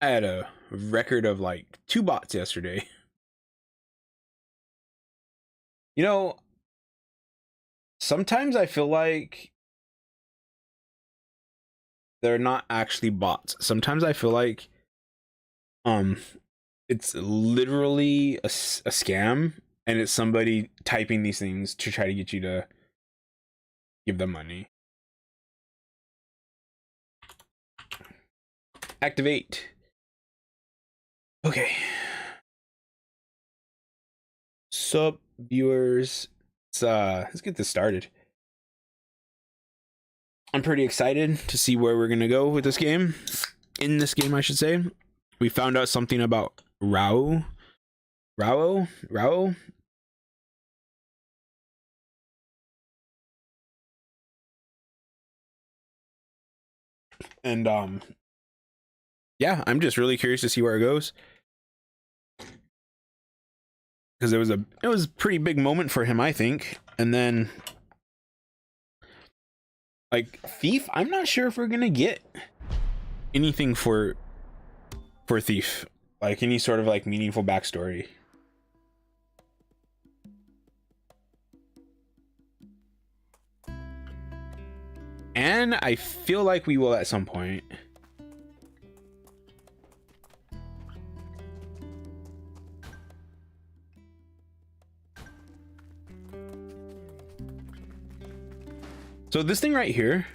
I had a record of like 2 bots yesterday. You know, sometimes I feel like they're not actually bots. Sometimes I feel like um it's literally a scam, and it's somebody typing these things to try to get you to give them money. Activate. Okay. Sup, viewers. Let's get this started. I'm pretty excited to see where we're gonna go with this game. In this game, I should say. We found out something about Rao. And yeah, I'm just really curious to see where it goes. Because it was a pretty big moment for him, I think. And then like Thief, I'm not sure if we're gonna get anything for Thief. Like any sort of like meaningful backstory. And I feel like we will at some point. So this thing right here,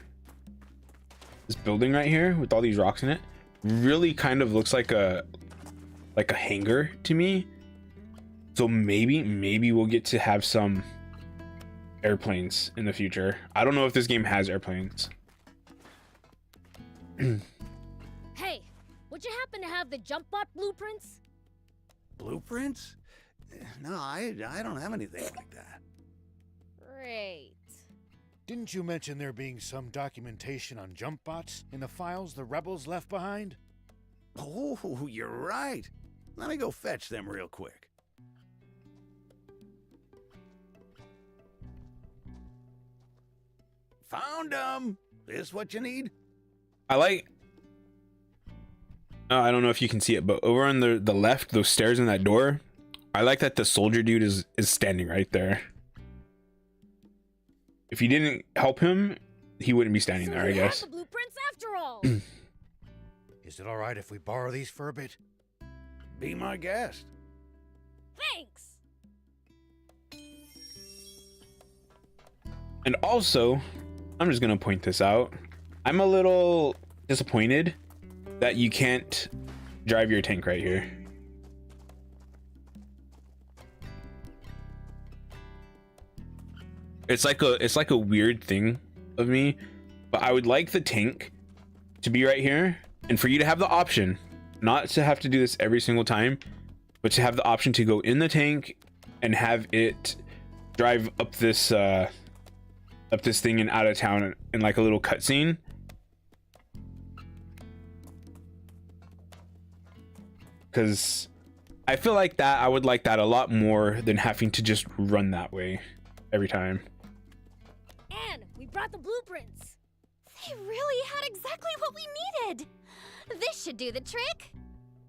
this building right here with all these rocks in it, really kind of looks like a hangar to me. So maybe we'll get to have some airplanes in the future. I don't know if this game has airplanes. Hey, would you happen to have the jump bot blueprints? Blueprints? No, I don't have anything like that. Great. Didn't you mention there being some documentation on jump bots in the files the rebels left behind? Oh, you're right. Let me go fetch them real quick. Found them. This what you need? I like, I don't know if you can see it, but over on the left, those stairs in that door, I like that the soldier dude is standing right there. If you didn't help him, he wouldn't be standing there, I guess. The blueprints after all. Is it all right if we borrow these for a bit? Be my guest. Thanks. And also, I'm just gonna point this out. I'm a little disappointed that you can't drive your tank right here. It's like a weird thing of me, but I would like the tank to be right here, and for you to have the option, not to have to do this every single time, but to have the option to go in the tank and have it drive up this thing and out of town in like a little cutscene. Because I feel like that I would like that a lot more than having to just run that way every time. And we brought the blueprints. They really had exactly what we needed. This should do the trick.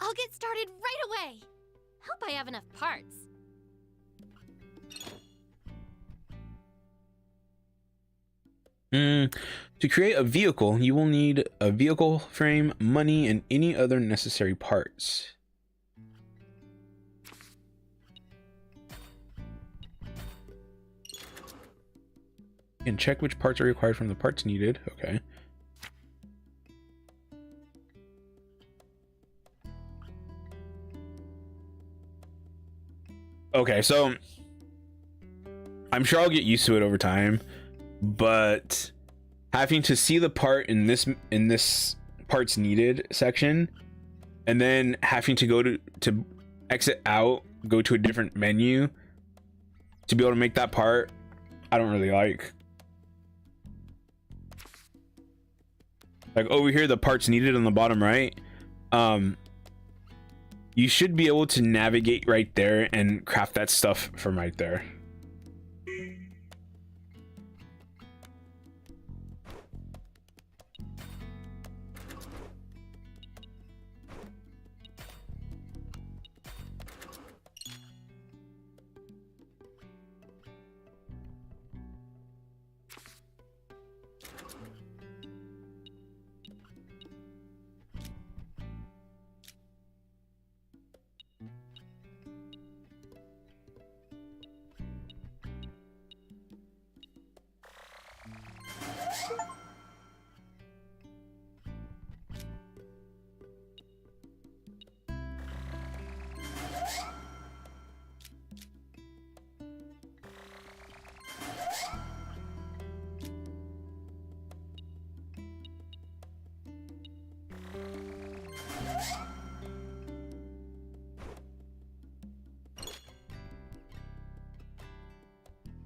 I'll get started right away. Hope I have enough parts. To create a vehicle, you will need a vehicle frame, money, and any other necessary parts. And check which parts are required from the parts needed. Okay. Okay, so I'm sure I'll get used to it over time, but having to see the part in this parts needed section, and then having to go to exit out, go to a different menu to be able to make that part, I don't really like. Like over here, the parts needed on the bottom right, you should be able to navigate right there and craft that stuff from right there.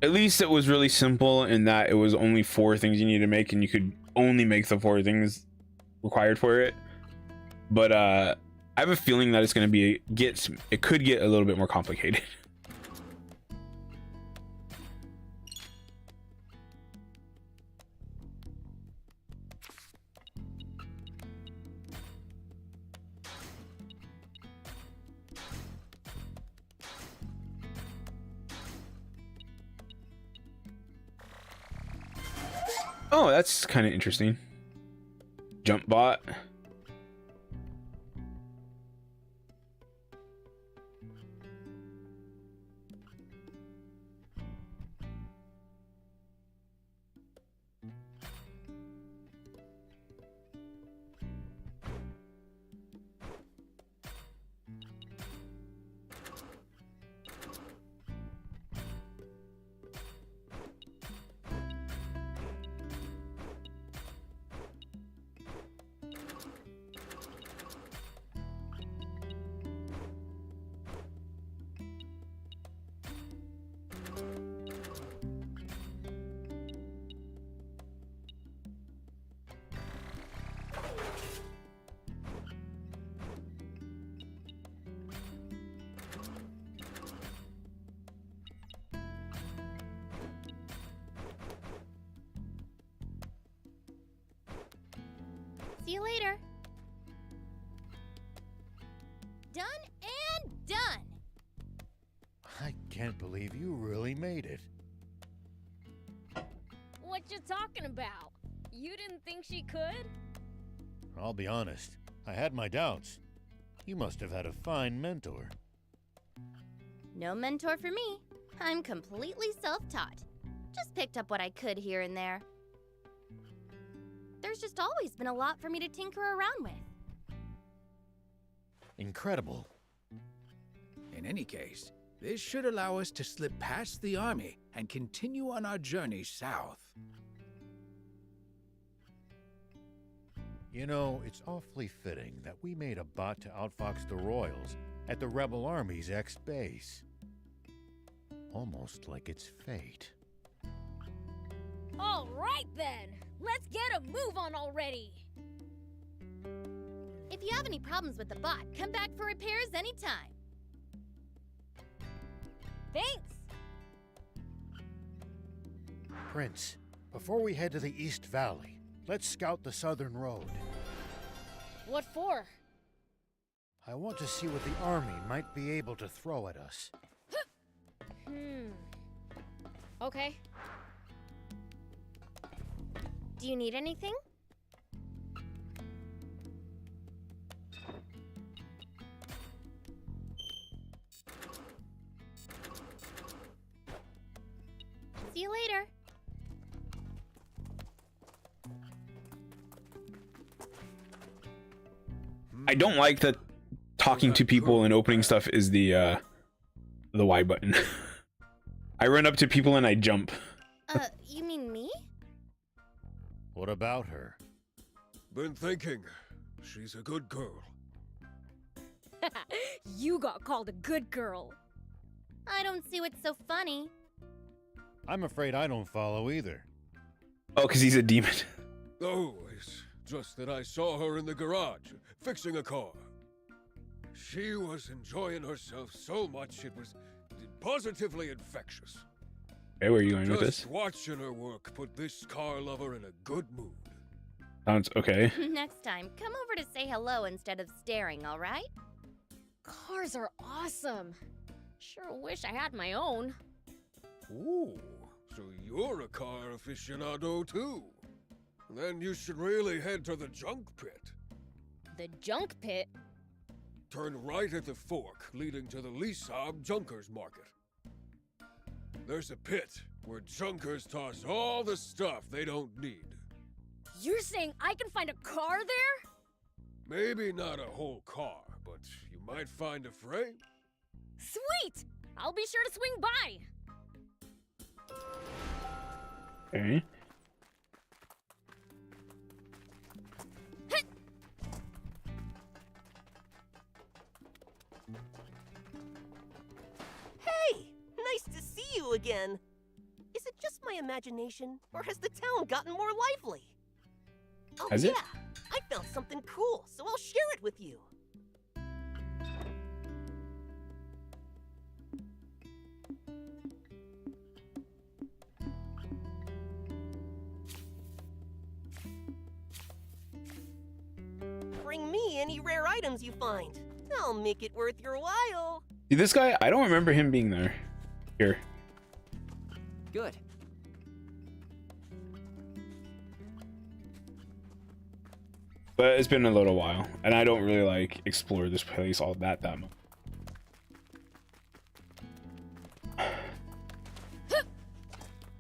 At least it was really simple in that it was only 4 things you needed to make, and you could only make the 4 things required for it. But I have a feeling that it's going to be it could get a little bit more complicated. Oh, that's kind of interesting. Jump bot. See you later. Done and done. I can't believe you really made it. What you talking about? You didn't think she could? I'll be honest, I had my doubts. You must have had a fine mentor. No mentor for me. I'm completely self-taught. Just picked up what I could here and there. There's just always been a lot for me to tinker around with. Incredible. In any case, this should allow us to slip past the army and continue on our journey south. You know, it's awfully fitting that we made a bot to outfox the Royals at the Rebel Army's ex-base. Almost like it's fate. All right then, let's get a move on already. If you have any problems with the bot, come back for repairs anytime. Thanks. Prince, before we head to the East Valley, let's scout the southern road. What for? I want to see what the army might be able to throw at us. Okay. Do you need anything? See you later. I don't like that talking to people and opening stuff is the Y button. I run up to people and I jump. You mean me? What about her? Been thinking. She's a good girl. You got called a good girl. I don't see what's so funny. I'm afraid I don't follow either. Oh, because he's a demon. Oh, it's just that I saw her in the garage, fixing a car. She was enjoying herself so much it was positively infectious. Okay, where are you going with Just this? watching her work put this car lover in a good mood. Sounds okay. Next time, come over to say hello instead of staring, all right? Cars are awesome. Sure wish I had my own. Ooh, so you're a car aficionado too. Then you should really head to the junk pit. The junk pit? Turn right at the fork leading to the Lisab Junkers Market. There's a pit where junkers toss all the stuff they don't need. You're saying I can find a car there? Maybe not a whole car, but you might find a frame. Sweet! I'll be sure to swing by. Okay. Hey! Nice to see you again! Is it just my imagination, or has the town gotten more lively? Oh Has yeah! it? I found something cool, so I'll share it with you! Bring me any rare items you find. I'll make it worth your while. See, this guy, I don't remember him being there. Here. Good. But it's been a little while, and I don't really like explore this place all that much.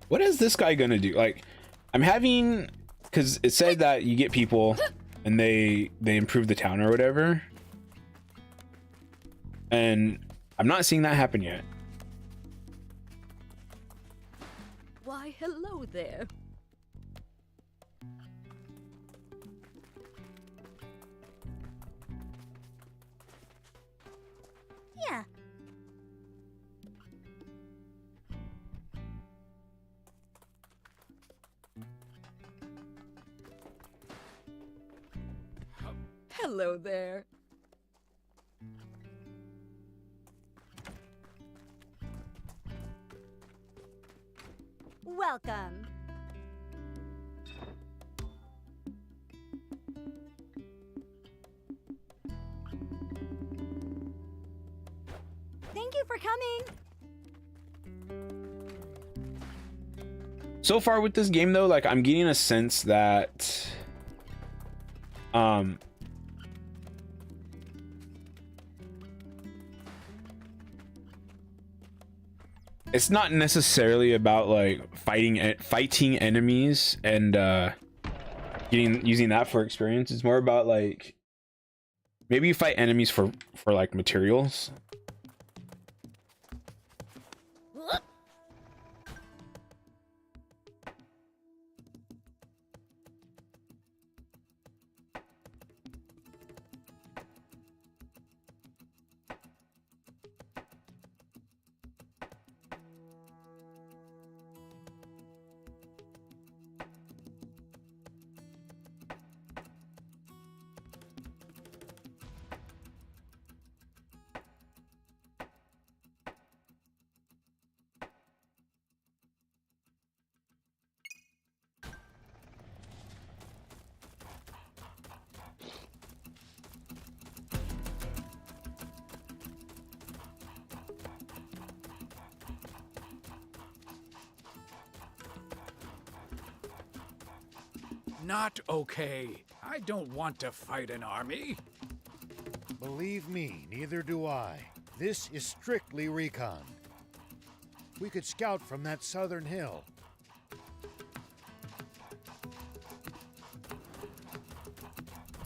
What is this guy gonna do? Like, I'm having, because it said that you get people and they improve the town or whatever, and I'm not seeing that happen yet. Why, hello there. Yeah. Hello there. Welcome. Thank you for coming. So far with this game though, like I'm getting a sense that it's not necessarily about like fighting enemies and using that for experience. It's more about like maybe you fight enemies for like materials. Not okay. I don't want to fight an army. Believe me, neither do I. This is strictly recon. We could scout from that southern hill.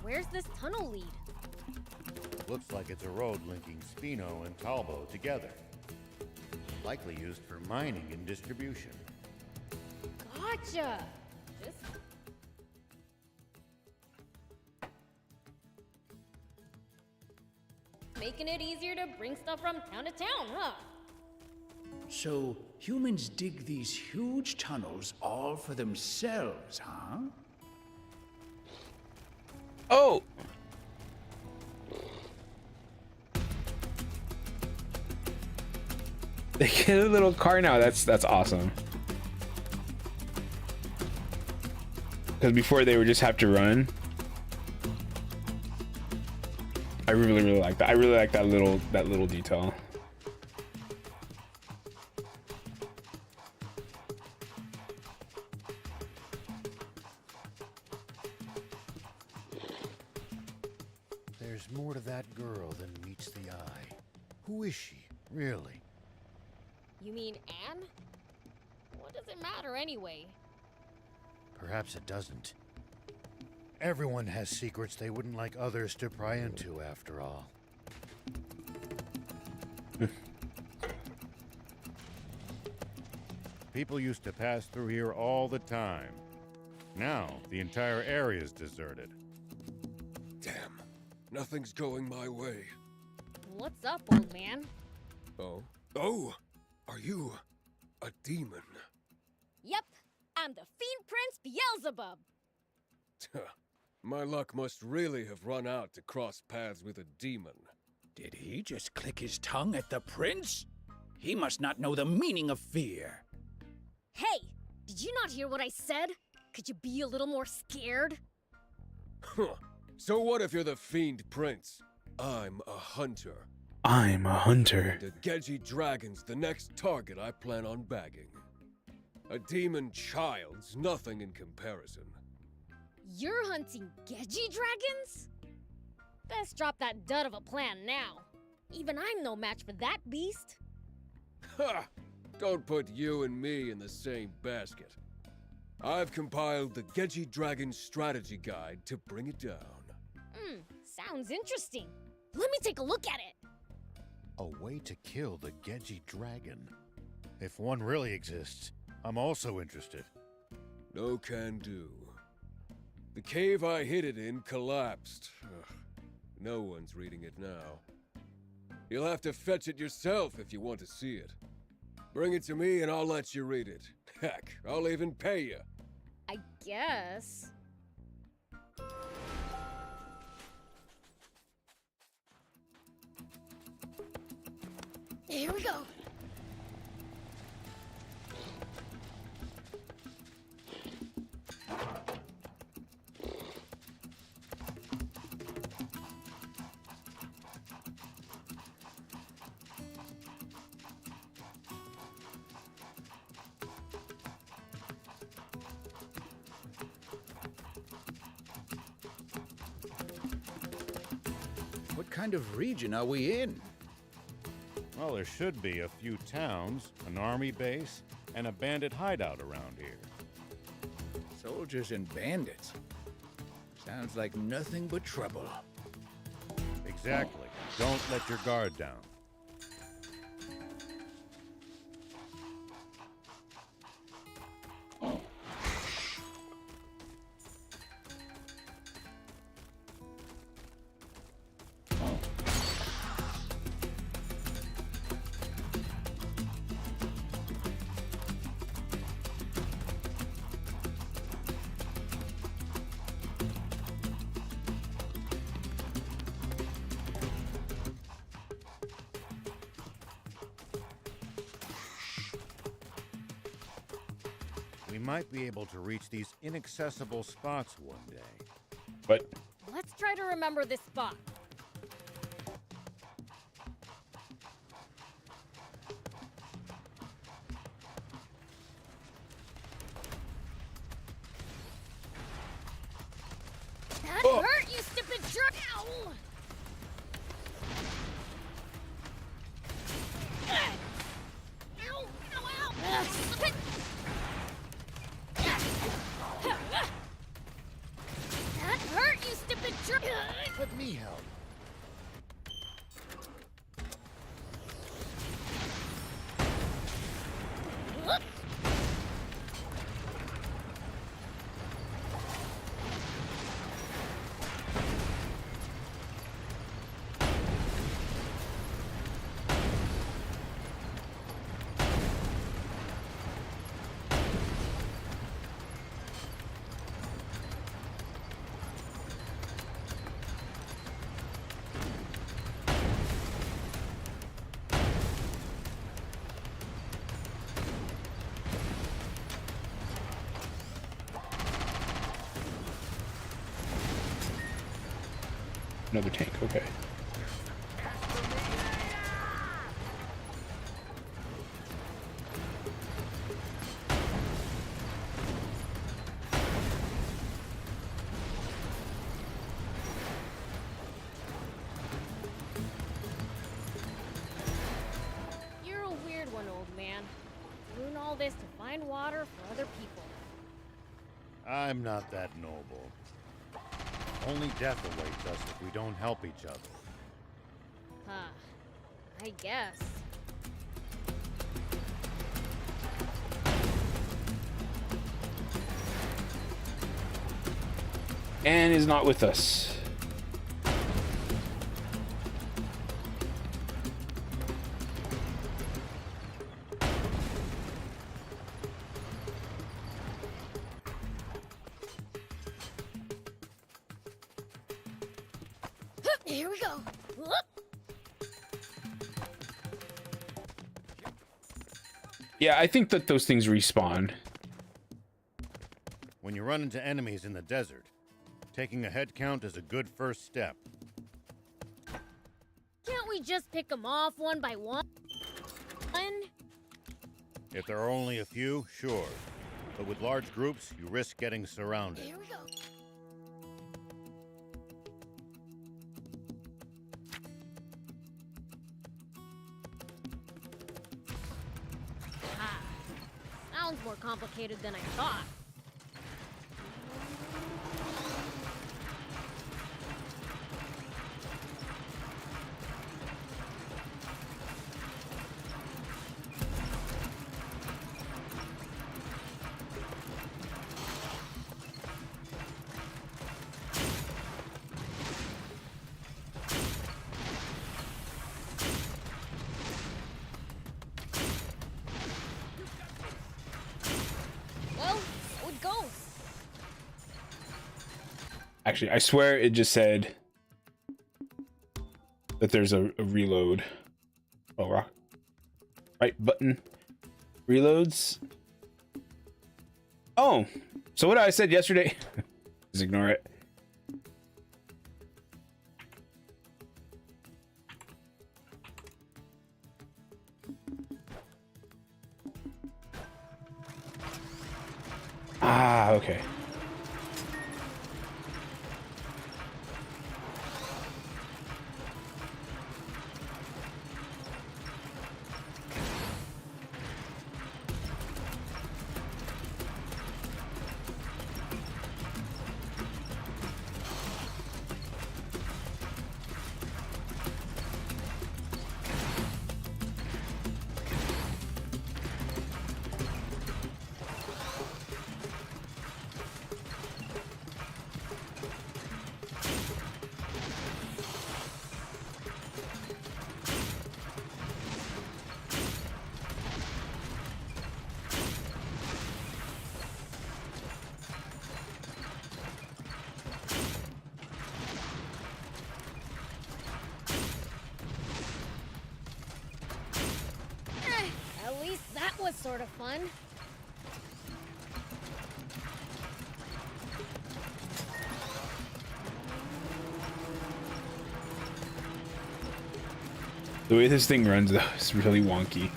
Where's this tunnel lead? Looks like it's a road linking Spino and Talbot together. Likely used for mining and distribution. Gotcha. Just making it easier to bring stuff from town to town, huh? So humans dig these huge tunnels all for themselves, huh? Oh, they get a little car now. That's awesome. Because before they would just have to run. I really like that. I really like that little detail. There's more to that girl than meets the eye. Who is she, really? You mean Anne? What does it matter anyway? Perhaps it doesn't. Everyone has secrets they wouldn't like others to pry into, after all. People used to pass through here all the time. Now, the entire area is deserted. Damn. Nothing's going my way. What's up, old man? Oh? Oh! Are you a demon? Yep, I'm the Fiend Prince Beelzebub. My luck must really have run out to cross paths with a demon. Did he just click his tongue at the prince? He must not know the meaning of fear. Hey, did you not hear what I said? Could you be a little more scared? Huh. So what if you're the Fiend Prince? I'm a hunter. I'm a hunter. The Gedgy Dragon's the next target I plan on bagging. A demon child's nothing in comparison. You're hunting Gedgy dragons? Best drop that dud of a plan now. Even I'm no match for that beast. Ha! Don't put you and me in the same basket. I've compiled the Gedgy Dragon Strategy Guide to bring it down. Sounds interesting. Let me take a look at it. A way to kill the Gedgy Dragon. If one really exists, I'm also interested. No can do. The cave I hid it in collapsed. Ugh. No one's reading it now. You'll have to fetch it yourself if you want to see it. Bring it to me and I'll let you read it. Heck, I'll even pay you. I guess. Here we go. What kind of region are we in? Well, there should be a few towns, an army base, and a bandit hideout around here. Soldiers and bandits. Sounds like nothing but trouble. Exactly. Don't let your guard down. We might be able to reach these inaccessible spots one day. But Let's try to remember this spot. That hurt, you stupid jerk! Ow! Ow! Ow! Ow! That hurt, you stupid jerk! Let me help. another tank, okay. You're a weird one, old man. Doing all this to find water for other people. I'm not that noble. Only death awaits us if we don't help each other. Huh. I guess. And is not with us. Here we go. Yeah, I think that those things respawn. When you run into enemies in the desert, taking a head count is a good first step. Can't we just pick them off one by one? If there are only a few, sure. But with large groups, you risk getting surrounded. Here we go. Ah, sounds more complicated than I thought. Well, so it goes. Actually, I swear it just said that there's a reload. Oh, right button. Reloads. Oh, so what I said yesterday. Just ignore it. Ah, okay. At least that was sort of fun. The way this thing runs though is really wonky.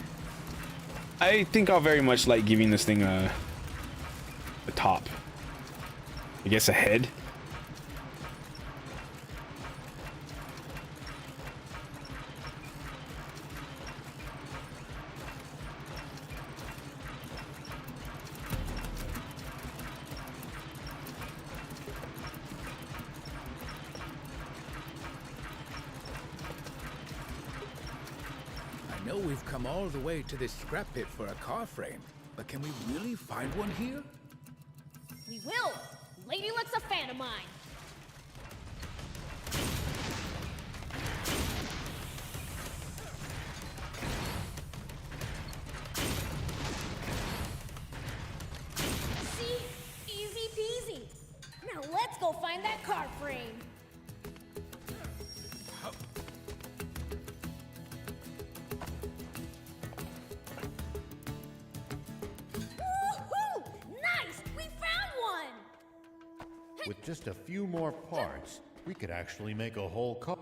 I think I'll very much like giving this thing a top. I guess a head. I know we've come all the way to this scrap pit for a car frame, but can we really find one here? We will! Lady Luck's a fan of mine. See? Easy peasy. Now let's go find that car frame. Woohoo! Nice! We found one! With just a few more parts, we could actually make a whole car.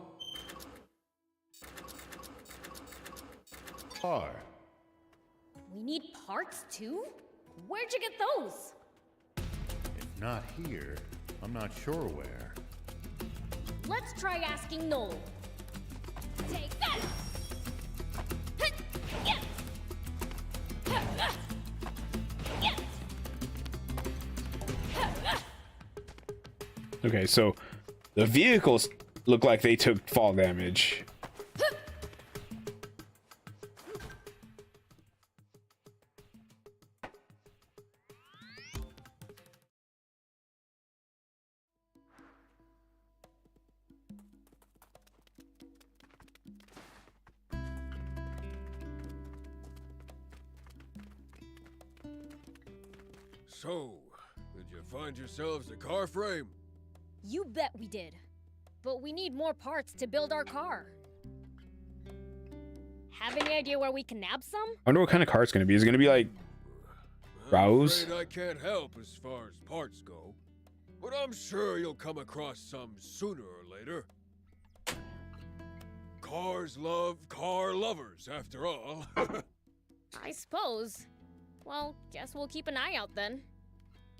We need parts too? Where'd you get those? If not here, I'm not sure where. Let's try asking Noel. Take that! Hit! Get! Get! Okay, so The vehicles look like they took fall damage. So, did you find yourselves a car frame? You bet we did. But we need more parts to build our car. Have any idea where we can nab some? I wonder what kind of car it's gonna be. Is it gonna be like Rouse? I'm afraid I can't help as far as parts go. But I'm sure you'll come across some sooner or later. Cars love car lovers, after all. I suppose. Well, guess we'll keep an eye out then.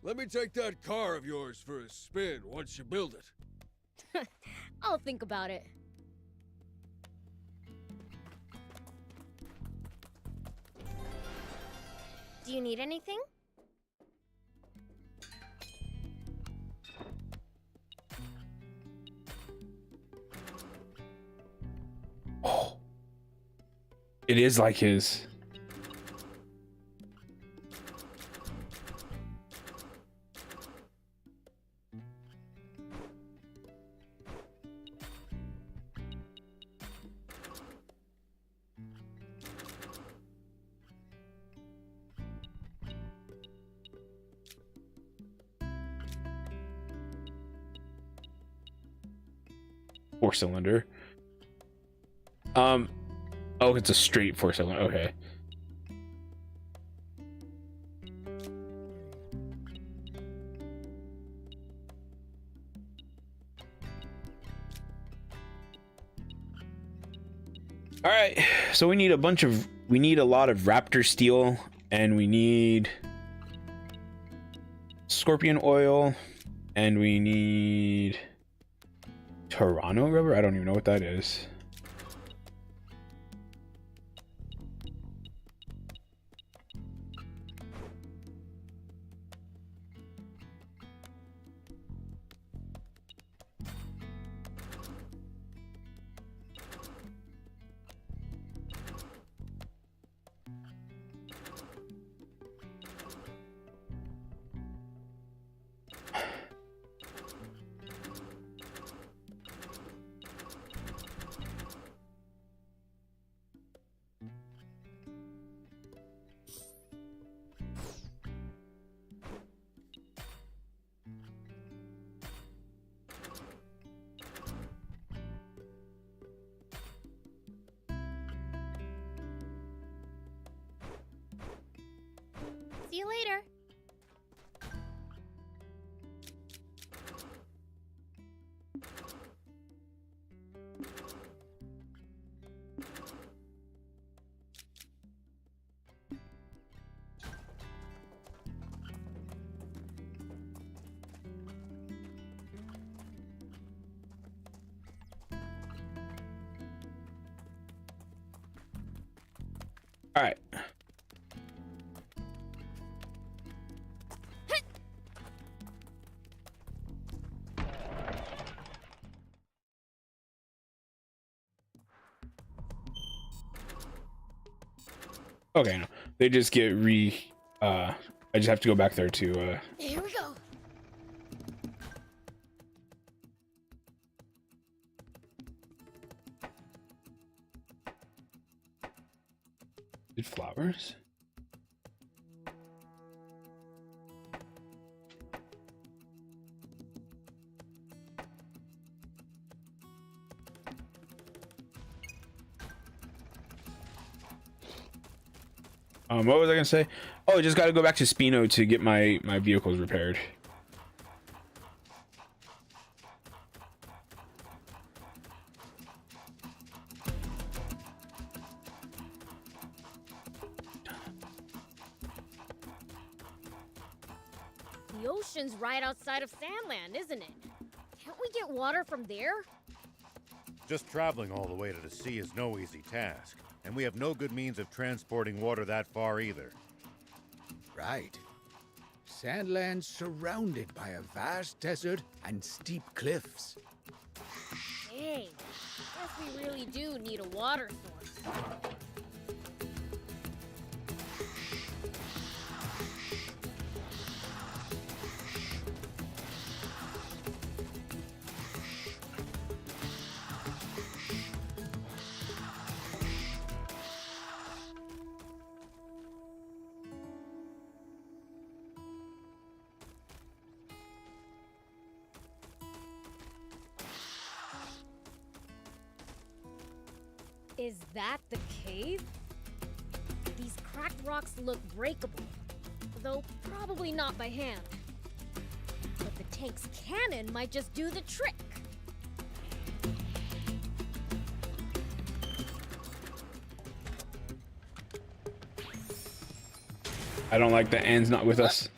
Let me take that car of yours for a spin once you build it. I'll think about it. Do you need anything? Oh, it is like his. Four-cylinder. Oh, it's a straight four-cylinder. Okay. All right. So we need a lot of Raptor steel, and we need Scorpion oil, and we need Toronto rubber? I don't even know what that is. See you later. All right. Okay, no. They just get I just have to go back there to Here we go. did flowers? What was I gonna say? Oh, I just gotta go back to Spino to get my vehicles repaired. The ocean's right outside of Sandland, isn't it? Can't we get water from there? Just traveling all the way to the sea is no easy task, and we have no good means of transporting water that far either. Right. Sandland's surrounded by a vast desert and steep cliffs. Okay, guess we really do need a water source. Is that the cave? These cracked rocks look breakable, though probably not by hand. But the tank's cannon might just do the trick. I don't like that Anne's not with us.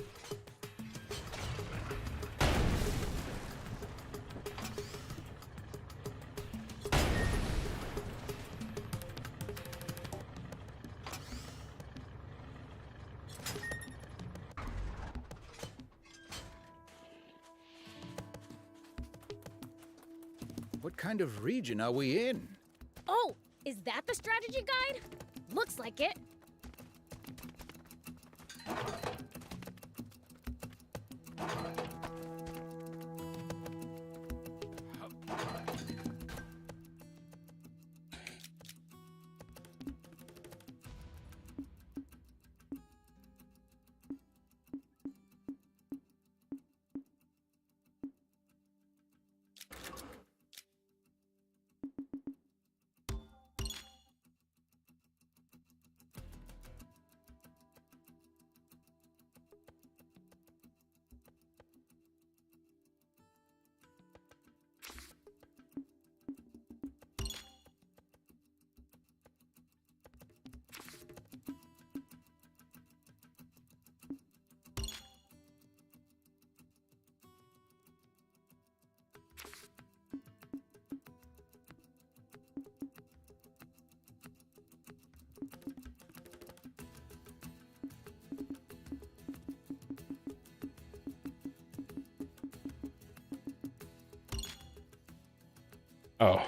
What kind of region are we in? Oh, is that the strategy guide? Looks like it. Oh.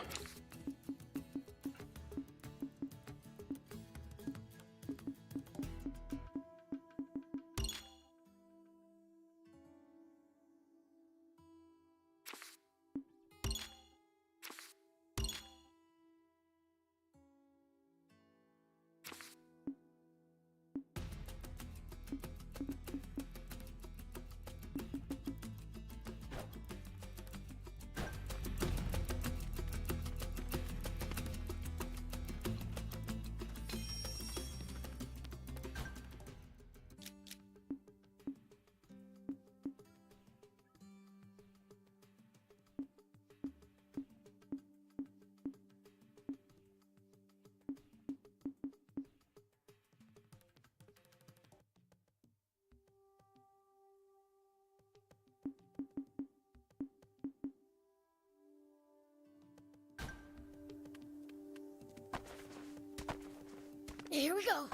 Here we go.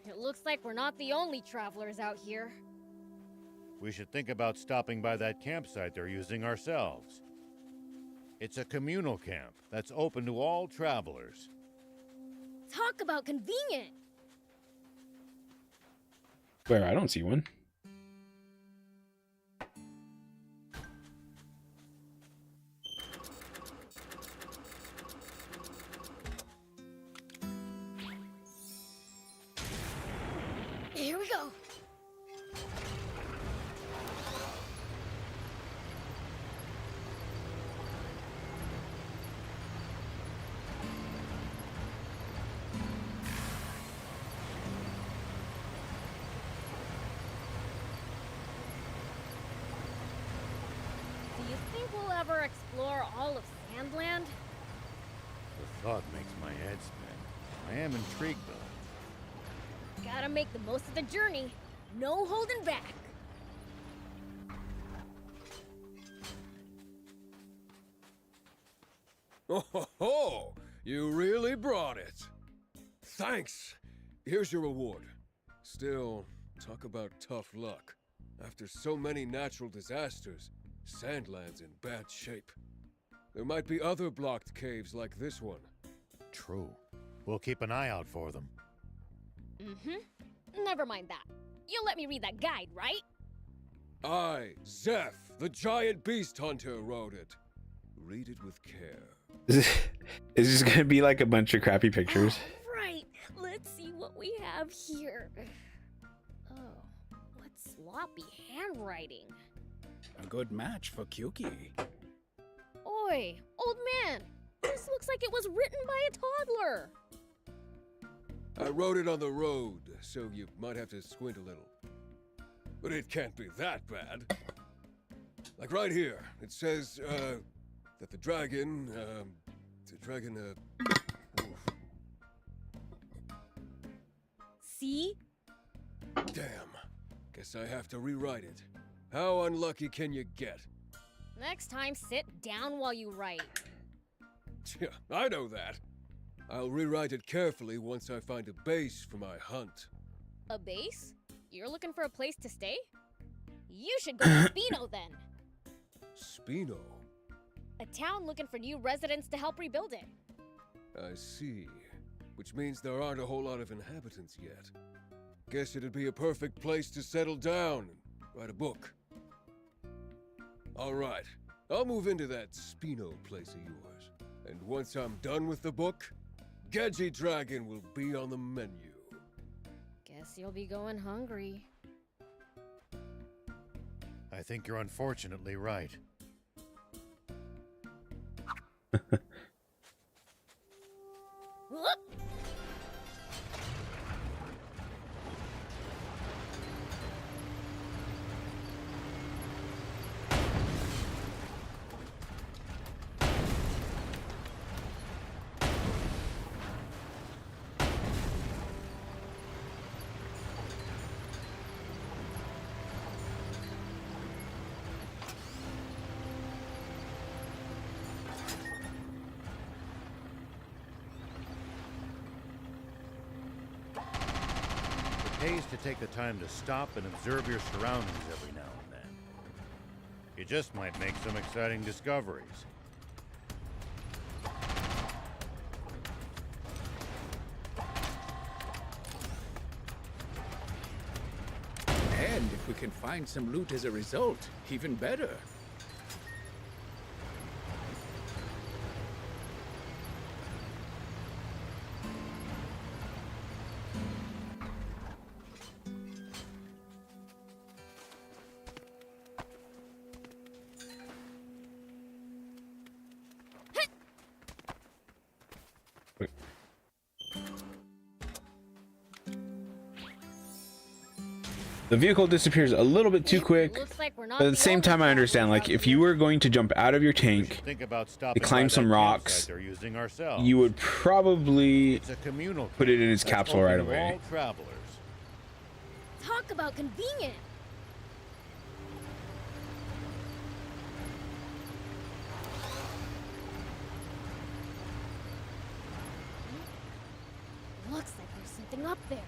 It looks like we're not the only travelers out here. We should think about stopping by that campsite they're using ourselves. It's a communal camp that's open to all travelers. Talk about convenient. Where? I don't see one. Here we go. Do you think we'll ever explore all of Sandland? The thought makes my head spin. I am intrigued, though. Gotta make the most of the journey. No holding back. Oh, ho, ho! You really brought it. Thanks. Here's your reward. Still, Talk about tough luck. After so many natural disasters, Sandland's in bad shape. There might be other blocked caves like this one. True. We'll keep an eye out for them. Never mind that. You'll let me read that guide, right? I, Zeph, the giant beast hunter, wrote it. Read it with care. Is this gonna be like a bunch of crappy pictures? Right. Let's see what we have here. Oh, what sloppy handwriting. A good match for Kyuki. Oi, old man. This looks like it was written by a toddler. I wrote it on the road, so you might have to squint a little. But it can't be that bad. Like right here, it says, that the dragon, oof. See? Damn. Guess I have to rewrite it. How unlucky can you get? Next time, sit down while you write. Yeah, I know that. I'll rewrite it carefully once I find a base for my hunt. A base? You're looking for a place to stay? You should go to Spino then. Spino? A town looking for new residents to help rebuild it. I see. Which means there aren't a whole lot of inhabitants yet. Guess it'd be a perfect place to settle down and write a book. Alright, I'll move into that Spino place of yours. And once I'm done with the book, Gedgy Dragon will be on the menu. Guess you'll be going hungry. I think you're unfortunately right. Whoop! It pays to take the time to stop and observe your surroundings every now and then. You just might make some exciting discoveries. And if we can find some loot as a result, even better. The vehicle disappears a little bit too quick, Looks like we're not but at the the same only time I travelers understand, like, out if here. you were going to jump out of your tank, Think about stopping climb by some that rocks, campsite they're using ourselves. you would probably It's a communal put it in camp its that's capsule open right to away. all travelers. Talk about convenient. Looks like there's something up there.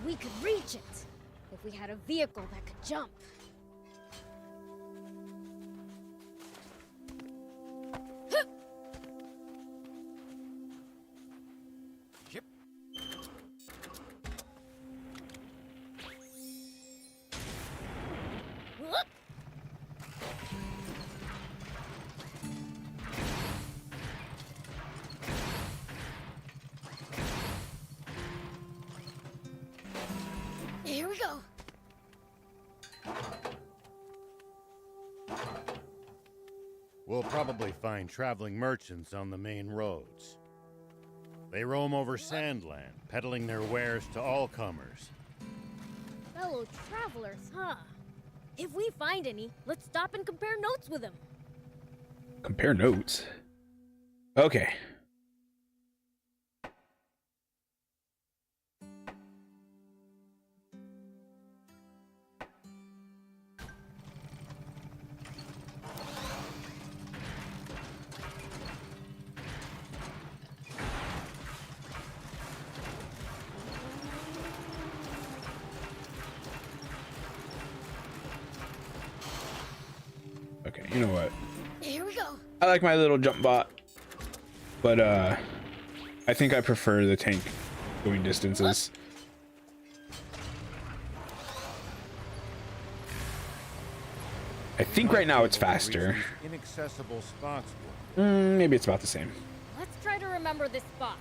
We could reach it if we had a vehicle that could jump. Yep. Whoop! Here we go. We'll probably find traveling merchants on the main roads. They roam over Sandland, peddling their wares to all comers. Fellow travelers, huh? If we find any, let's stop and compare notes with them. compare notes. Okay. Okay, you know what? Here we go. I like my little jump bot, but I think I prefer the tank going distances. I think right now it's faster. Inaccessible spots. Maybe it's about the same. Let's try to remember this spot.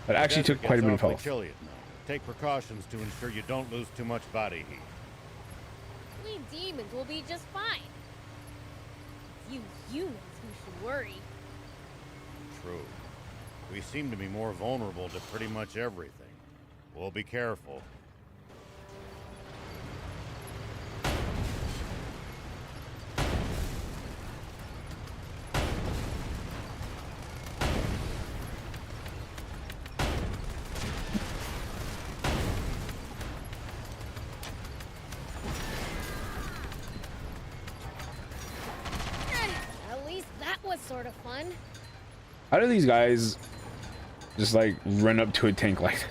That actually took quite a bit of health. Chilly at night. Take precautions to ensure you don't lose too much body heat. We demons will be just fine. It's you humans who should worry. True. We seem to be more vulnerable to pretty much everything. We'll be careful. At least that was sort of fun. How do these guys just like run up to a tank like that?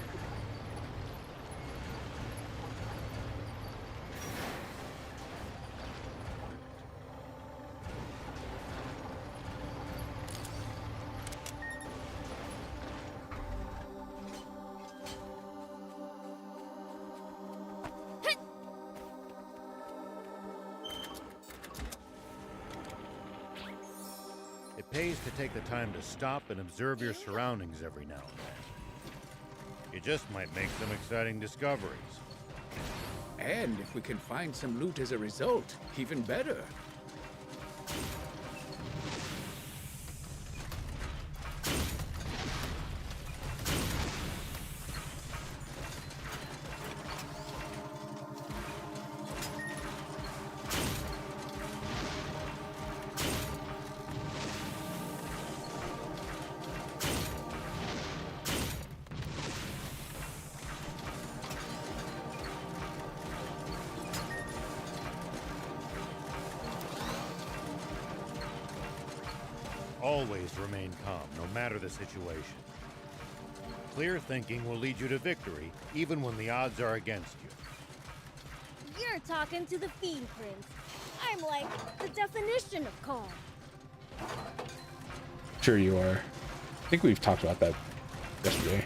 It pays to take the time to stop and observe your surroundings every now and then. You just might make some exciting discoveries. And if we can find some loot as a result, even better. Always remain calm, no matter the situation. Clear thinking will lead you to victory, even when the odds are against you. You're talking to the Fiend Prince. I'm like the definition of calm. Sure you are. I think we've talked about that yesterday.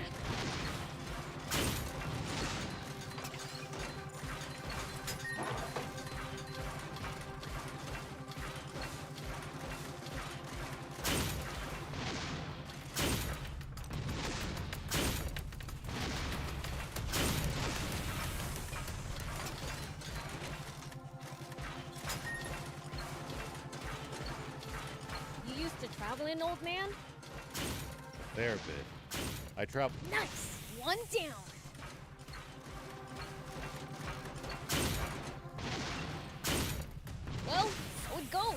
You used to travel in, old man? Fair bit. I travel. Nice! One down! Well, so it goes.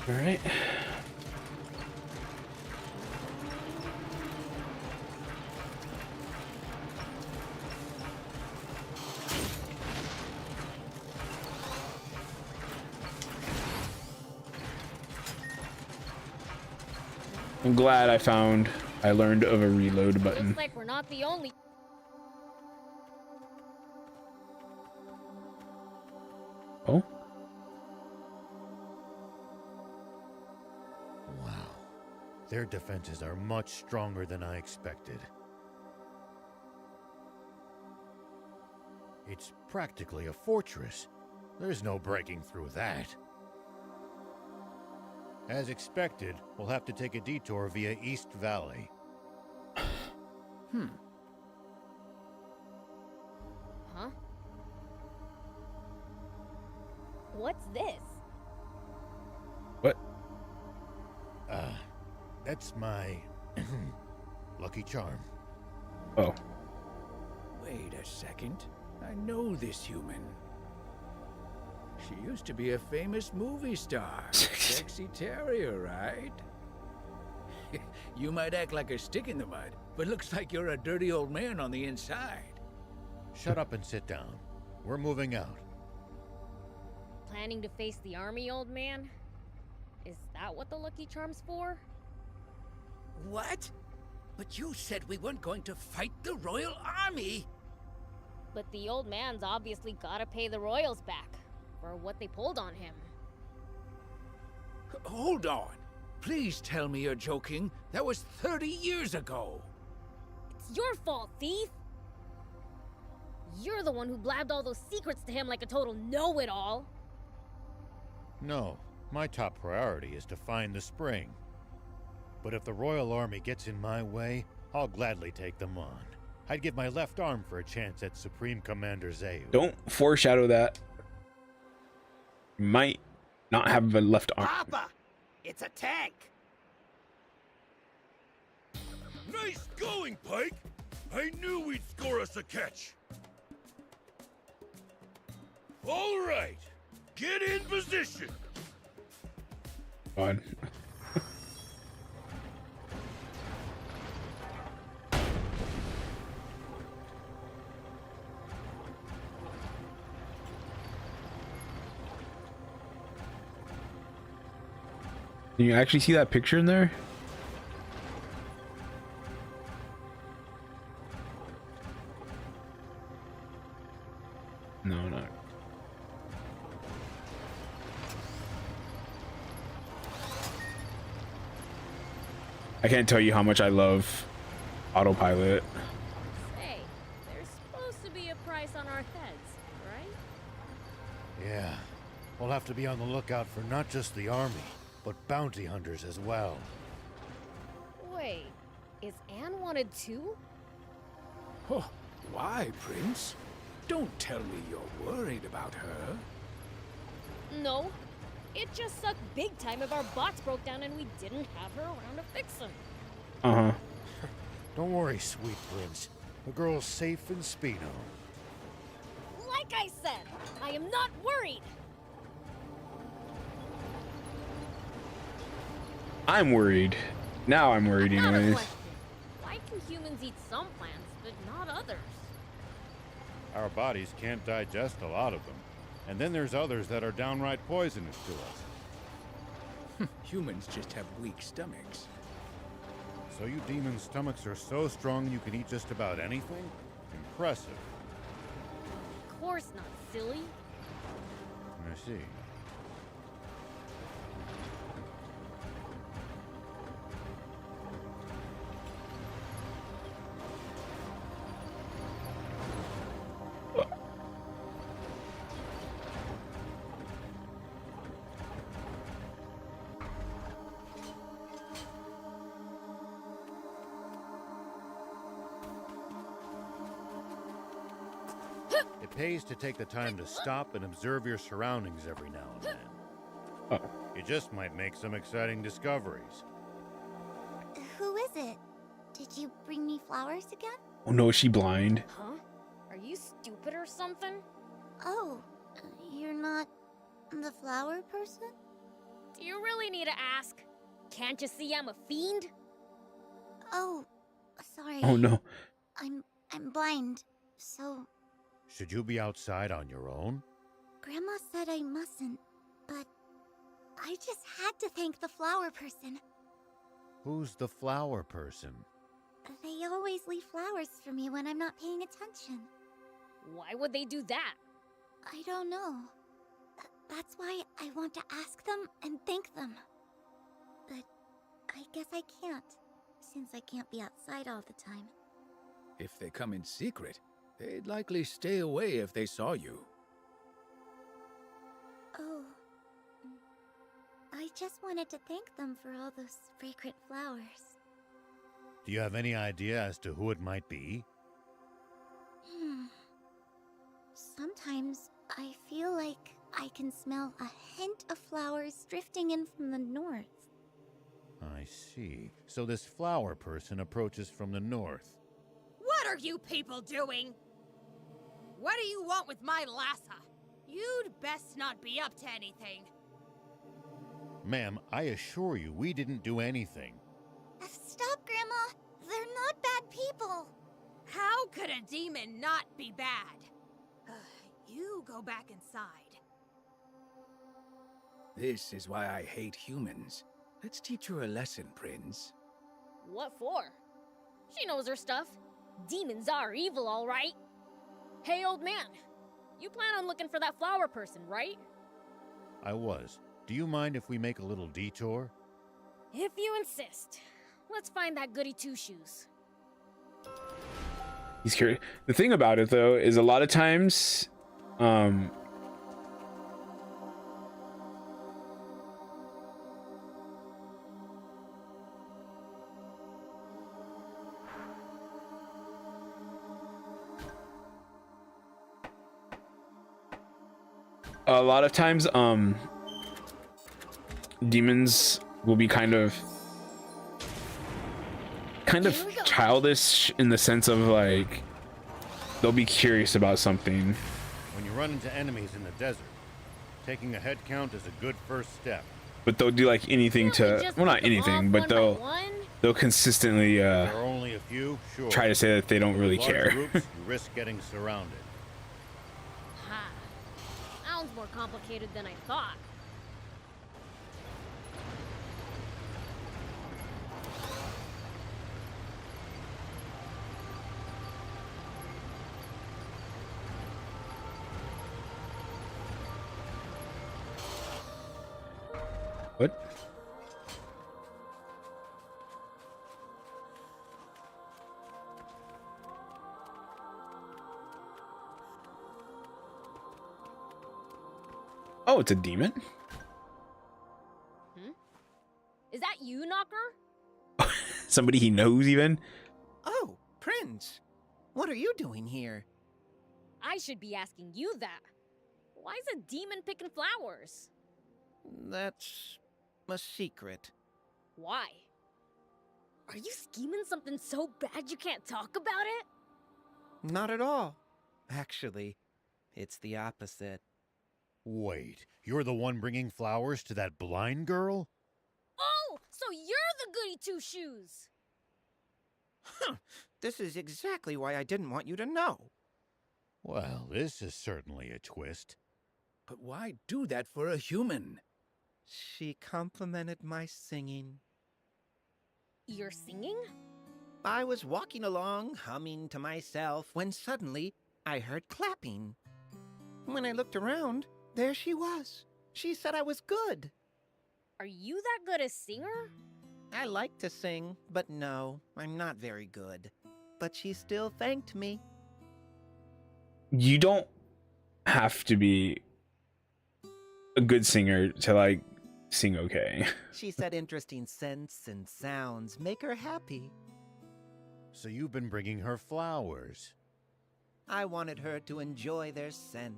All right. I'm glad I learned of a reload button. Looks like we're not the only. Their defenses are much stronger than I expected. It's practically a fortress. There's no breaking through that. As expected, we'll have to take a detour via East Valley. Huh? What's this? What? That's my lucky charm. Oh. Wait a second. I know this human. She used to be a famous movie star. Sexy Terrier, right? You might act like a stick in the mud, but looks like you're a dirty old man on the inside. Shut up and sit down. We're moving out. Planning to face the army, old man? Is that what the Lucky Charm's for? What? But you said we weren't going to fight the Royal Army! But the old man's obviously gotta pay the royals back for what they pulled on him. Hold on. Please tell me you're joking. That was 30 years ago. It's your fault, thief! You're the one who blabbed all those secrets to him like a total know-it-all. No, my top priority is to find the spring. But if the Royal Army gets in my way, I'll gladly take them on. I'd give my left arm for a chance at Supreme Commander Zayu. Don't foreshadow that. Might not have a left arm. Papa! It's a tank! Nice going, Pike! I knew we'd score us a catch! All right, get in position! God. Can you actually see that picture in there? No, not. I can't tell you how much I love autopilot. Say, there's supposed to be a price on our heads, right? Yeah, we'll have to be on the lookout for not just the army, but bounty hunters as well. Wait, is Anne wanted too? Oh, why, Prince? Don't tell me you're worried about her. No. It just sucked big time if our bots broke down and we didn't have her around to fix them. Uh-huh. Don't worry, sweet prince. The girl's safe in Speedo. Like I said, I am not worried. I'm worried. Now I'm worried Another anyways. question. Why can humans eat some plants, but not others? Our bodies can't digest a lot of them. And then there's others that are downright poisonous to us. Humans just have weak stomachs. So you demons' stomachs are so strong you can eat just about anything? Impressive. Of course not, silly. I see. It pays to take the time to stop and observe your surroundings every now and then. Oh. You just might make some exciting discoveries. Who is it? Did you bring me flowers again? Oh no, is she blind? Huh? Are you stupid or something? Oh, you're not the flower person? Do you really need to ask? Can't you see I'm a fiend? Oh, sorry. Oh no. I'm blind, so Should you be outside on your own? Grandma said I mustn't, but I just had to thank the flower person. Who's the flower person? They always leave flowers for me when I'm not paying attention. Why would they do that? I don't know. That's why I want to ask them and thank them. But I guess I can't, since I can't be outside all the time. If they come in secret, they'd likely stay away if they saw you. Oh. I just wanted to thank them for all those fragrant flowers. Do you have any idea as to who it might be? Sometimes I feel like I can smell a hint of flowers drifting in from the north. I see. So this flower person approaches from the north. What are you people doing? What do you want with my Lassa? You'd best not be up to anything. Ma'am, I assure you we didn't do anything. Stop, Grandma! They're not bad people! How could a demon not be bad? You go back inside. This is why I hate humans. Let's teach her a lesson, Prince. What for? She knows her stuff. Demons are evil, all right. Hey, old man. You plan on looking for that flower person, right? I was. Do you mind if we make a little detour? If you insist. Let's find that goody two-shoes. He's curious. The thing about it, though, is a lot of times, demons will be kind of childish in the sense of like they'll be curious about something. When you run into enemies in the desert, taking a head count is a good first step. But they'll do like anything to, well, not anything, but they'll consistently There are only a few, sure. try to say that they don't really Large care. groups, you risk getting surrounded. Ha. Sounds more complicated than I thought. What? Oh, it's a demon? Is that you, Knocker? Somebody he knows even? Oh, Prince. What are you doing here? I should be asking you that. Why is a demon picking flowers? That's a secret. Why? Are you scheming something so bad you can't talk about it? Not at all. Actually, it's the opposite. Wait, you're the one bringing flowers to that blind girl? Oh, so you're the goody two-shoes. Huh. This is exactly why I didn't want you to know. Well, this is certainly a twist. But why do that for a human? She complimented my singing. You're singing? I was walking along, humming to myself, when suddenly I heard clapping. When I looked around, there she was. She said I was good. Are you that good a singer? I like to sing, but no, I'm not very good. But she still thanked me. You don't have to be a good singer to like sing okay. She said interesting scents and sounds make her happy. So you've been bringing her flowers. I wanted her to enjoy their scent.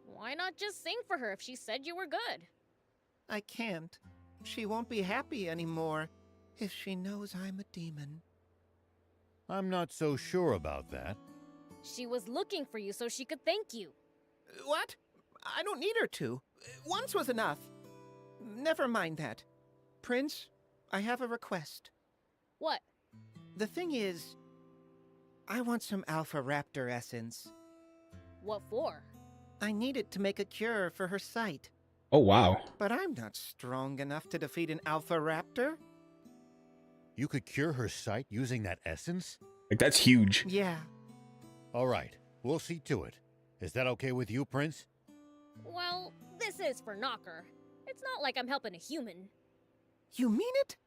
Why not just sing for her if she said you were good? I can't. She won't be happy anymore if she knows I'm a demon. I'm not so sure about that. She was looking for you so she could thank you. What? I don't need her to. Once was enough. Never mind that. Prince, I have a request. What? The thing is, I want some Alpha Raptor essence. What for? I need it to make a cure for her sight. Oh, wow. But I'm not strong enough to defeat an Alpha Raptor. You could cure her sight using that essence? Like, that's huge. Yeah. All right, we'll see to it. Is that okay with you, Prince? Well, this is for Knocker. It's not like I'm helping a human. You mean it?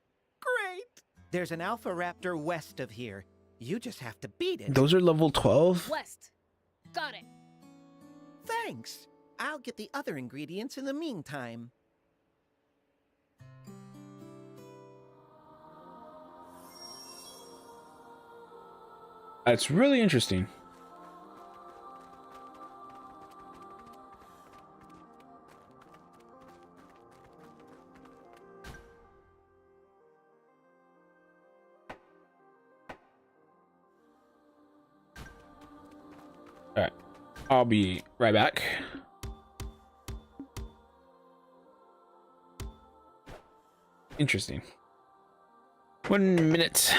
Great! There's an Alpha Raptor west of here. You just have to beat it. Those are level 12? West. Got it. Thanks. I'll get the other ingredients in the meantime. That's really interesting. All right, I'll be right back. Interesting. 1 minute.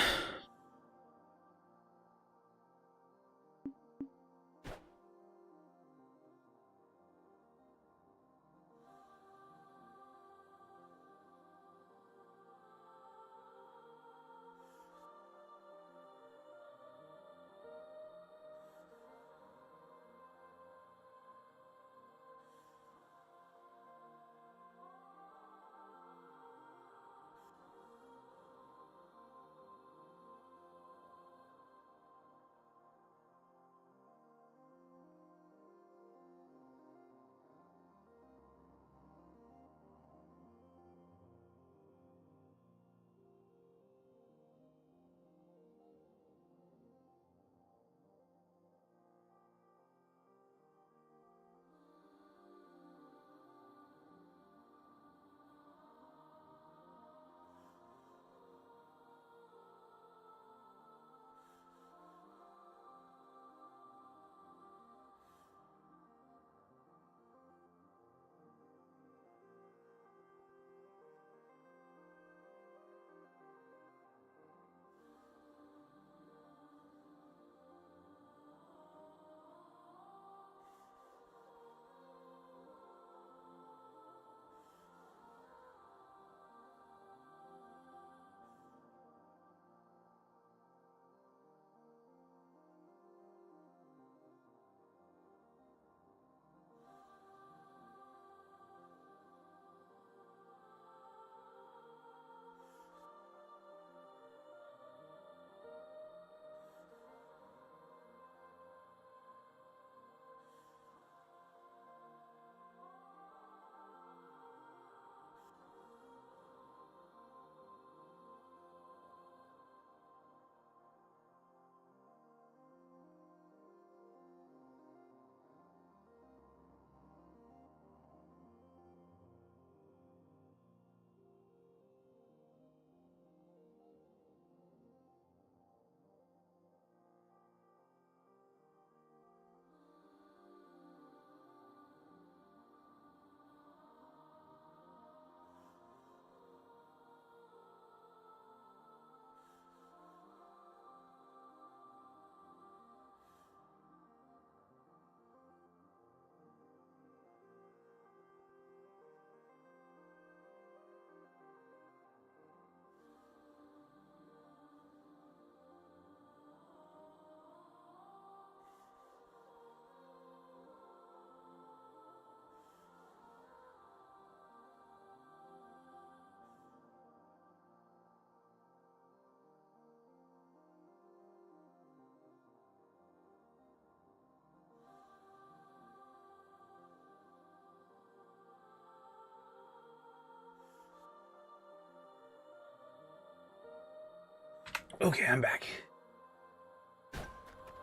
Okay, I'm back.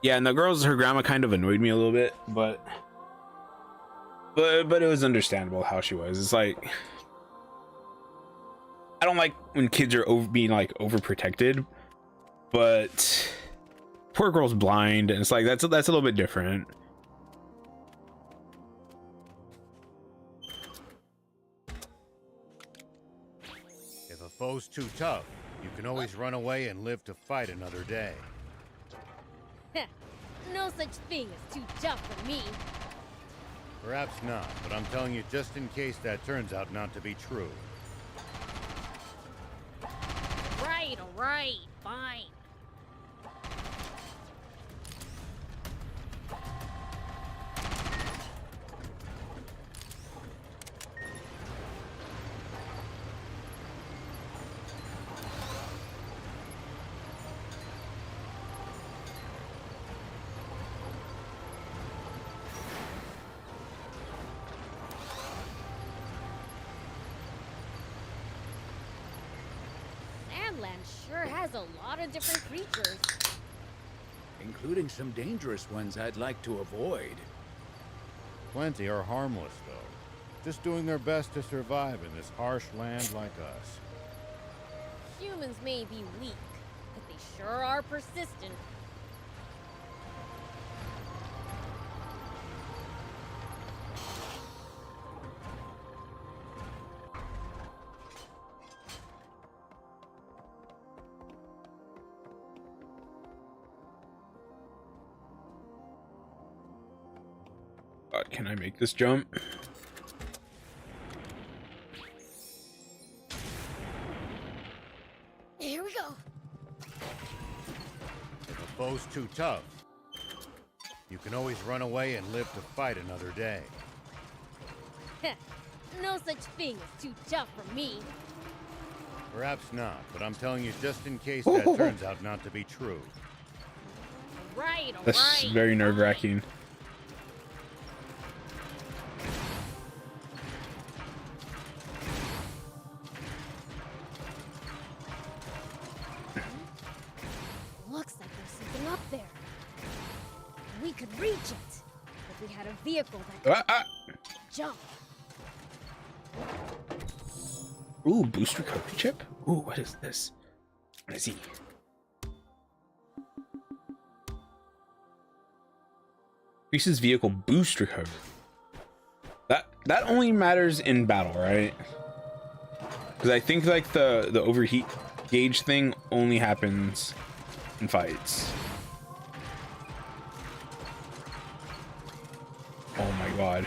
Yeah, and the girls, her grandma kind of annoyed me a little bit, but it was understandable how she was. It's like, I don't like when kids are being like overprotected, but poor girl's blind, and it's like that's a little bit different. If a foe's too tough, you can always run away and live to fight another day. No such thing as too tough for me. Perhaps not, but I'm telling you just in case that turns out not to be true. Right, alright, fine. Sandland sure has a lot of different creatures. Including some dangerous ones I'd like to avoid. Plenty are harmless, though. Just doing their best to survive in this harsh land like us. Humans may be weak, but they sure are persistent. Can I make this jump? Here we go. If a foe's too tough, you can always run away and live to fight another day. No such thing as too tough for me. Perhaps not, but I'm telling you just in case that turns out not to be true. Right, This is very nerve-wracking. Looks like there's something up there. We could reach it if we had a vehicle that could jump. Ooh, boost recovery chip? Ooh, what is this? What is he? Increases vehicle boost recovery. That only matters in battle, right? Because I think like the overheat gauge thing only happens in fights. Oh my god.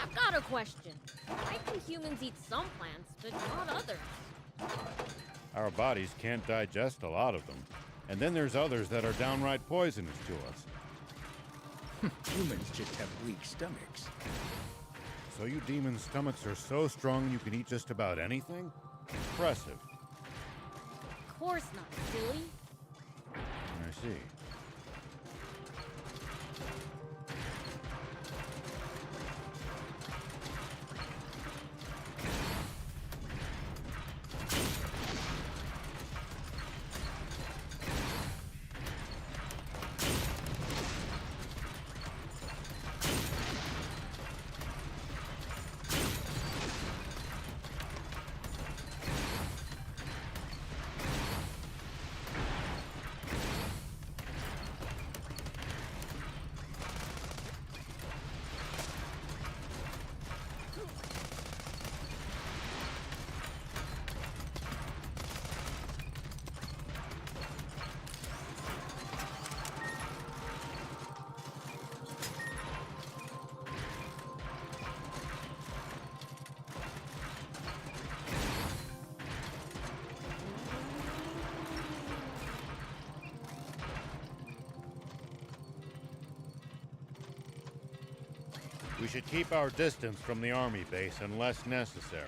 I've got a question. Why can humans eat some plants, but not others? Our bodies can't digest a lot of them. And then there's others that are downright poisonous to us. Humans just have weak stomachs. So you demons' stomachs are so strong you can eat just about anything? Impressive. Of course not, silly. I see. We should keep our distance from the army base unless necessary.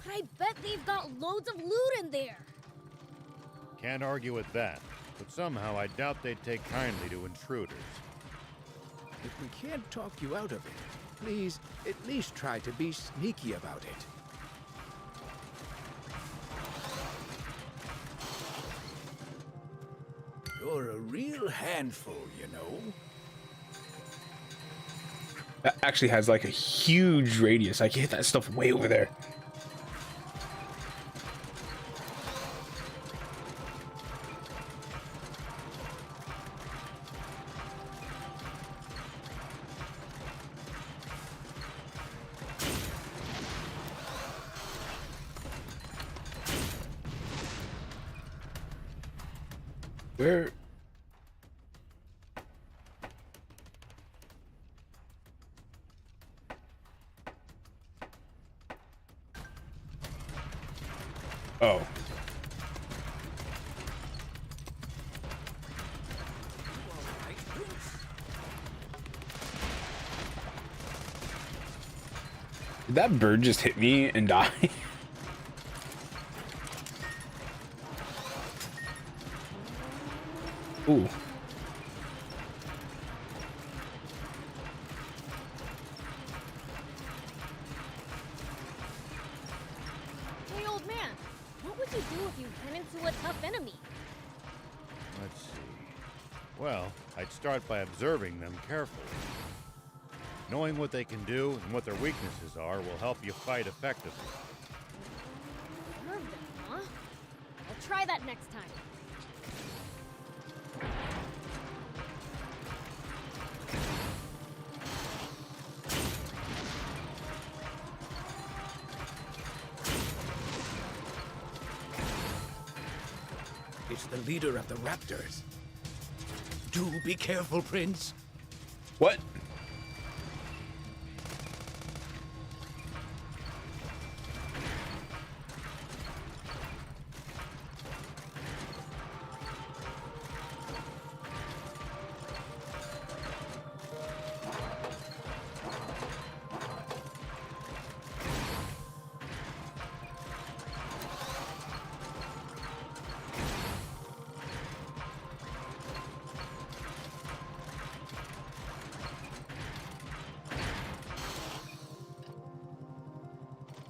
I bet they've got loads of loot in there. Can't argue with that, but somehow I doubt they'd take kindly to intruders. If we can't talk you out of it, please at least try to be sneaky about it. You're a real handful, you know. That actually has like a huge radius. I can hit that stuff way over there. Where? Oh. Did that bird just hit me and die? Ooh. Hey, old man, what would you do if you ran into a tough enemy? Let's see. Well, I'd start by observing them carefully. Knowing what they can do and what their weaknesses are will help you fight effectively. Observe them, huh? I'll try that next time. It's the leader of the Raptors. Do be careful, Prince. What?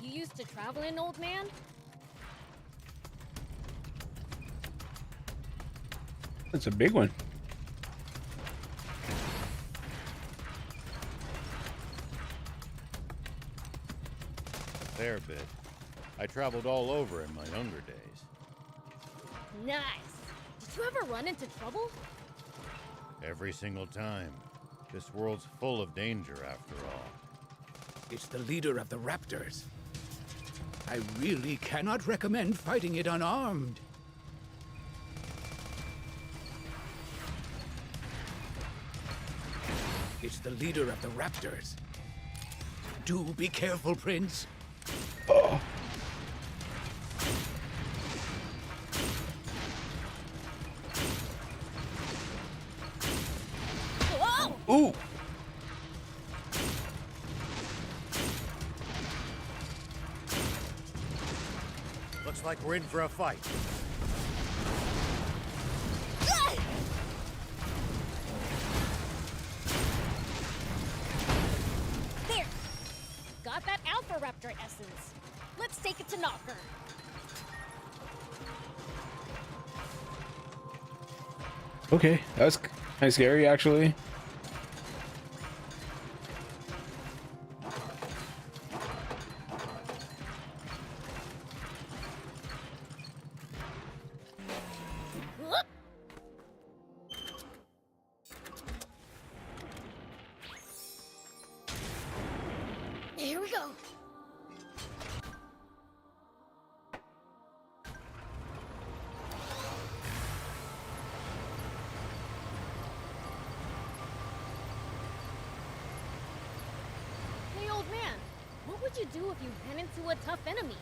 You used to travel in, old man? That's a big one. Fair bit. I traveled all over in my younger days. Nice. Did you ever run into trouble? Every single time. This world's full of danger, after all. It's the leader of the Raptors. I really cannot recommend fighting it unarmed. It's the leader of the Raptors. Do be careful, Prince. Oh. Whoa! Ooh. Looks like we're in for a fight. There! Got that Alpha Raptor essence. Let's take it to Knocker. Okay, that was kind of scary, actually. Whoop! Here we go. Hey, old man, what would you do if you ran into a tough enemy?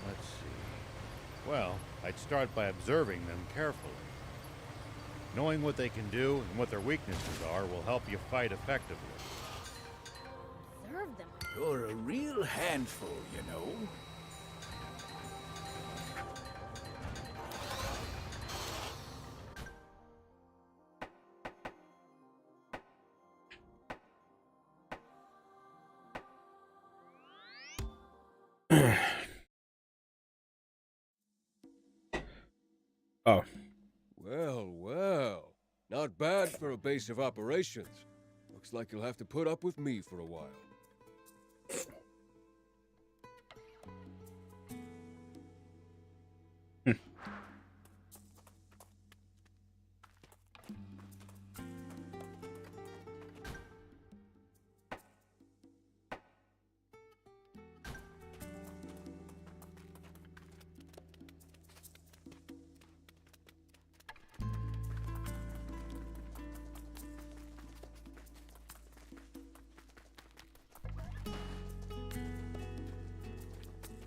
Let's see. Well, I'd start by observing them carefully. Knowing what they can do and what their weaknesses are will help you fight effectively. Observe them. You're a real handful, you know. Oh. Well, well. Not bad for a base of operations. Looks like you'll have to put up with me for a while.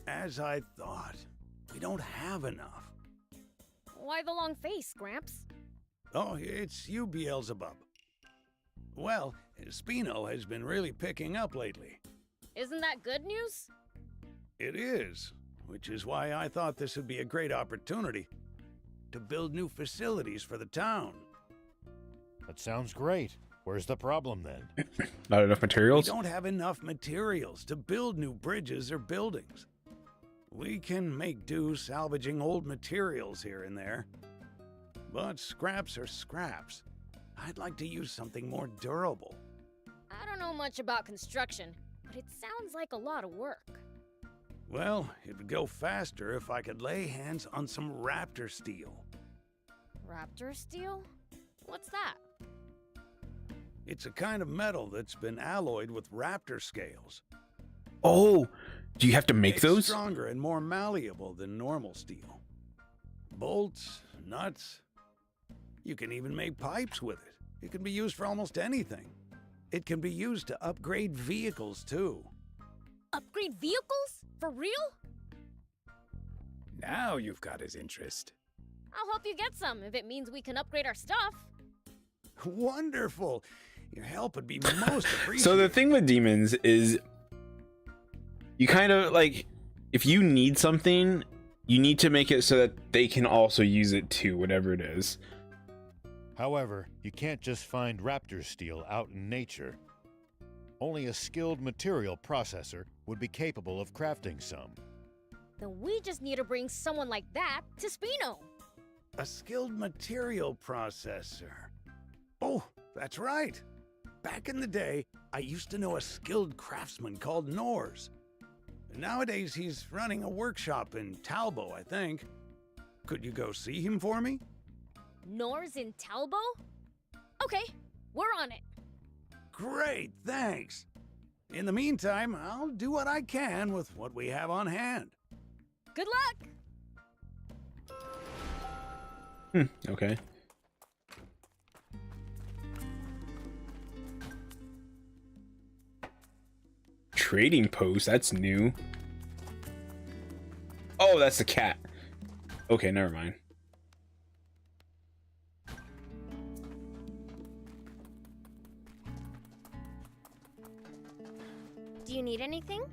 As I thought, we don't have enough. Why the long face, Gramps? Oh, it's you, Beelzebub. Well, Spino has been really picking up lately. Isn't that good news? It is, which is why I thought this would be a great opportunity. to build new facilities for the town. That sounds great. Where's the problem then? Not enough We materials. don't have enough materials to build new bridges or buildings. We can make do salvaging old materials here and there. But scraps are scraps. I'd like to use something more durable. I don't know much about construction, but it sounds like a lot of work. Well, it would go faster if I could lay hands on some raptor steel. Raptor steel? What's that? It's a kind of metal that's been alloyed with raptor scales. Oh, do you have to make It's those? stronger and more malleable than normal steel. Bolts, nuts. You can even make pipes with it. It can be used for almost anything. It can be used to upgrade vehicles, too. Upgrade vehicles? For real? Now you've got his interest. I'll help you get some if it means we can upgrade our stuff. Wonderful. Your help would be most appreciated. So the thing with demons is you kind of like, if you need something, you need to make it so that they can also use it too, whatever it is. However, you can't just find raptor steel out in nature. Only a skilled material processor would be capable of crafting some. Then we just need to bring someone like that to Spino. A skilled material processor. Oh, that's right. Back in the day, I used to know a skilled craftsman called Nors. Nowadays, he's running a workshop in Talbo, I think. Could you go see him for me? Nors in Talbo? Okay, we're on it. Great, thanks. In the meantime, I'll do what I can with what we have on hand. Good luck! Okay. Trading post, that's new. Oh, that's the cat. Okay, never mind. Do you need anything?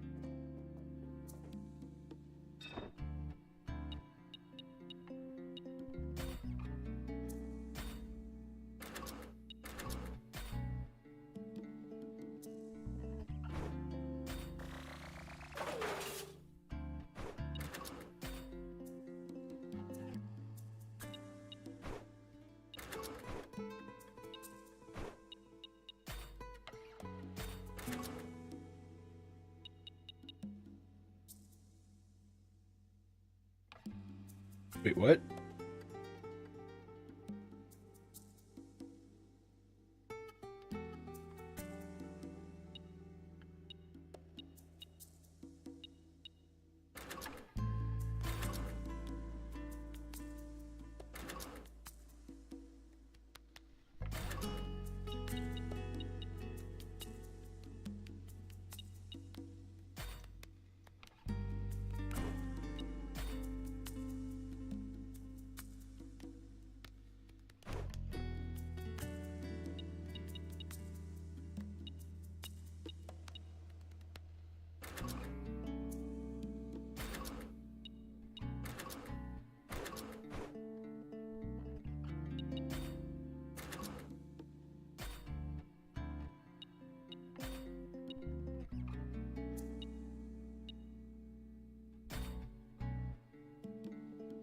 Wait, what?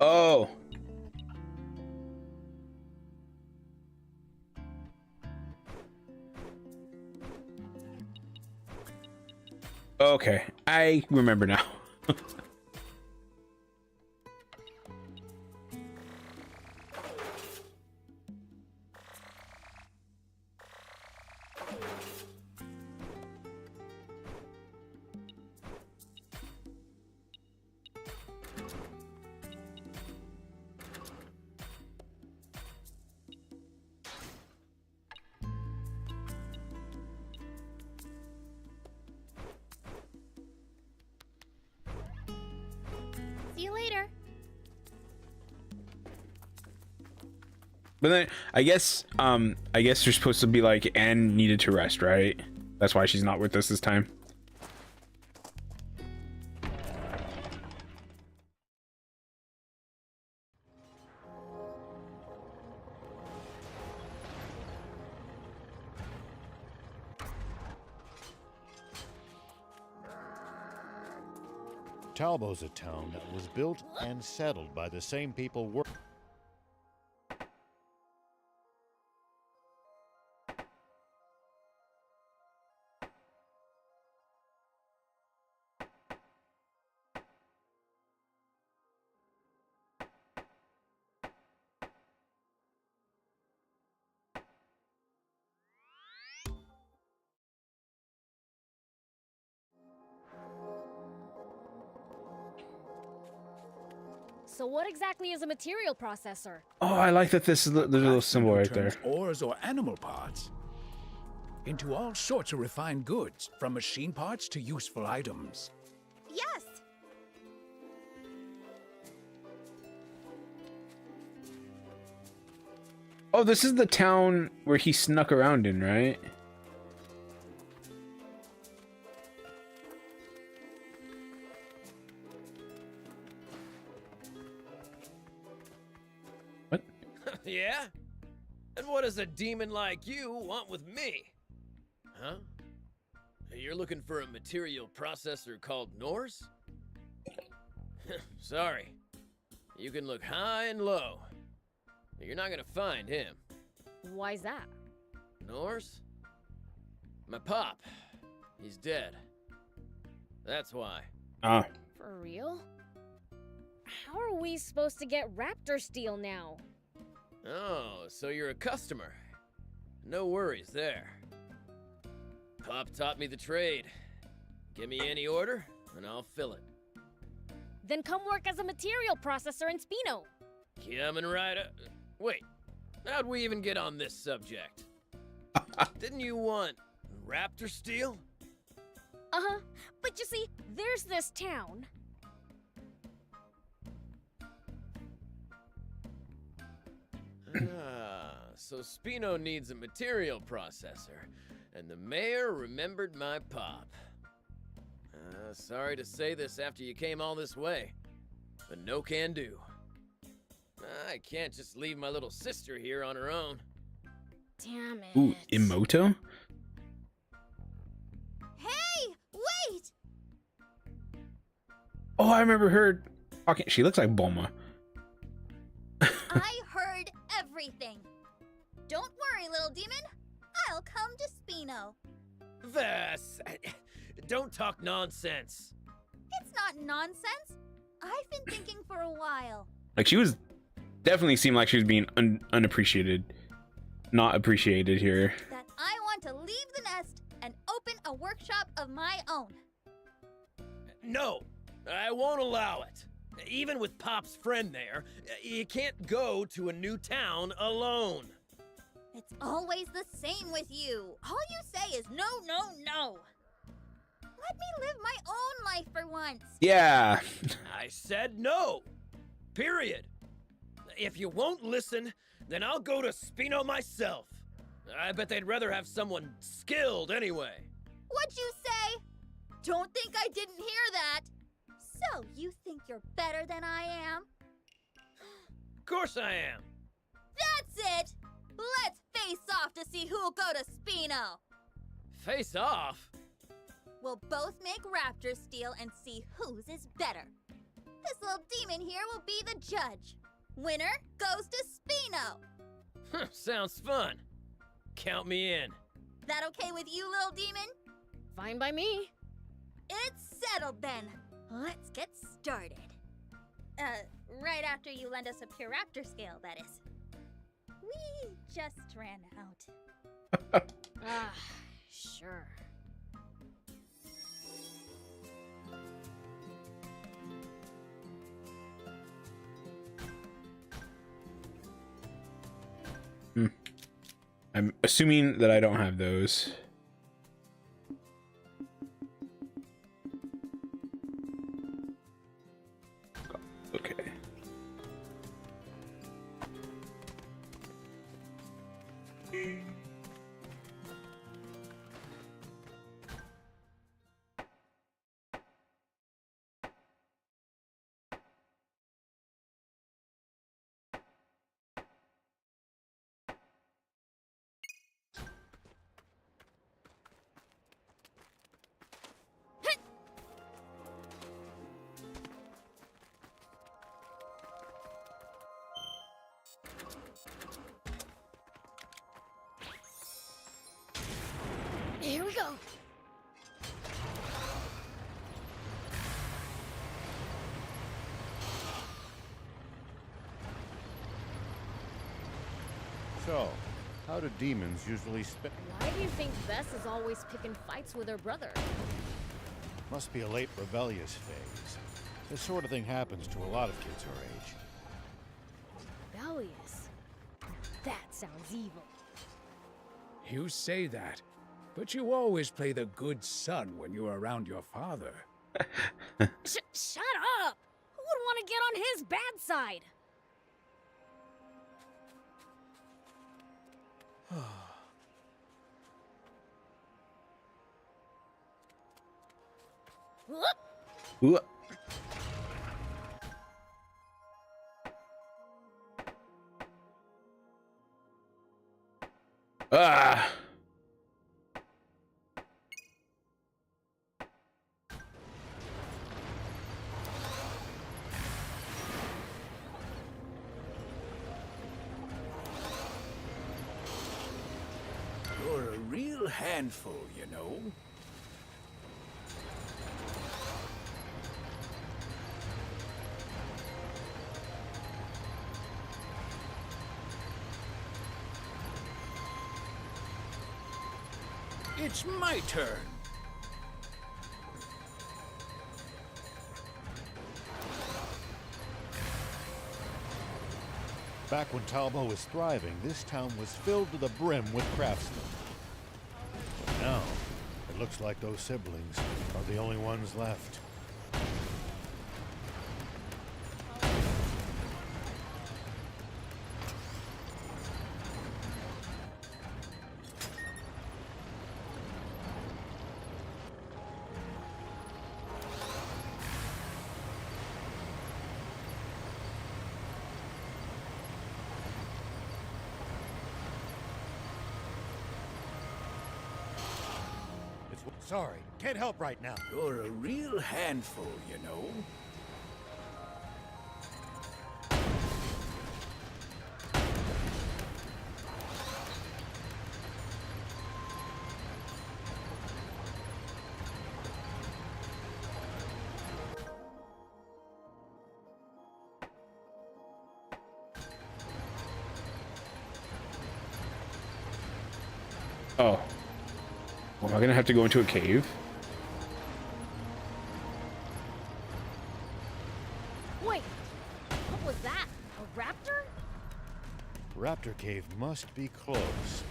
Oh. Okay, I remember now. See you later. But then I guess you're supposed to be like, Anne needed to rest, right? That's why she's not with us this time. Talbo's a town that was built and settled by the same people So what exactly is a material processor? Oh, I like that this is the little symbol right there. Turns ores or animal parts into all sorts of refined goods, from machine parts to useful items. Yes! Oh, this is the town where he snuck around in, right? What? Yeah? And what does a demon like you want with me? Huh? You're looking for a material processor called Norse? Sorry. You can look high and low. You're not gonna find him. Why's that? Norse? My pop. He's dead. That's why. Ah. For real? How are we supposed to get raptor steel now? Oh, so you're a customer. No worries there. Pop taught me the trade. Give me any order, and I'll fill it. Then come work as a material processor in Spino. Coming right up. Wait, how'd we even get on this subject? Didn't you want raptor steel? Uh-huh. But you see, there's this town. So Spino needs a material processor, and the mayor remembered my pop. Sorry to say this after you came all this way, but no can do. I can't just leave my little sister here on her own. Damn it. Ooh, Emoto? Hey, wait! Oh, I remember her talking. She looks like Bulma. I heard everything. Don't worry, little demon. I'll come to Spino. Don't talk nonsense. It's not nonsense. I've been thinking for a while. Like, she was definitely seemed like she was being unappreciated. Not appreciated here. That I want to leave the nest and open a workshop of my own. No, I won't allow it. Even with Pop's friend there, you can't go to a new town alone. It's always the same with you. All you say is no, no, no. Let me live my own life for once. Yeah. I said no. Period. If you won't listen, then I'll go to Spino myself. I bet they'd rather have someone skilled anyway. What'd you say? Don't think I didn't hear that. So, you think you're better than I am? Of course I am. That's it! Let's face off to see who'll go to Spino. Face off? We'll both make raptor steel and see whose is better. This little demon here will be the judge. Winner goes to Spino. Sounds fun. Count me in. That okay with you, little demon? Fine by me. It's settled then. Let's get started. Right after you lend us a pure raptor scale, that is. We just ran out. Sure. I'm assuming that I don't have those. Okay. go. So, how do demons usually spit? Why do you think Bess is always picking fights with her brother? Must be a late rebellious phase. This sort of thing happens to a lot of kids her age. Rebellious? That sounds evil. You say that, but you always play the good son when you're around your father. Shut up! Who would want to get on his bad side? Ooh. Ah. You're a real handful, you know. It's my turn. Back when Talbot was thriving, this town was filled to the brim with craftsmen. Now, it looks like those siblings are the only ones left. Sorry, can't help right now. You're a real handful, you know. Oh. Am I gonna have to go into a cave? Wait, what was that? A raptor? Raptor Cave must be close.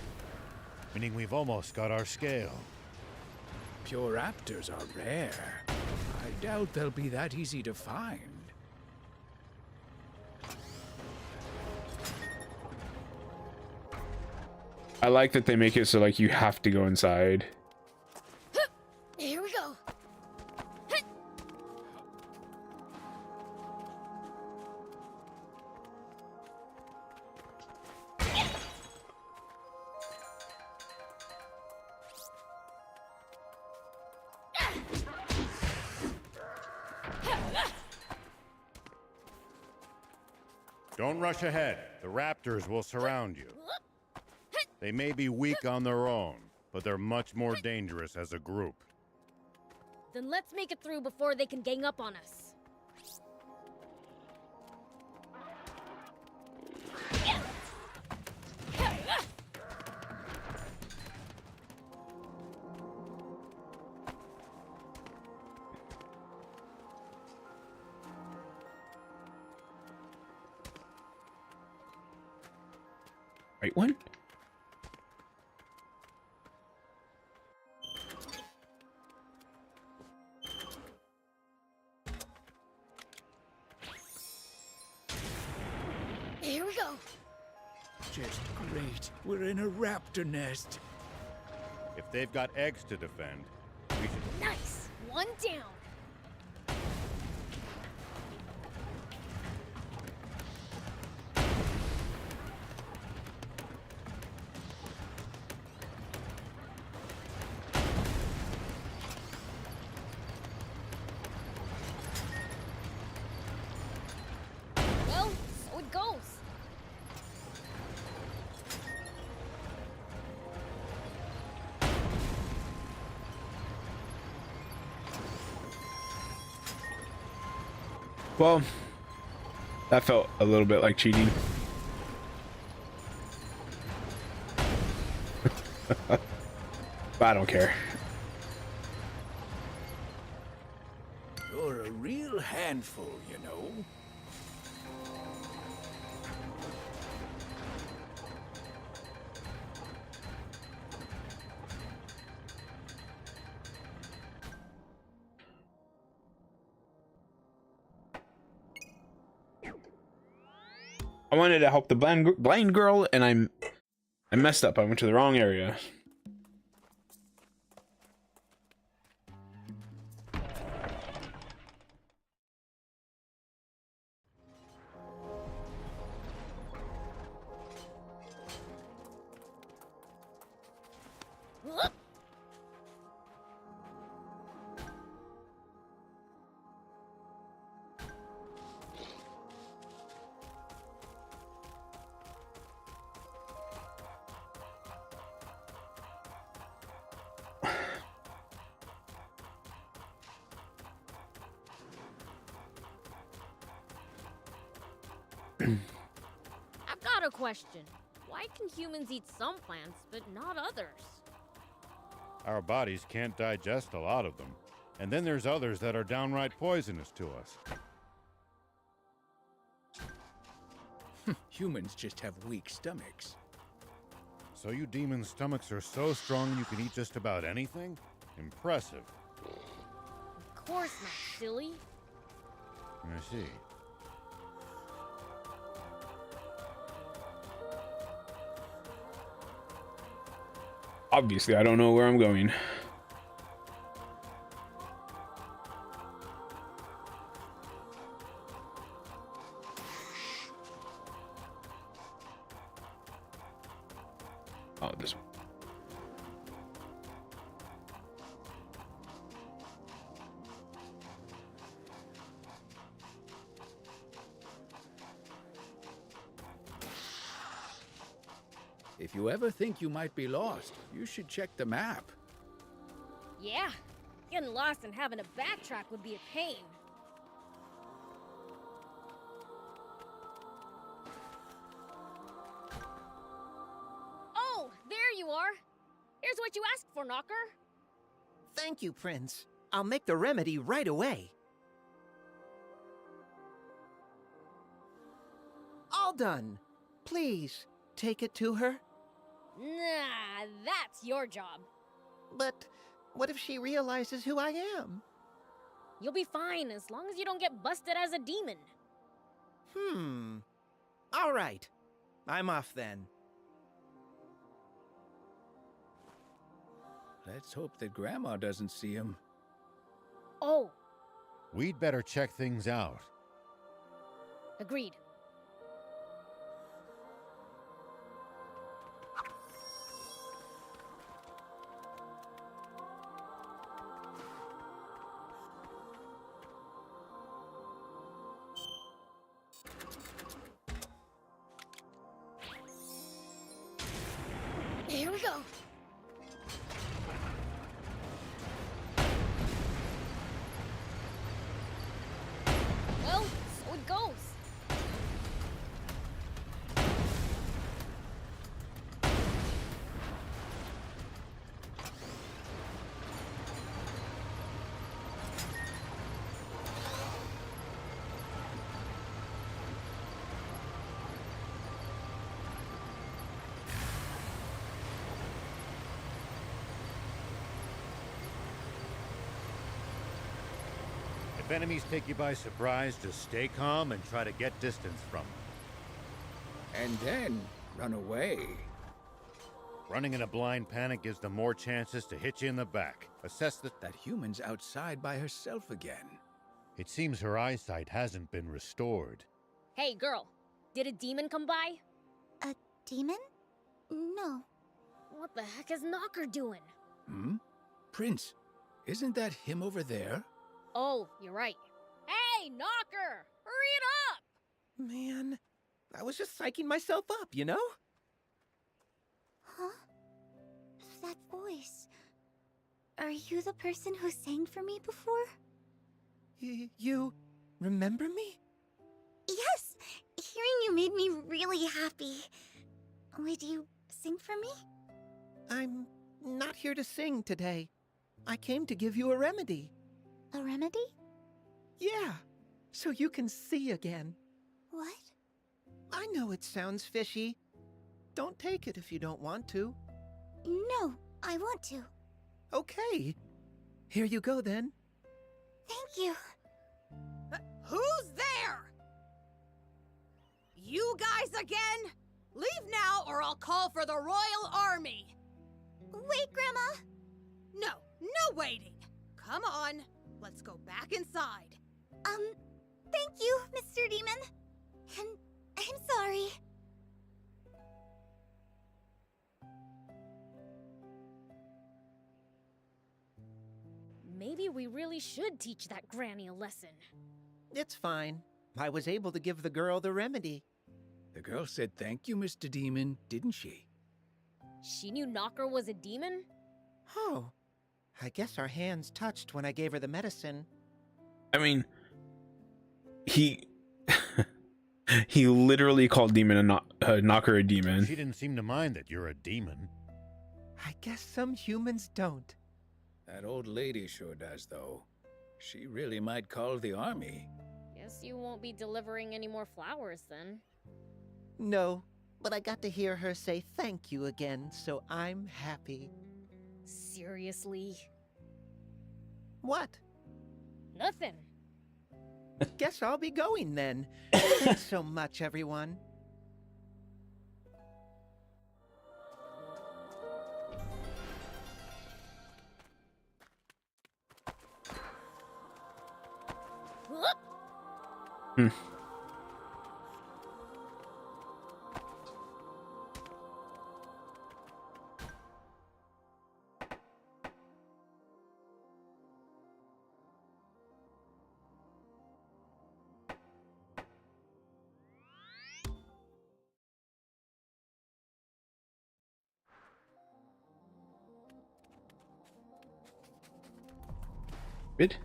Meaning we've almost got our scale. Pure raptors are rare. I doubt they'll be that easy to find. I like that they make it so like you have to go inside. Here we go. Don't rush ahead. The raptors will surround you. They may be weak on their own, but they're much more dangerous as a group. Then let's make it through before they can gang up on us. Right one? Here we go. Just great. We're in a raptor nest. If they've got eggs to defend, we should... Nice. One down. Well, so it goes. Well, that felt a little bit like cheating. But I don't care. You're a real handful, you know. I wanted to help the blind girl, and I messed up. I went to the wrong area. I've got a question. Why can humans eat some plants, but not others? Our bodies can't digest a lot of them. And then there's others that are downright poisonous to us. Humans just have weak stomachs. So you demon stomachs are so strong you can eat just about anything? Impressive. Of course not, silly. I see. Obviously, I don't know where I'm going. Oh, this one. If you ever think you might be lost, you should check the map. Yeah, getting lost and having to backtrack would be a pain. Oh, there you are. Here's what you asked for, Knocker. Thank you, Prince. I'll make the remedy right away. All done. Please, take it to her. Nah, that's your job. But what if she realizes who I am? You'll be fine as long as you don't get busted as a demon. All right. I'm off then. Let's hope that Grandma doesn't see him. Oh, We'd better check things out. agreed. Here we go. Well, so it goes. If enemies take you by surprise, just stay calm and try to get distance from them. And then run away. Running in a blind panic gives them more chances to hit you in the back. Assess That human's outside by herself again. It seems her eyesight hasn't been restored. Hey, girl. Did a demon come by? A demon? No. What the heck is Knocker doing? Prince, isn't that him over there? Oh, you're right. Hey, Knocker! Hurry it up! Man, I was just psyching myself up, you know? Huh? That voice. Are you the person who sang for me before? remember me? Yes! Hearing you made me really happy. Would you sing for me? I'm not here to sing today. I came to give you a remedy. A remedy? Yeah, so you can see again. What? I know it sounds fishy. Don't take it if you don't want to. No, I want to. Okay. Here you go then. Thank you. Who's there? You guys again? Leave now or I'll call for the Royal Army. Wait, Grandma. No waiting. Come on, let's go back inside. Thank you, Mr. Demon. And I'm sorry. Maybe we really should teach that granny a lesson. It's fine. I was able to give the girl the remedy. The girl said thank you, Mr. Demon, didn't she? She knew Knocker was a demon? Oh. I guess our hands touched when I gave her the medicine. I mean, he he literally called Demon Knocker a demon. She didn't seem to mind that you're a demon. I guess some humans don't. That old lady sure does, though. She really might call the army. Guess you won't be delivering any more flowers then. No, but I got to hear her say thank you again, so I'm happy. Seriously? What? Nothing. Guess I'll be going then. Thanks so much, everyone. Hmm. Good.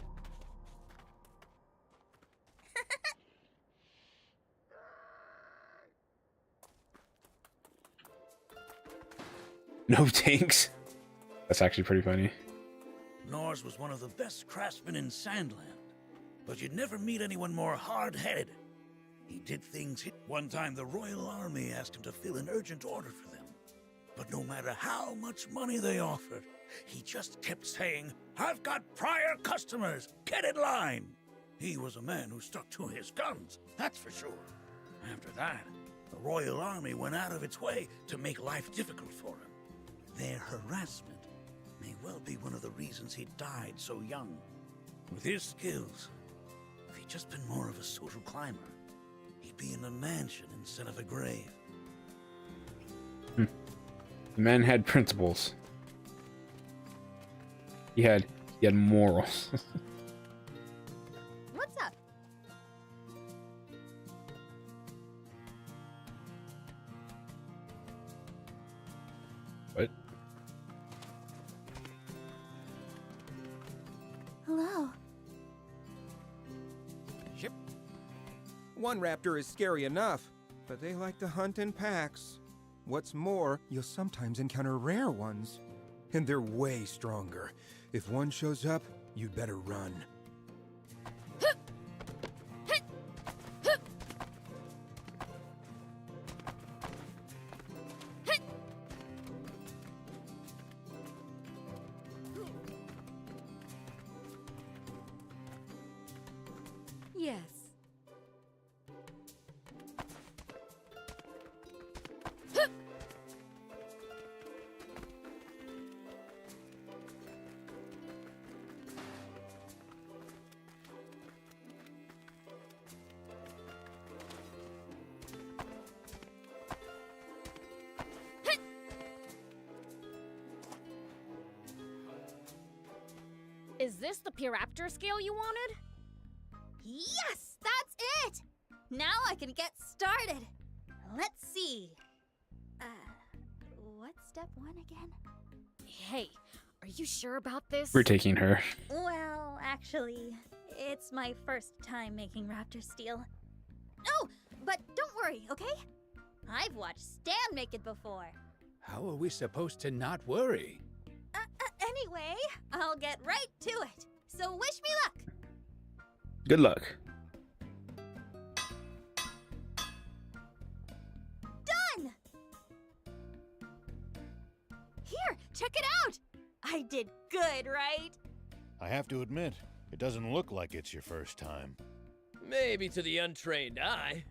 No tanks. That's actually pretty funny. Norse was one of the best craftsmen in Sandland, but you'd never meet anyone more hard-headed. He did things. One time the Royal Army asked him to fill an urgent order for them, but no matter how much money they offered, he just kept saying, "I've got prior customers, get in line." He was a man who stuck to his guns, that's for sure. After that, the Royal Army went out of its way to make life difficult for him. Their harassment may well be one of the reasons he died so young. With his skills, if he'd just been more of a social climber, he'd be in a mansion instead of a grave. The man had principles. He had morals. What's up? What? Hello. Ship. One raptor is scary enough, but they like to hunt in packs. What's more, you'll sometimes encounter rare ones. And they're way stronger. If one shows up, you'd better run. Yes. Is this the Puraptor scale you wanted? Yes, that's it! Now I can get started. Let's see. What's step 1 again? Hey, are you sure about this? We're taking her. Well, actually, It's my first time making raptor steel. Oh, but don't worry, okay? I've watched Stan make it before. How are we supposed to not worry? Anyway, I'll get right to it. So wish me luck. Good luck. Done! Here, check it out! I did good, right? I have to admit, it doesn't look like it's your first time. Maybe to the untrained eye.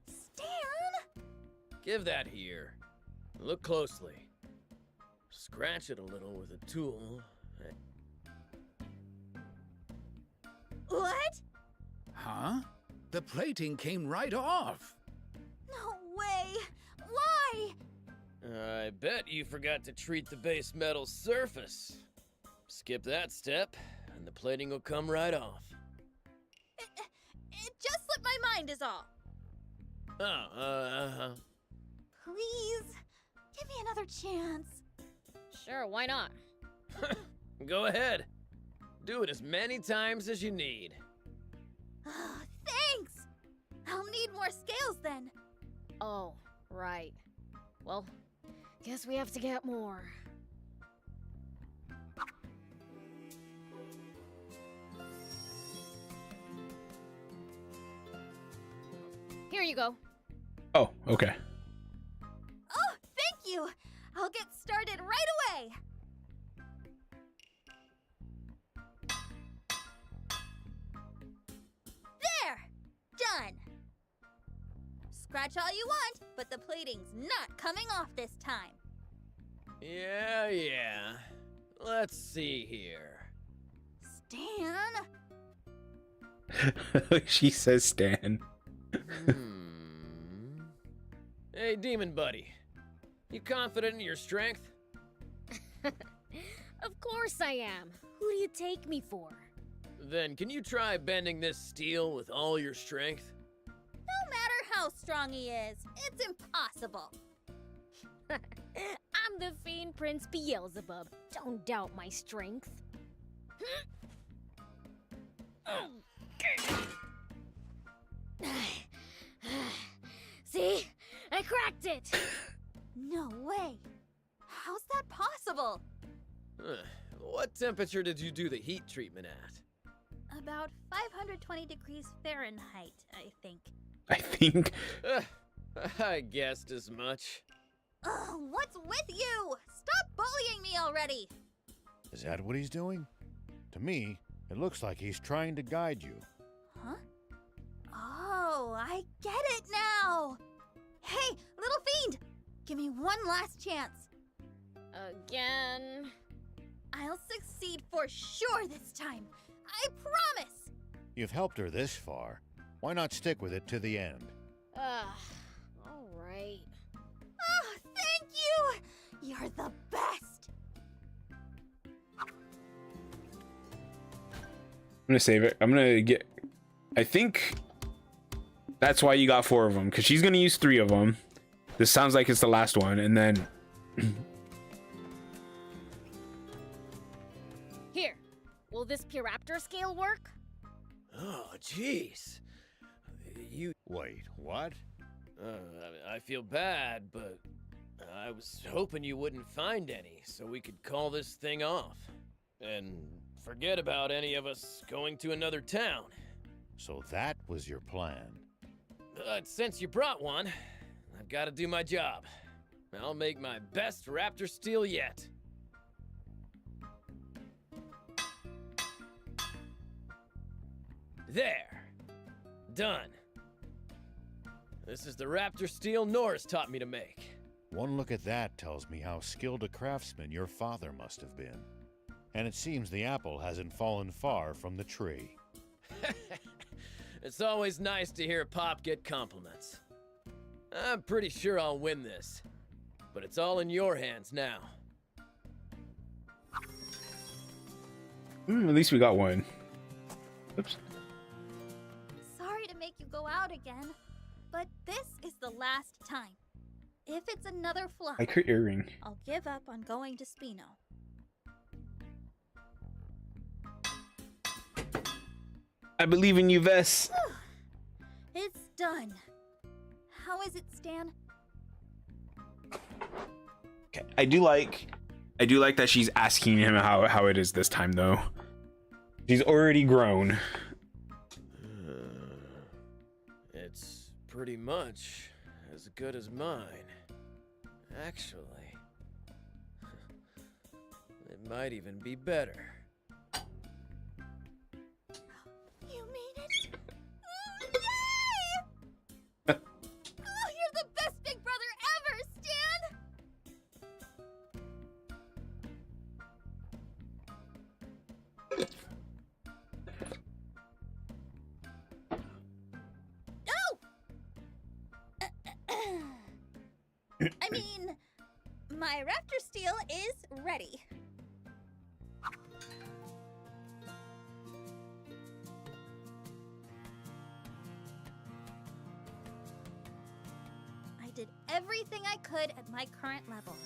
Stan! Give that here. Look closely. Scratch it a little with a tool. What? Huh? The plating came right off. No way! Why? I bet you forgot to treat the base metal surface. Skip that step, and the plating will come right off. It just slipped my mind is all. Oh, Please, give me another chance. Sure, why not? Go ahead. Do it as many times as you need. Oh, thanks! I'll need more scales then. Oh, right. Well, guess we have to get more. Here you go. Oh, okay. Oh, thank you! I'll get started right away! There! Done! Scratch all you want, but the plating's not coming off this time. Yeah. Let's see here. Stan? She says Stan. Hey, Demon Buddy. You confident in your strength? Of course I am. Who do you take me for? Then can you try bending this steel with all your strength? No matter how strong he is, it's impossible. I'm the Fiend Prince Beelzebub. Don't doubt my strength. See? I cracked it! No way. How's that possible? What temperature did you do the heat treatment at? About 520 degrees Fahrenheit, I think. I think. I guessed as much. What's with you? Stop bullying me already! Is that what he's doing? To me, it looks like he's trying to guide you. Huh? Oh, I get it now! Hey, little fiend! Give me one last chance. Again? I'll succeed for sure this time. I promise! You've helped her this far. Why not stick with it to the end? Alright. Oh, thank you! You're the best! I'm gonna save it. I'm gonna get. I think that's why you got 4 of them, because she's gonna use 3 of them. This sounds like it's the last one, and then. Here. Will this Puraptor scale work? Oh, jeez. You. Wait, what? I feel bad, but I was hoping you wouldn't find any, so we could call this thing off. And forget about any of us going to another town. So that was your plan. But since you brought one, I've got to do my job. I'll make my best raptor steel yet. There. Done. This is the raptor steel Norris taught me to make. One look at that tells me how skilled a craftsman your father must have been. And it seems the apple hasn't fallen far from the tree. It's always nice to hear Pop get compliments. I'm pretty sure I'll win this, but it's all in your hands now. At least we got one. Oops. Sorry to make you go out again, but this is the last time. If it's another flop, Like her earring. I'll give up on going to Spino. I believe in you, Vess. It's done. How is it, Stan? Okay. I do like that she's asking him how it is this time though. She's already grown. It's pretty much as good as mine. Actually, it might even be better. You mean it? Yay! Oh, you're the best big brother ever, Stan! I mean, my raptor steel is ready. I did everything I could at my current level.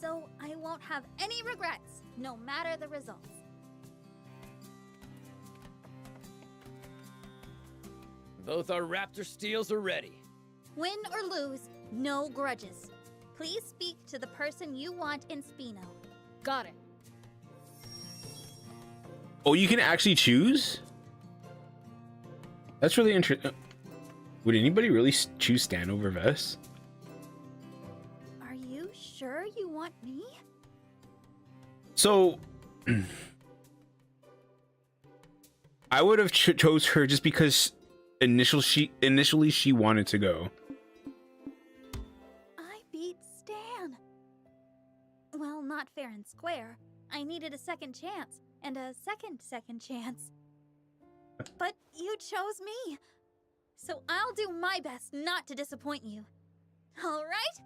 So I won't have any regrets, no matter the results. Both our raptor steels are ready. Win or lose, no grudges. Please speak to the person you want in Spino. Got it. Oh, you can actually choose? That's really interesting. Would anybody really choose Stan over Vess? Are you sure you want me? So I would have chose her just because initially she wanted to go. I beat Stan. Well, not fair and square. I needed a second chance, and a second chance. But you chose me. So I'll do my best not to disappoint you. All right?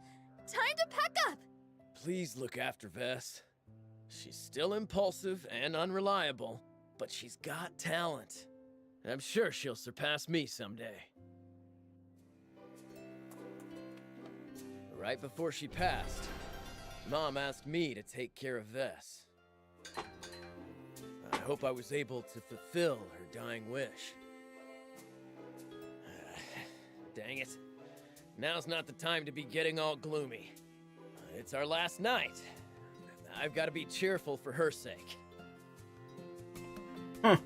Time to pack up. Please look after Vess. She's still impulsive and unreliable, but she's got talent. I'm sure she'll surpass me someday. Right before she passed, Mom asked me to take care of Vess. I hope I was able to fulfill her dying wish. Dang it. Now's not the time to be getting all gloomy. It's our last night. I've got to be cheerful for her sake. Huh.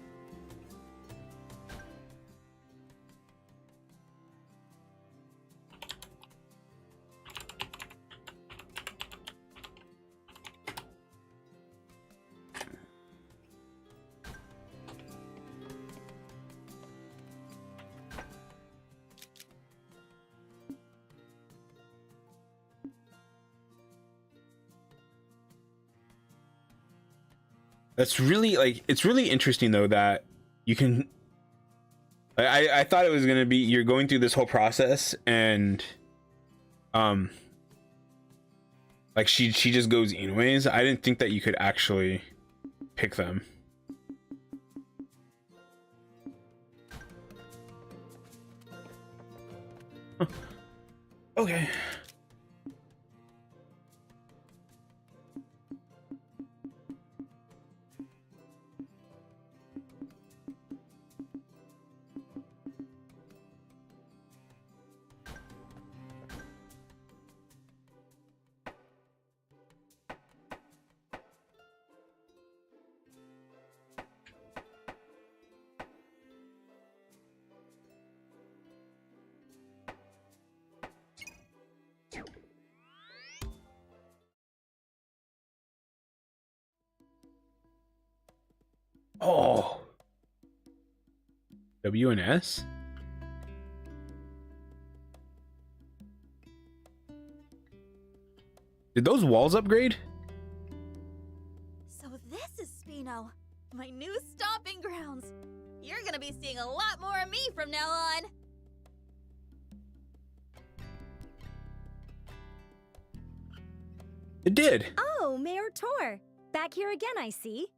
That's really it's really interesting though that you can I thought it was gonna be you're going through this whole process and like she just goes anyways. I didn't think that you could actually pick them. Huh. Okay. Oh, WNS? Did those walls upgrade? So this is Spino, my new stomping grounds. You're gonna be seeing a lot more of me from now on. It did. Oh, Mayor Tor. Back here again, I see.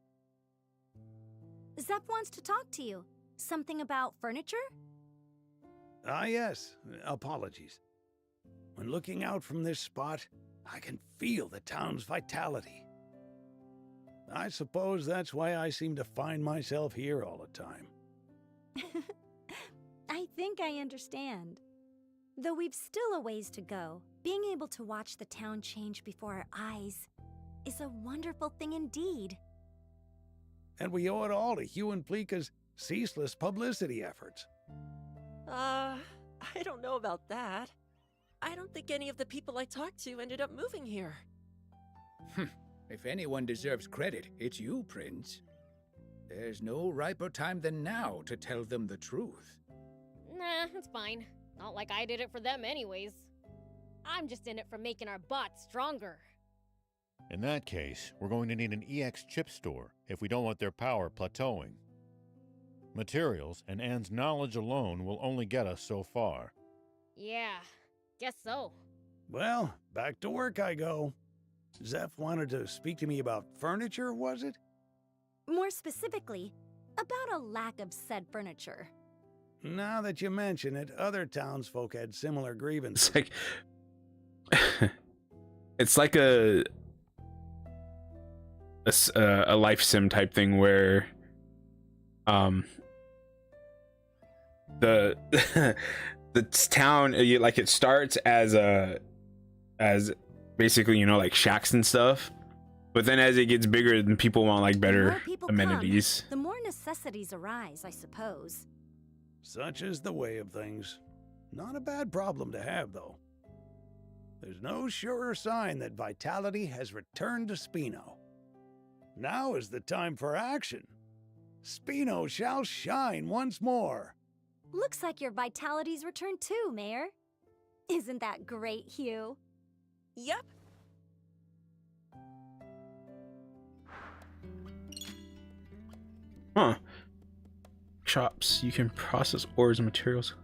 Zep wants to talk to you. Something about furniture? Ah, yes. Apologies. When looking out from this spot, I can feel the town's vitality. I suppose that's why I seem to find myself here all the time. I think I understand. Though we've still a ways to go, being able to watch the town change before our eyes is a wonderful thing indeed. And we owe it all to Hugh and Pleeka's ceaseless publicity efforts. I don't know about that. I don't think any of the people I talked to ended up moving here. If anyone deserves credit, it's you, Prince. There's no riper time than now to tell them the truth. Nah, it's fine. Not like I did it for them anyways. I'm just in it for making our bots stronger. In that case, we're going to need an EX chip store if we don't want their power plateauing. Materials and Anne's knowledge alone will only get us so far. Yeah, guess so. Well, back to work I go. Zeph wanted to speak to me about furniture, was it? More specifically, about a lack of said furniture. Now that you mention it, other townsfolk had similar grievances. It's like a life sim type thing where the the town, like, it starts as basically, you know, like shacks and stuff, but then as it gets bigger, then people want like better amenities. The more necessities arise, I suppose. Such is the way of things. Not a bad problem to have, though. There's no surer sign that vitality has returned to Spino. Now is the time for action. Spino shall shine once more. Looks like your vitality's returned too, Mayor. Isn't that great, Hugh? Yep. Huh. Shops. You can process ores and materials.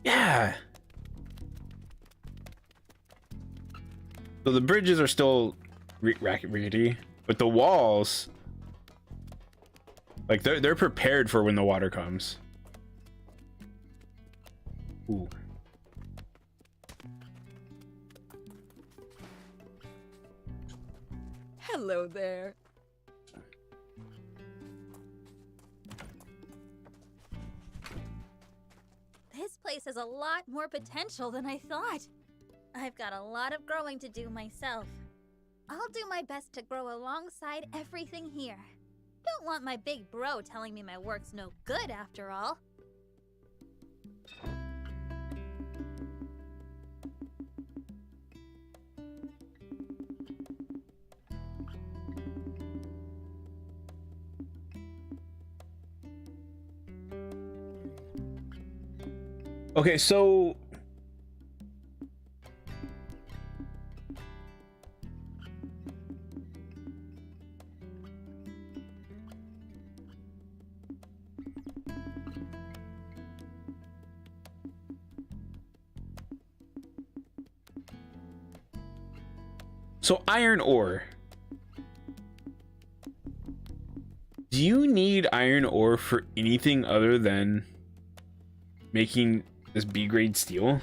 Yeah. So the bridges are still rickety, but the walls, like, they're prepared for when the water comes. Ooh. Hello there. This place has a lot more potential than I thought. I've got a lot of growing to do myself. I'll do my best to grow alongside everything here. Don't want my big bro telling me my work's no good after all. Okay, so iron ore. Do you need iron ore for anything other than making this B grade steel?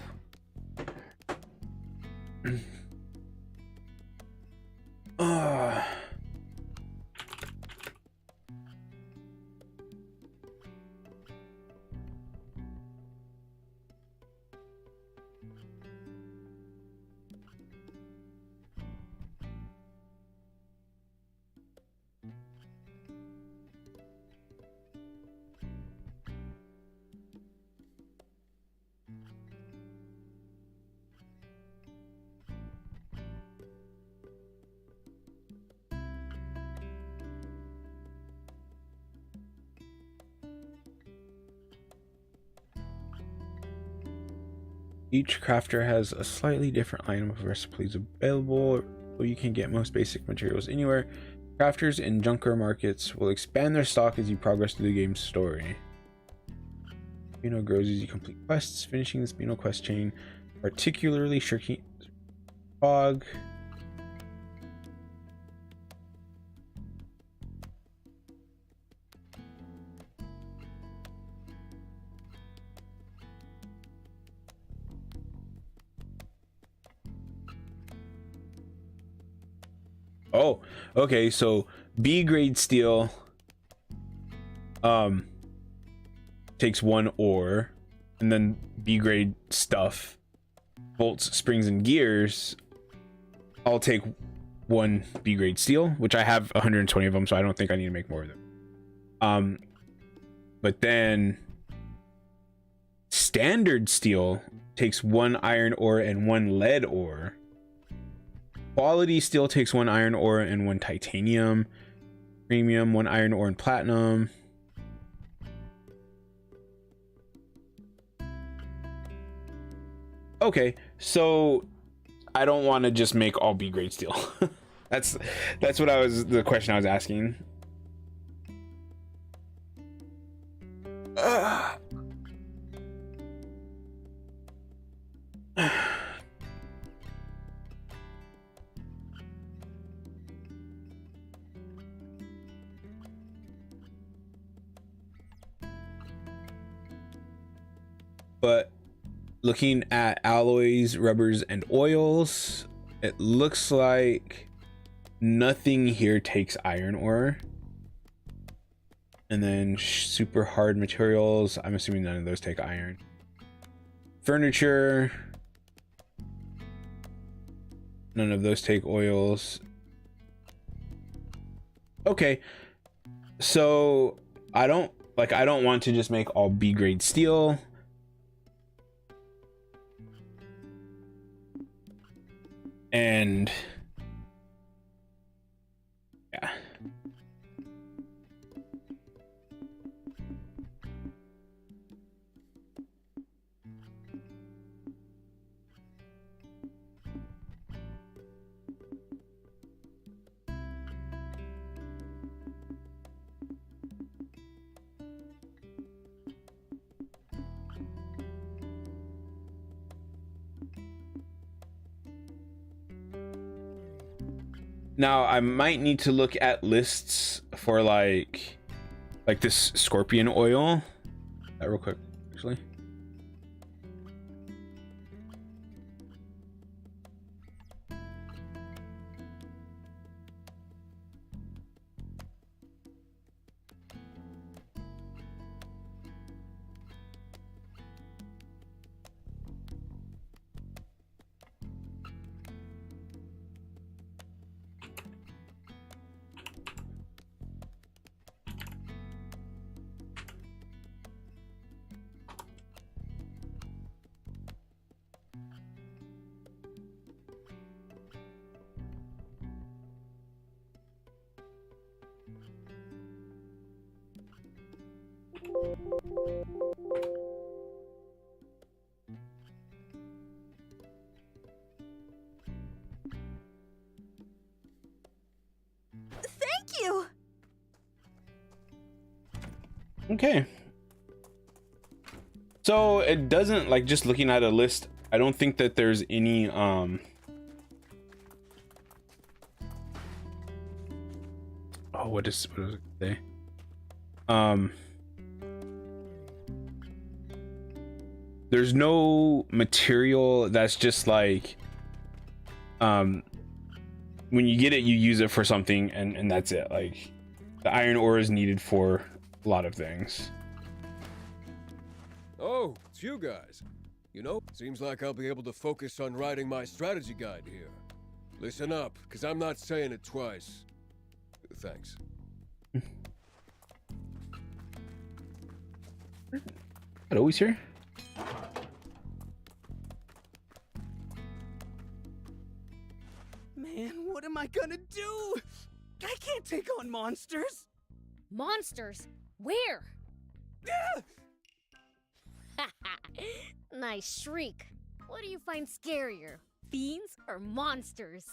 Each crafter has a slightly different line of recipes available, so you can get most basic materials anywhere. Crafters and junker markets will expand their stock as you progress through the game's story. Spino grows as you complete quests, finishing the Spino quest chain, particularly Shirky Fog. Oh, okay. So B grade steel takes 1 ore, and then B grade stuff, bolts, springs, and gears, I'll take 1 B grade steel, which I have 120 of them, so I don't think I need to make more of them. But then standard steel takes 1 iron ore and 1 lead ore. Quality steel takes 1 iron ore and 1 titanium. Premium, 1 iron ore and platinum. Okay, so I don't want to just make all B grade steel. that's what the question I was asking. But looking at alloys, rubbers, and oils, it looks like nothing here takes iron ore. And then super hard materials, I'm assuming none of those take iron. Furniture, none of those take oils. Okay, so I don't want to just make all B grade steel. And yeah. Now I might need to look at lists for like this scorpion oil. Real quick, actually. Thank you! Okay. So it doesn't, like, just looking at a list, I don't think that there's any oh, what does it say? There's no material that's just like when you get it, you use it for something, and that's it. Like, the iron ore is needed for a lot of things. Oh, it's you guys. You know, seems like I'll be able to focus on writing my strategy guide here. Listen up, because I'm not saying it twice. Thanks. Hello, he's here. Man, what am I gonna do? I can't take on monsters. Monsters? Where? Nice shriek. What do you find scarier, fiends or monsters?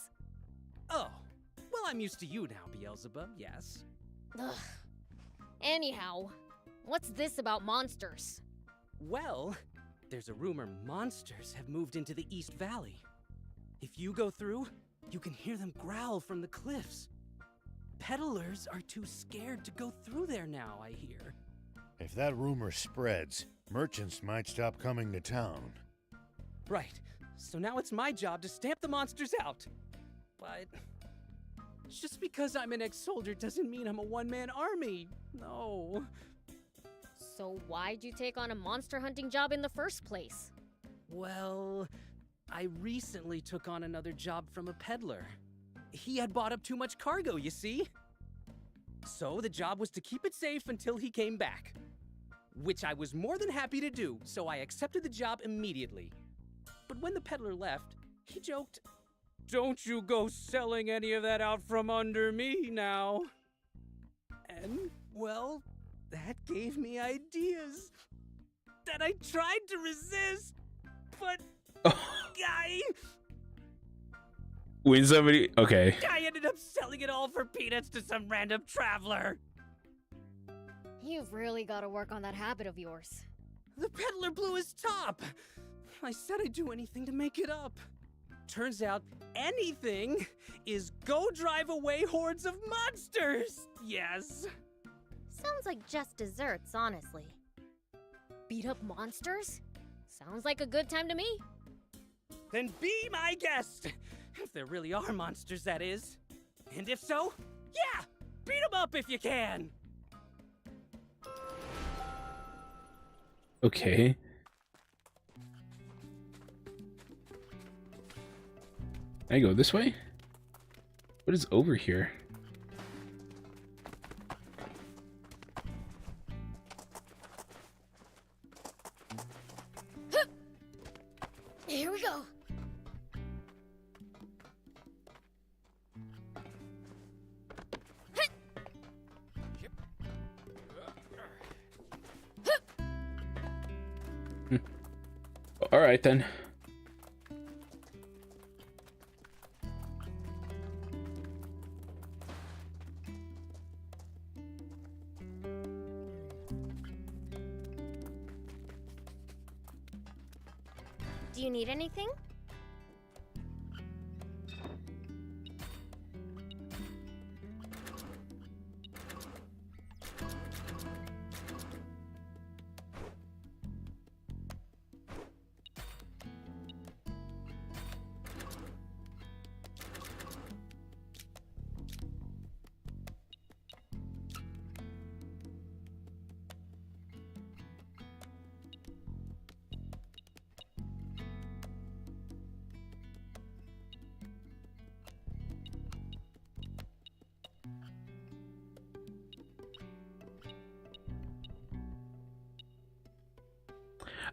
Oh, well, I'm used to you now, Beelzebub, yes. Ugh. Anyhow, what's this about monsters? Well, there's a rumor monsters have moved into the East Valley. If you go through, you can hear them growl from the cliffs. Peddlers are too scared to go through there now, I hear. If that rumor spreads, merchants might stop coming to town. Right, so now it's my job to stamp the monsters out. But Just because I'm an ex-soldier doesn't mean I'm a one-man army. No. So why'd you take on a monster hunting job in the first place? Well, I recently took on another job from a peddler. He had bought up too much cargo, you see? So the job was to keep it safe until he came back. Which I was more than happy to do, so I accepted the job immediately. But when the peddler left, he joked, "Don't you go selling any of that out from under me now." And, well, that gave me ideas that I tried to resist, but When somebody... Okay. I ended up selling it all for peanuts to some random traveler. You've really got to work on that habit of yours. The peddler blew his top. I said I'd do anything to make it up. Turns out anything is go drive away hordes of monsters. Yes. Sounds like just desserts, honestly. Beat up monsters? Sounds like a good time to me. Then be my guest. If there really are monsters, that is. And if so, yeah, beat them up if you can. Okay. Can I go this way? What is over here? Here we go. All right then. Do you need anything?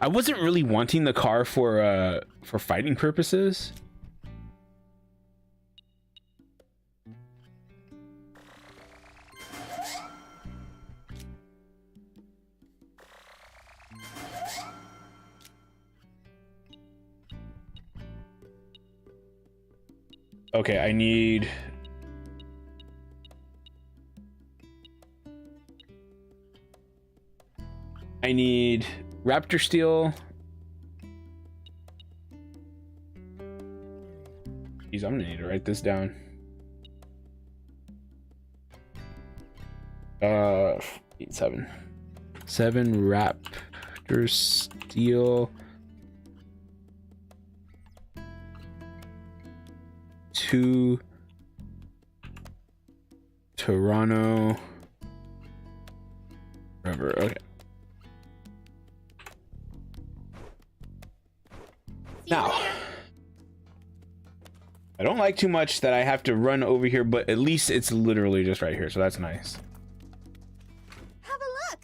I wasn't really wanting the car for fighting purposes. Okay, I need... Raptor Steel. Jeez, I'm gonna need to write this down. 7 Raptor Steel. 2 Toronto rubber. Okay. Now, I don't like too much that I have to run over here, but at least it's literally just right here, so that's nice. Have a look.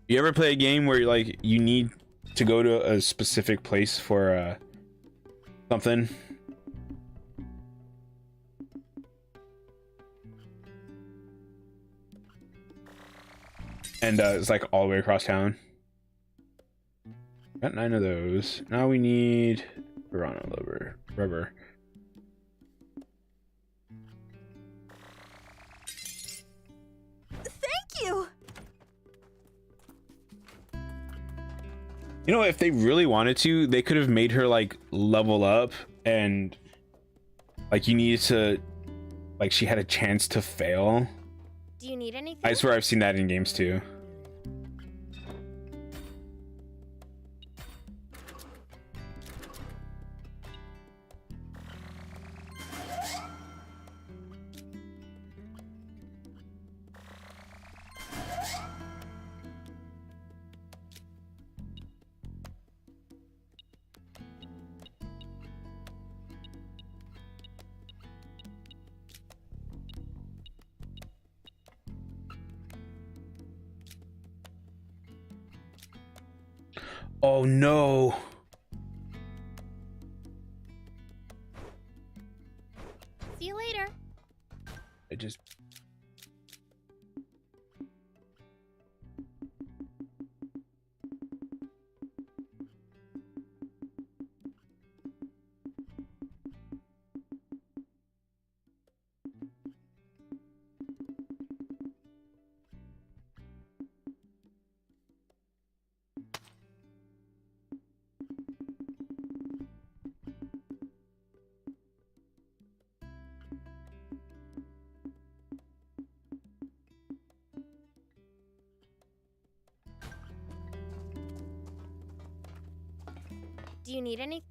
You ever play a game where you're like you need to go to a specific place for something? And it's like all the way across town. Got 9 of those. Now we need Toronto rubber. Thank you. You know, if they really wanted to, they could have made her like level up and like you needed to, like she had a chance to fail. Do you need anything? I swear I've seen that in games too. Oh no. See you later. I just. Do you need any?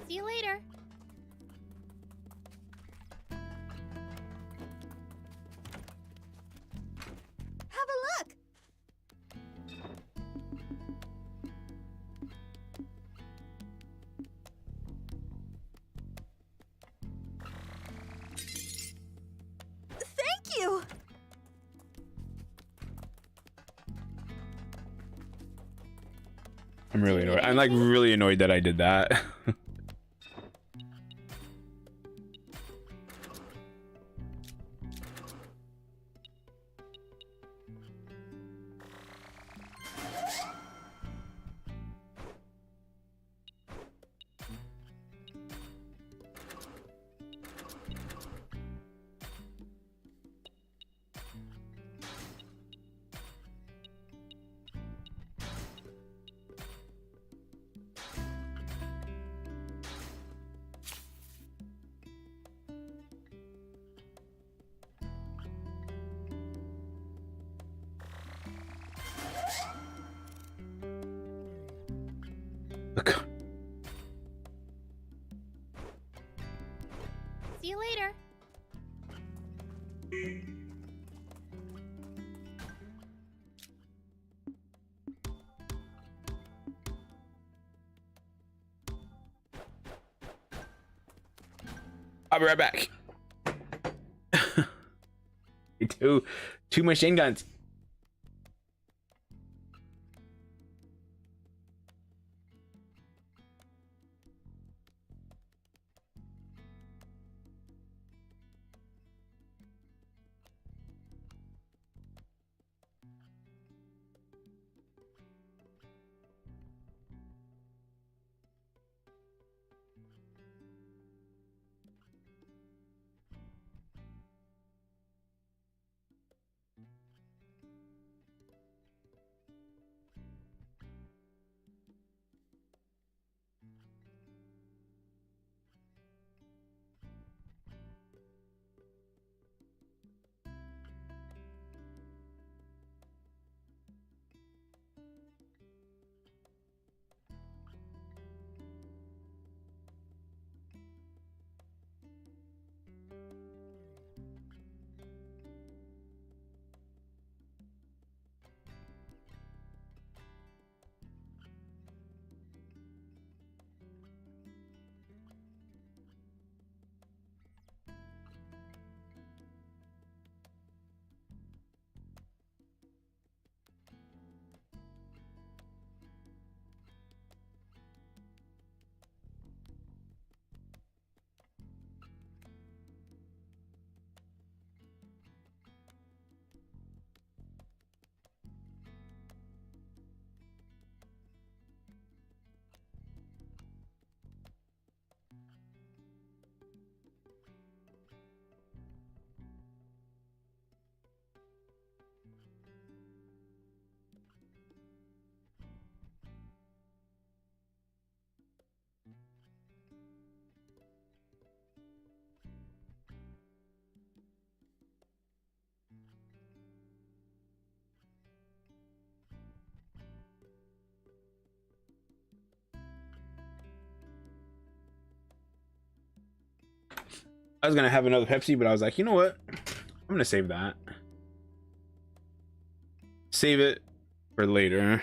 See you later. Have a look! Thank you! I'm really annoyed. I'm like really annoyed that I did that. See you later. I'll be right back. Two machine guns. I was gonna have another Pepsi, but I was like, you know what? I'm gonna save that. Save it for later.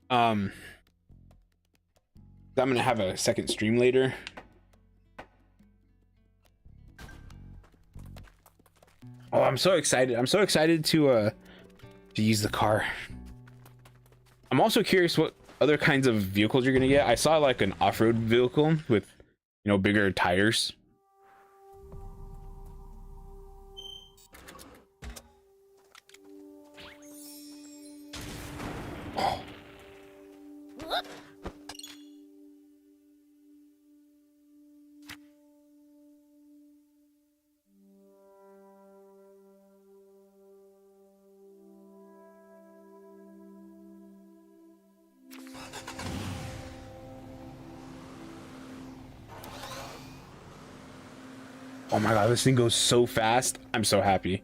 I'm gonna have a second stream later. Oh, I'm so excited. I'm so excited to use the car. I'm also curious what other kinds of vehicles you're gonna get. I saw like an off-road vehicle with, you know, bigger tires. Oh my god, this thing goes so fast. I'm so happy.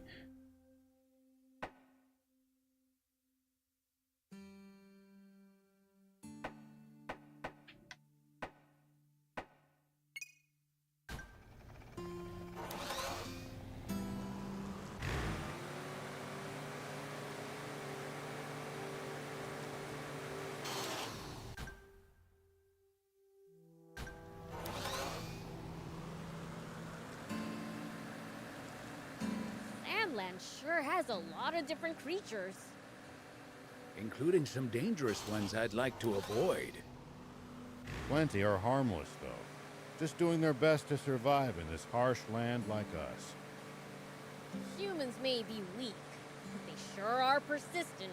Sandland sure has a lot of different creatures. Including some dangerous ones I'd like to avoid. Plenty are harmless, though. Just doing their best to survive in this harsh land like us. Humans may be weak, but they sure are persistent.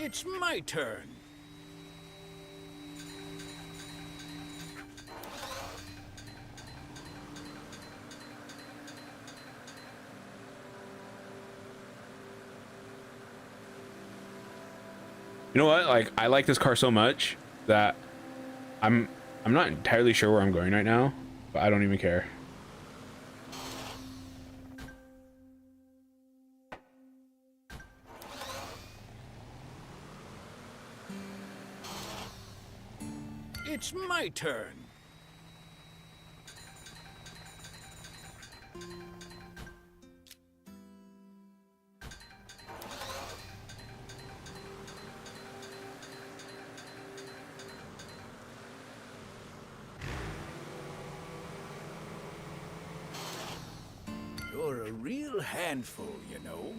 It's my turn. You know what? Like, I like this car so much that I'm not entirely sure where I'm going right now, but I don't even care. It's my turn. You're a real handful, you know.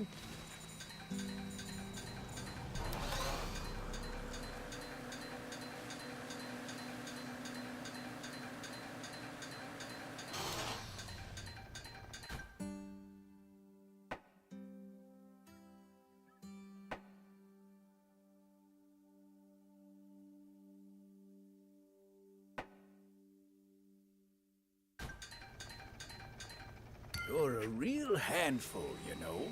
You're a real handful, you know.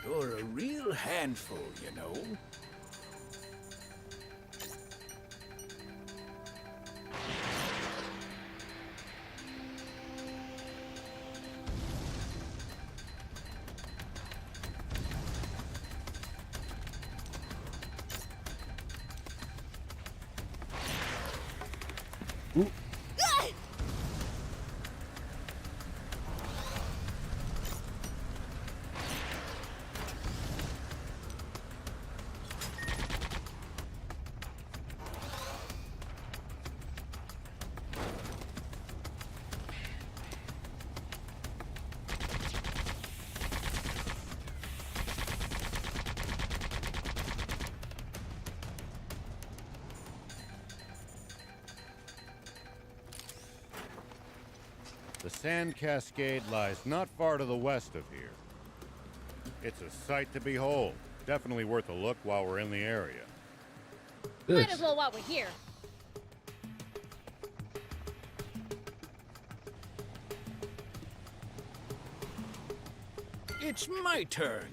You're a real handful, you know. The Sand Cascade lies not far to the west of here. It's a sight to behold. Definitely worth a look while we're in the area. Might as well while we're here. It's my turn.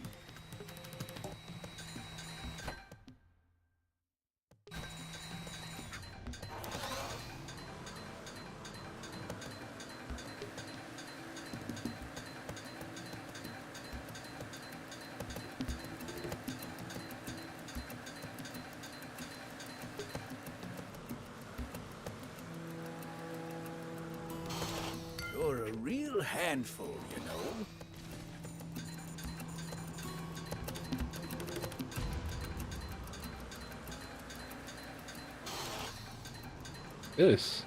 Real handful, you know. This.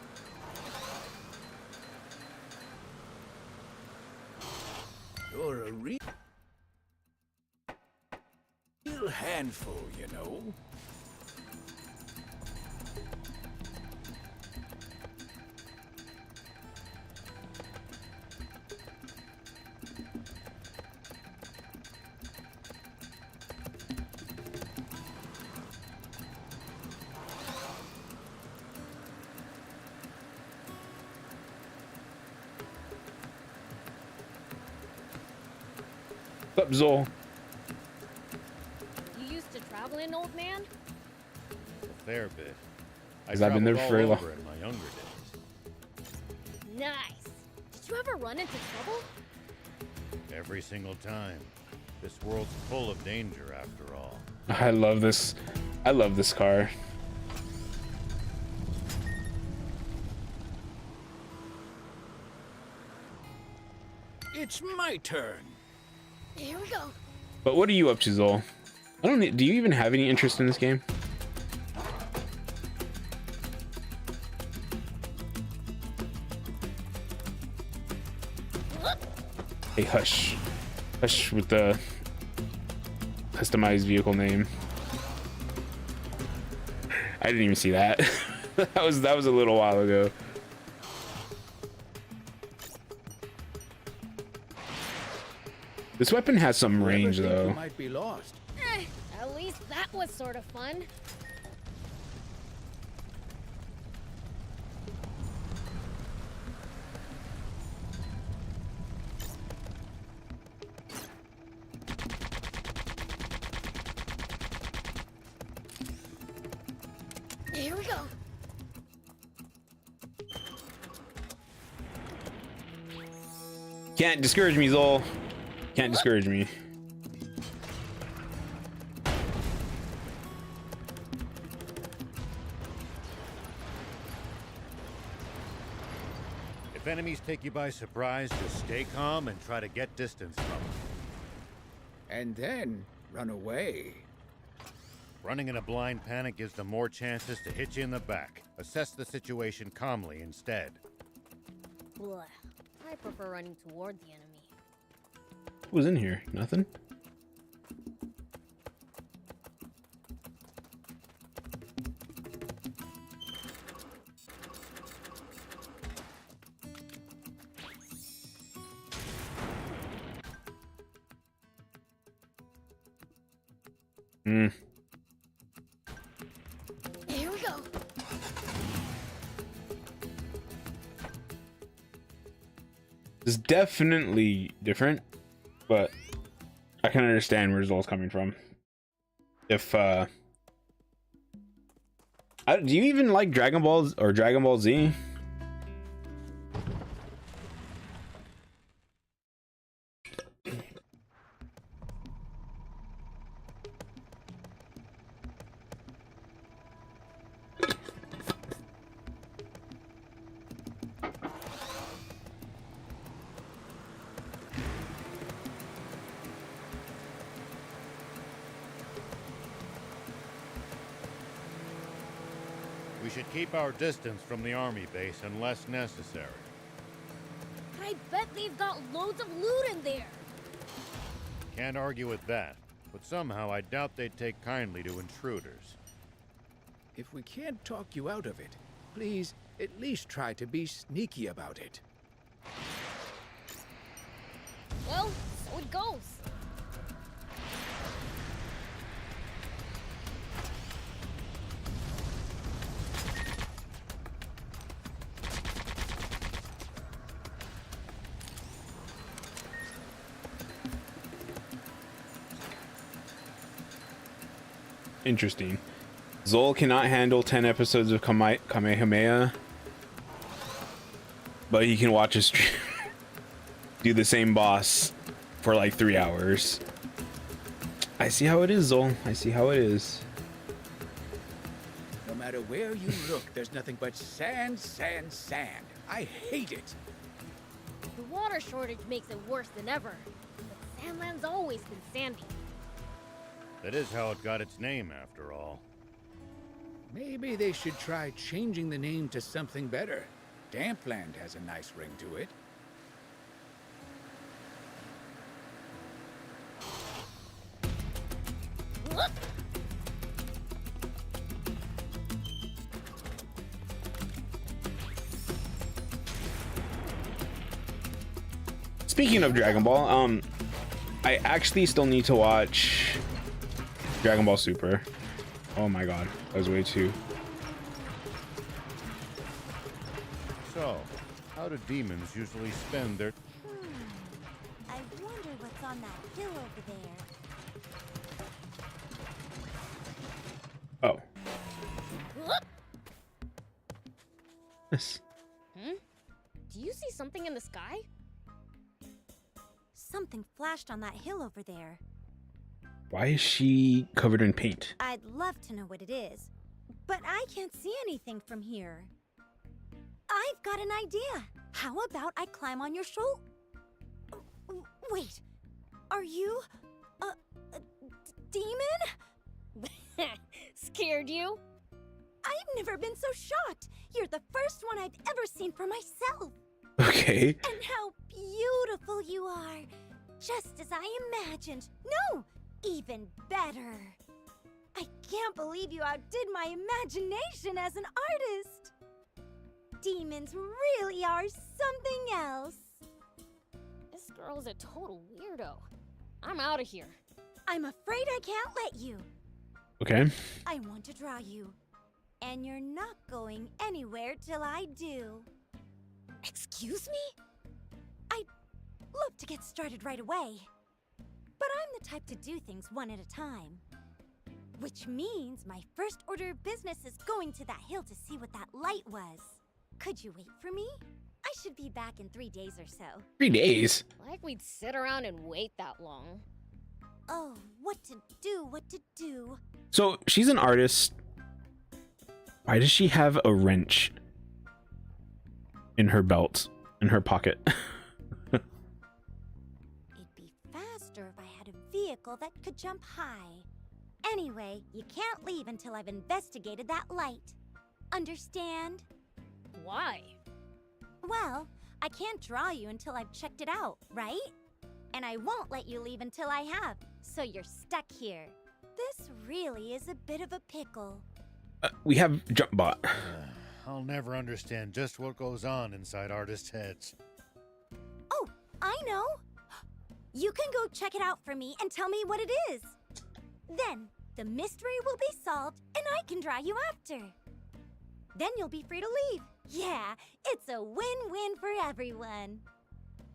You're a real handful, you know. What's up, Zol? You used to travel in, old man? A fair bit. Because I've been there traveled for all long. over in my younger days. Nice. Did you ever run into trouble? Every single time. This world's full of danger, after all. I love this. I love this car. It's my turn. Here we go. But what are you up to, Zol? I don't. Do you even have any interest in this game? Hey, hush, hush with the customized vehicle name. I didn't even see that. that was a little while ago. This weapon has some range, Never think though. you might be lost. At least that was sort of fun. Here we go. Can't discourage me, Zol. Can't discourage me. If enemies take you by surprise, just stay calm and try to get distance from them. And then run away. Running in a blind panic gives them more chances to hit you in the back. Assess the situation calmly instead. Blah. I prefer running toward the enemy. What was in here? Nothing? Hmm. Here we go. It's definitely different, but I can understand where Zol's coming from. If do you even like Dragon Balls or Dragon Ball Z? We should keep our distance from the army base unless necessary. I bet they've got loads of loot in there. Can't argue with that, but somehow I doubt they'd take kindly to intruders. If we can't talk you out of it, please at least try to be sneaky about it. Well, so it goes. Interesting. Zol cannot handle 10 episodes of Kamehameha, but he can watch a stream do the same boss for like 3 hours. I see how it is, Zol. I see how it is. No matter where you look, there's nothing but sand, sand, sand. I hate it. The water shortage makes it worse than ever. But Sandland's always been sandy. That is how it got its name, after all. Maybe they should try changing the name to something better. Dampland has a nice ring to it. Speaking of Dragon Ball, I actually still need to watch Dragon Ball Super. Oh my god, that was way too. So, how do demons usually spend their... I wonder what's on that hill over there. Oh. Do you see something in the sky? Something flashed on that hill over there. Why is she covered in paint? I'd love to know what it is, but I can't see anything from here. I've got an idea. How about I climb on your shoulder? Wait, are you a demon? Scared you? I've never been so shocked. You're the first one I've ever seen for myself. Okay. And how beautiful you are. Just as I imagined. No, even better. I can't believe you outdid my imagination as an artist. Demons really are something else. This girl's a total weirdo. I'm out of here. I'm afraid I can't let you. Okay. I want to draw you. And you're not going anywhere till I do. Excuse me? I'd love to get started right away. But I'm the type to do things one at a time. Which means my first order of business is going to that hill to see what that light was. Could you wait for me? I should be back in 3 days or so. 3 days? Like we'd sit around and wait that long. Oh, what to do. So she's an artist. Why does she have a wrench in her belt, in her pocket? It'd be faster if I had a vehicle that could jump high. Anyway, you can't leave until I've investigated that light. Understand? Why? Well, I can't draw you until I've checked it out, right? And I won't let you leave until I have, so you're stuck here. This really is a bit of a pickle. We have JumpBot. I'll never understand just what goes on inside artists' heads. Oh, I know. You can go check it out for me and tell me what it is. Then, the mystery will be solved and I can draw you after. Then you'll be free to leave. Yeah, it's a win-win for everyone.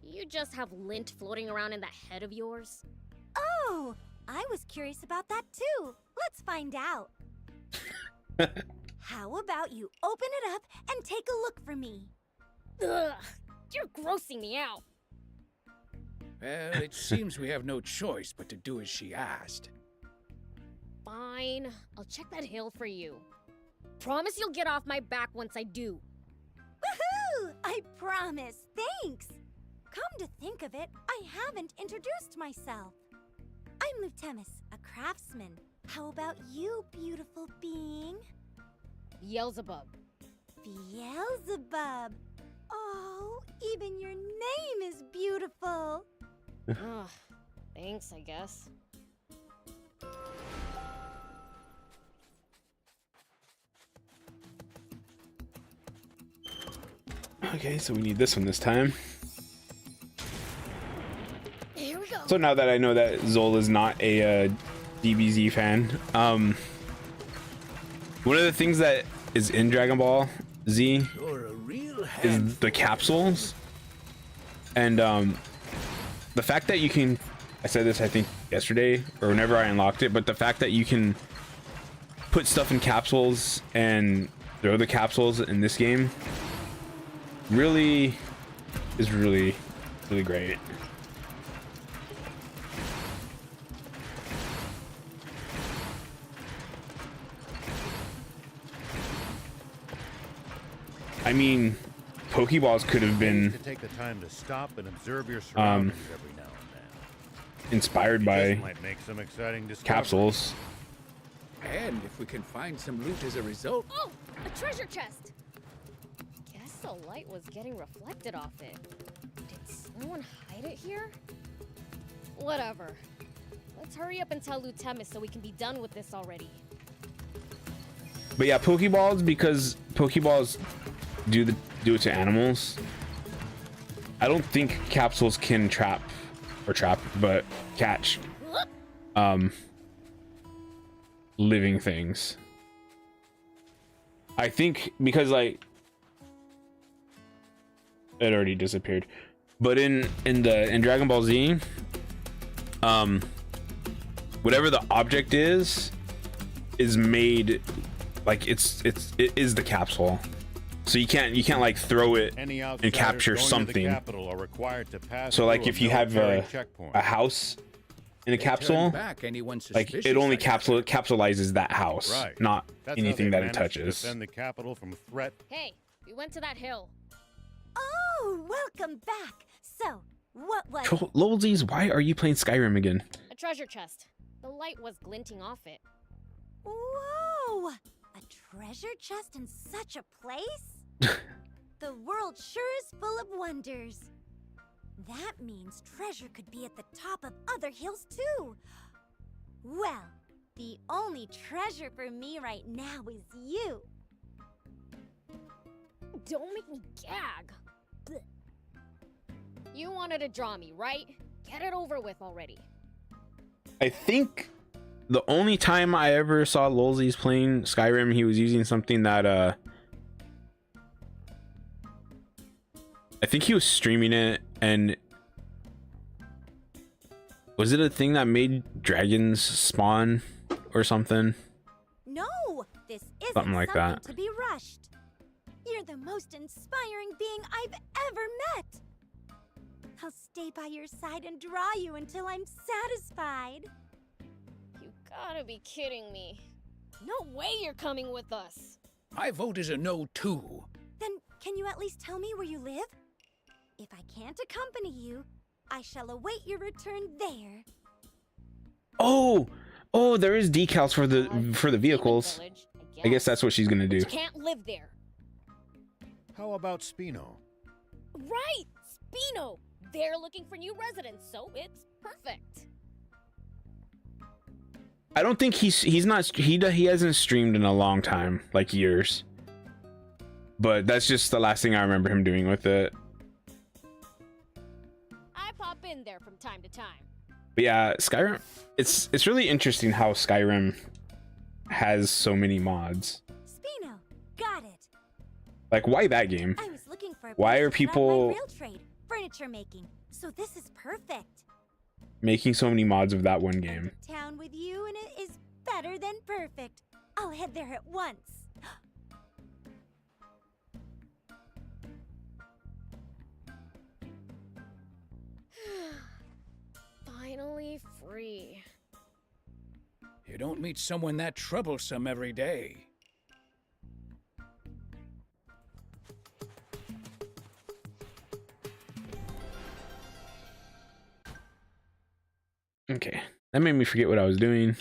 You just have lint floating around in that head of yours? Oh, I was curious about that too. Let's find out. How about you open it up and take a look for me? Ugh, you're grossing me out. Well, it seems we have no choice but to do as she asked. Fine, I'll check that hill for you. Promise you'll get off my back once I do. Woohoo! I promise. Thanks. Come to think of it, I haven't introduced myself. I'm Lutemis, a craftsman. How about you, beautiful being? Beelzebub. Beelzebub. Oh, even your name is beautiful. Ugh, thanks, I guess. Okay, so we need this one this time. Here we go. So now that I know that Zol is not a DBZ fan, one of the things that is in Dragon Ball Z is the capsules, and the fact that you can, I said this I think yesterday or whenever I unlocked it, but the fact that you can put stuff in capsules and throw the capsules in this game really is really great. I mean, Pokeballs could have been To take the time to stop and observe your surroundings every now and then. inspired This by might make some exciting discoveries. capsules. And if we can find some loot as a result. Oh, a treasure chest. Guess the light was getting reflected off it. Did someone hide it here? Whatever. Let's hurry up and tell Lutemis so we can be done with this already. But yeah, Pokeballs, because Pokeballs do it to animals. I don't think capsules can but catch living things. I think because like it already disappeared. But in Dragon Ball Z, whatever the object is made like it is the capsule. So you can't like throw it Any and outsiders capture going to the something. capital are required to pass So like through if you have military a checkpoint. house in a They turn capsule, back anyone like suspicious, it only I guess. capsulizes that house, Right. not That's how anything they that it managed to touches. defend the capital from threat. Hey, we went to that hill. Oh, welcome back. So, what was Lolzies, why are you playing Skyrim again? A treasure chest. The light was glinting off it. Whoa! A treasure chest in such a place? The world sure is full of wonders. That means treasure could be at the top of other hills too. Well, the only treasure for me right now is you. Don't make me gag. Blech. You wanted to draw me, right? Get it over with already. I think the only time I ever saw Lolzies playing Skyrim, he was using something that I think he was streaming it, and was it a thing that made dragons spawn or something? No, this isn't Something like that. to be rushed. You're the most inspiring being I've ever met. I'll stay by your side and draw you until I'm satisfied. You gotta be kidding me. No way you're coming with us. My vote is a no too. Then can you at least tell me where you live? If I can't accompany you, I shall await your return there. Oh, there is decals for the vehicles. Village, I guess that's what she's gonna do. You can't live there. How about Spino? Right! Spino! They're looking for new residents, so it's perfect. I don't think he hasn't streamed in a long time, like years. But that's just the last thing I remember him doing with it. I pop in there from time to time. But yeah, Skyrim, it's really interesting how Skyrim has so many mods. Spino, got it. Like, why that game? I was looking for a Why place are to start my people real trade, furniture making. So this is perfect. making so many mods of that one game? Town with you and it is better than perfect. I'll head there at once. Finally free. You don't meet someone that troublesome every day. Okay, that made me forget what I was doing.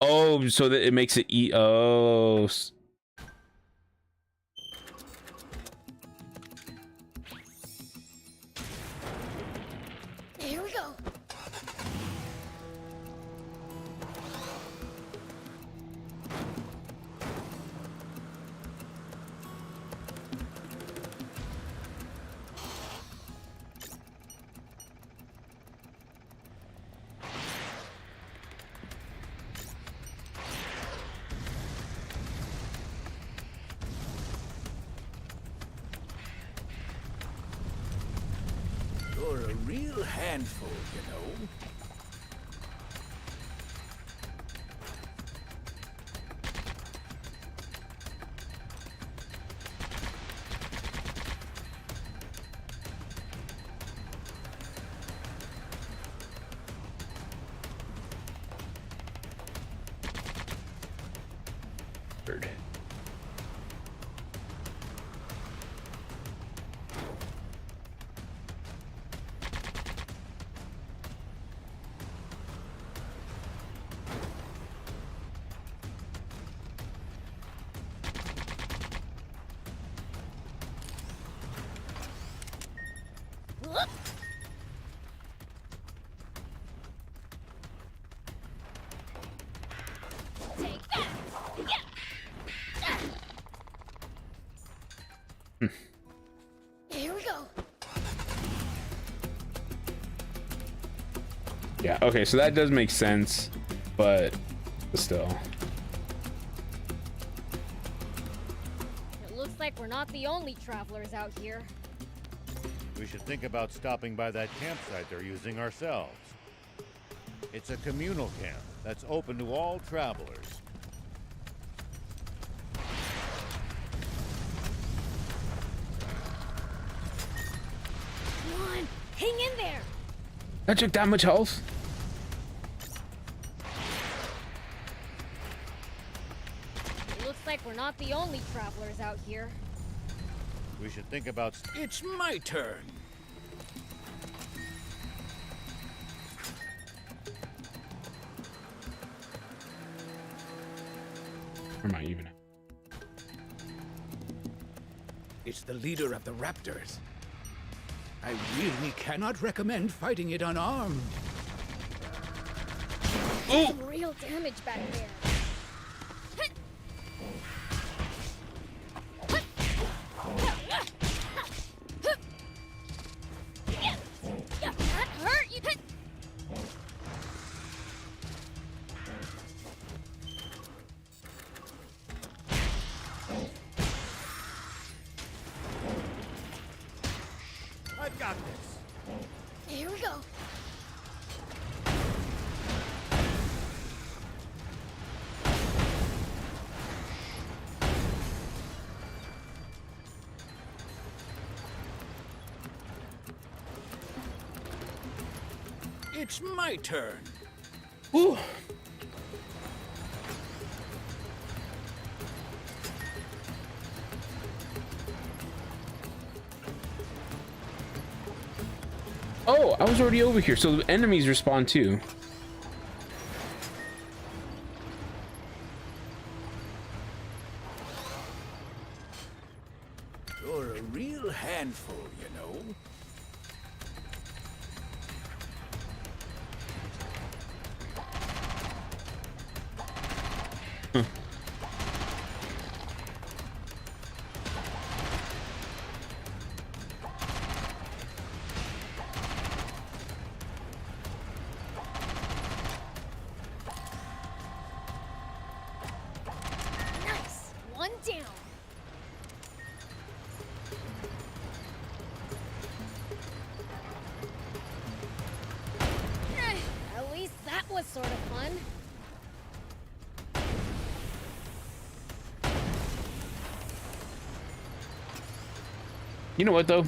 Oh, so that it makes it Here we go. You're a real handful, you know. forward. Here we go. Yeah, okay, so that does make sense, but still. It looks like we're not the only travelers out here. We should think about stopping by that campsite they're using ourselves. It's a communal camp that's open to all travelers. Come on, hang in there. That took that much health? It looks like we're not the only travelers out here. We should think about... It's my turn. Or am I even? It's the leader of the Raptors. I really cannot recommend fighting it unarmed. Some real damage back there. That hurt. I've got this. Here we go. It's my turn. Ooh. Oh, I was already over here, so the enemies respawn too. You're a real handful, you know. Nice. One down. At least that was sort of fun. You know what though?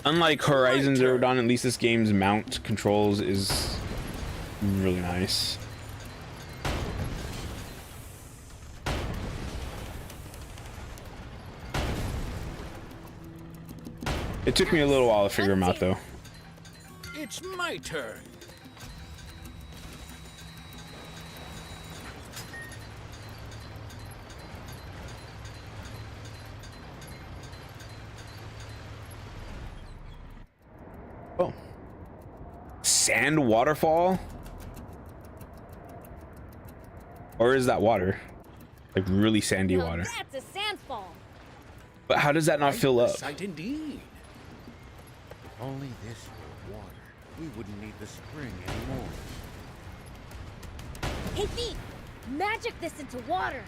Unlike Horizon Zero Dawn, at least this game's mount controls is really nice. It took me a little while to figure them out though. It's my turn. Oh. Sand waterfall? Or is that water? Like really sandy Now water. that's a sandfall. But how does that not fill up? Sight indeed. If only this were water, we wouldn't need the spring anymore. Hey, Thief! Magic this into water.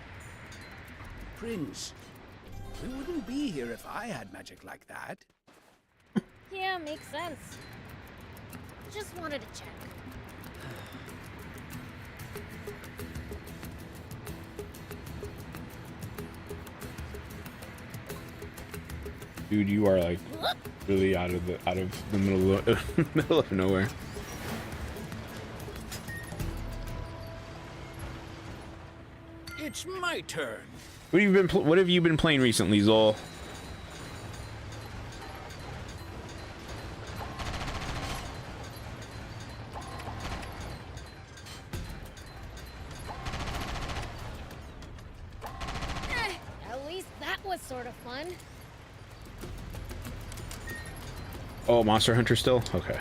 Prince, we wouldn't be here if I had magic like that. Yeah, makes sense. Just wanted to check. Dude, you are like really out of the middle of nowhere. It's It's my turn. What have you been playing recently, Zol? At least that was sort of fun. Oh, Monster Hunter still? Okay.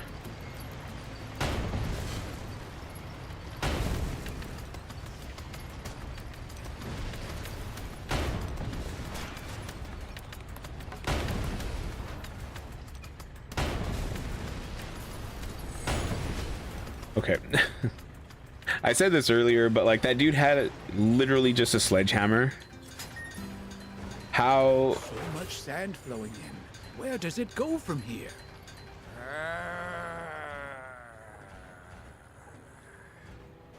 Okay. I said this earlier, but like that dude had literally just a sledgehammer. How? So much sand flowing in. Where does it go from here?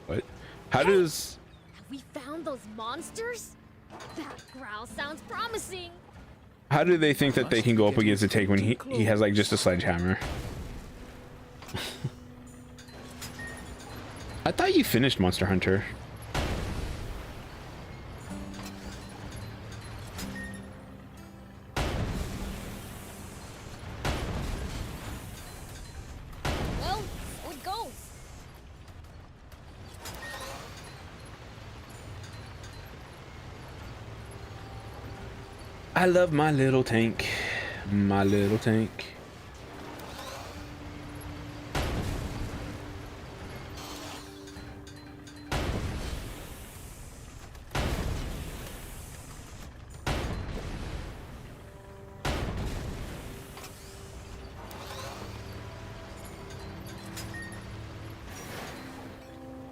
What? How does? Have we found those monsters? That growl sounds promising. How do they think that they can go up against a tank when he has like just a sledgehammer? I thought you finished Monster Hunter. Well, so it goes. I love my little tank. My little tank.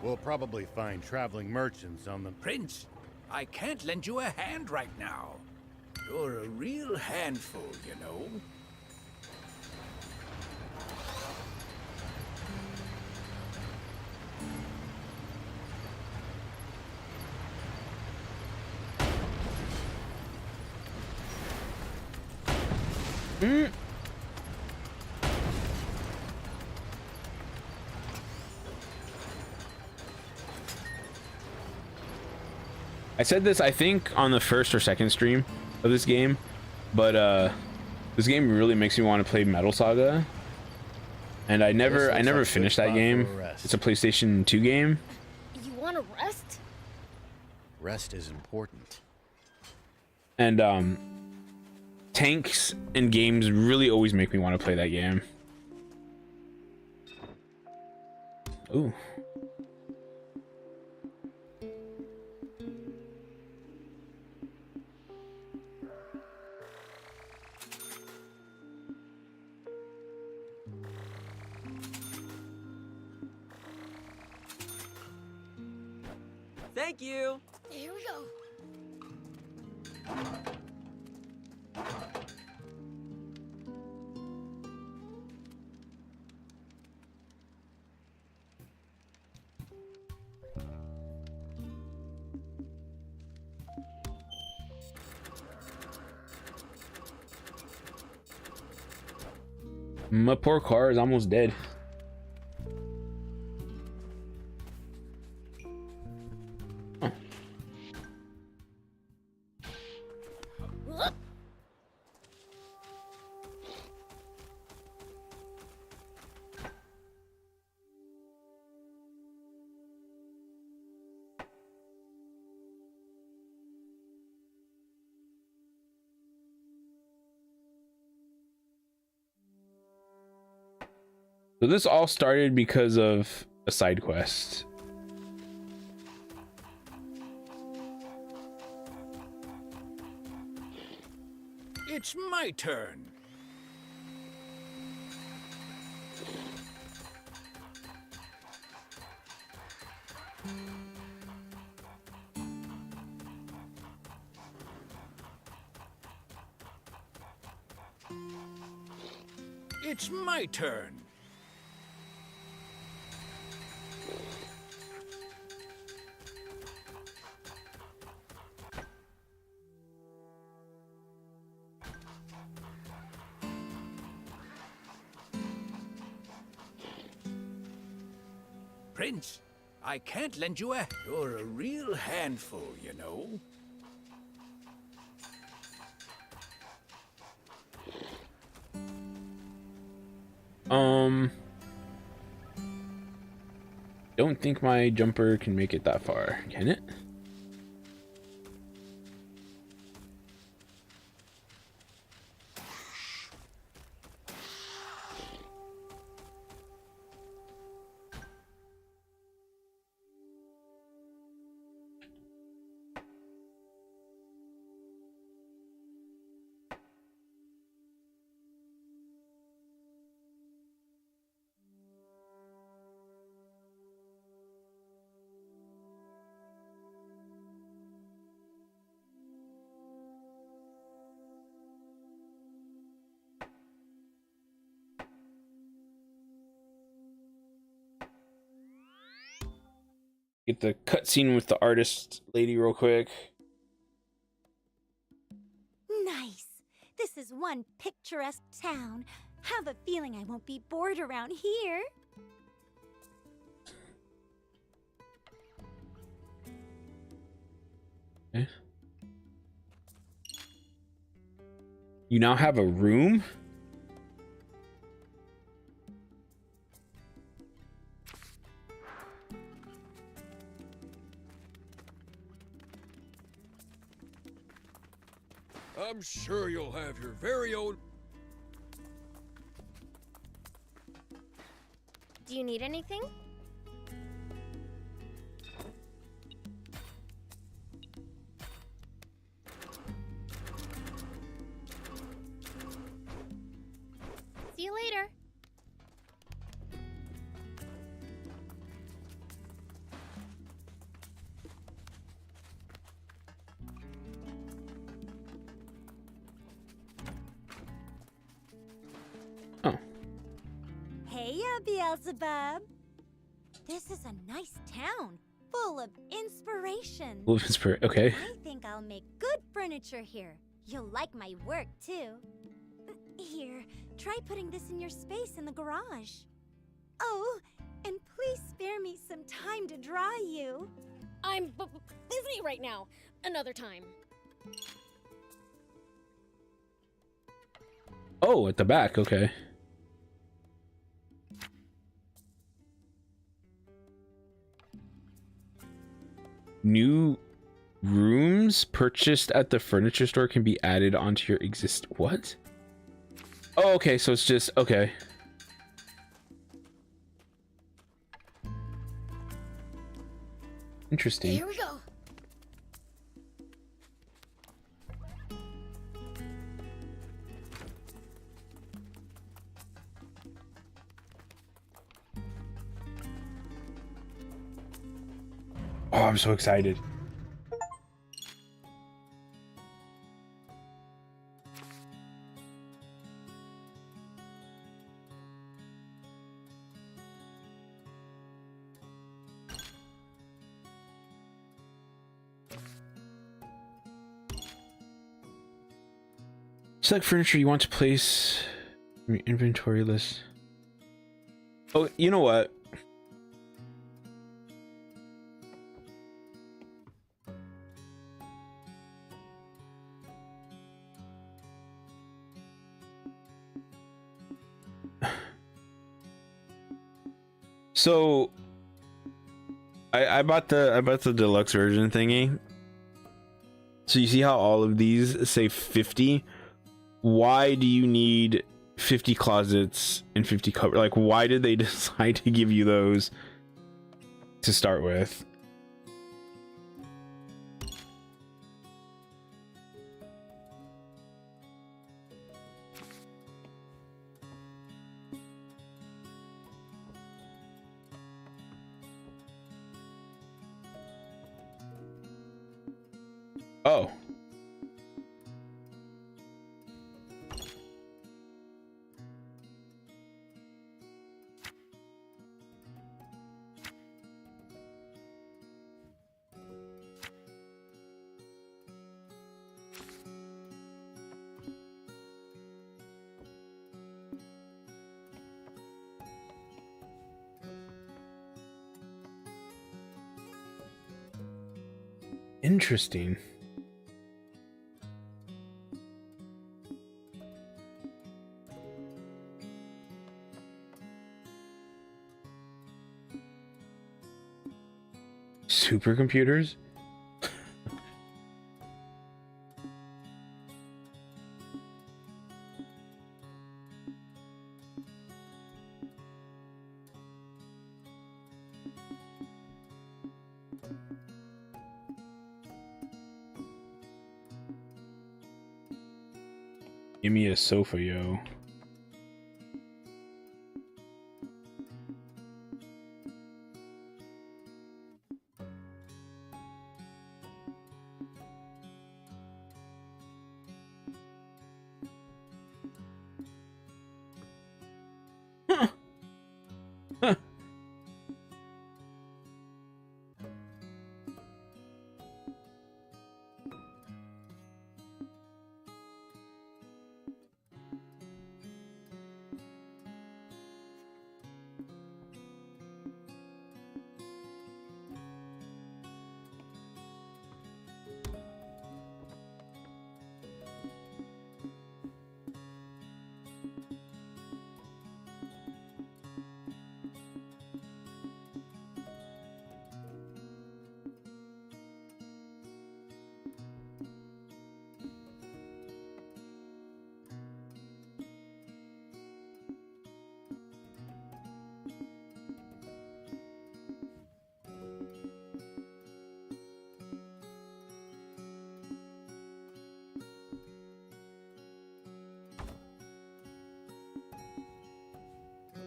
We'll probably find traveling merchants on the... Prince, I can't lend you a hand right now. You're a real handful, you know. I said this, I think, on the first or second stream of this game, but this game really makes me want to play Metal Saga, and I never finished that game. It's a PlayStation 2 game. You want to rest? Rest is important. And tanks and games really always make me want to play that game. Ooh. Thank you. Here we go. My poor car is almost dead. So this all started because of a side quest. It's my turn. It's my turn. Prince, I can't lend you a... You're a real handful, you know. Don't think my jumper can make it that far, can it? Get the cutscene with the artist lady real quick. Nice. This is one picturesque town. Have a feeling I won't be bored around here. Okay. You now have a room? I'm sure you'll have your very own... Do you need anything? See you later. Hey, Beelzebub. This is a nice town, full of inspiration. Okay. I think I'll make good furniture here. You'll like my work, too. Here, try putting this in your space in the garage. Oh, and please spare me some time to draw you. I'm busy right now. Another time. Oh, at the back, okay. New rooms purchased at the furniture store can be added onto your what? Oh, okay, so it's just okay. Interesting. Here we go. Oh, I'm so excited. Select furniture you want to place in your inventory list. Oh, you know what? So I bought the deluxe version thingy. So you see how all of these say 50? Why do you need 50 closets and 50 cupboards? Like, why did they decide to give you those to start with? Oh. Interesting. Supercomputers? Give me a sofa, yo.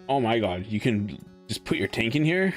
Oh my god, you can just put your tank in here?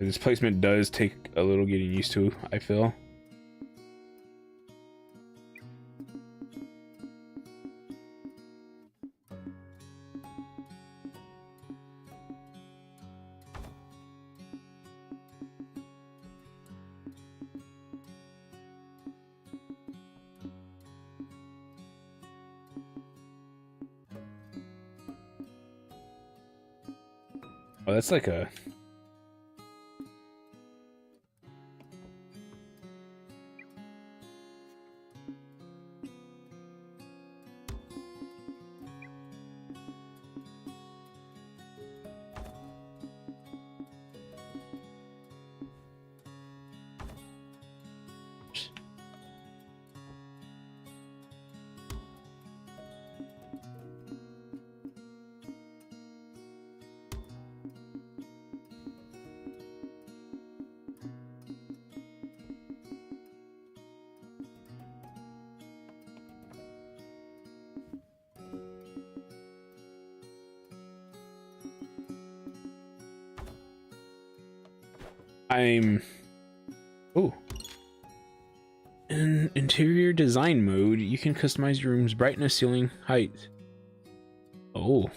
This placement does take a little getting used to, I feel. Oh, that's like a... Ooh. In interior design mode, you can customize your room's brightness, ceiling height. Oh.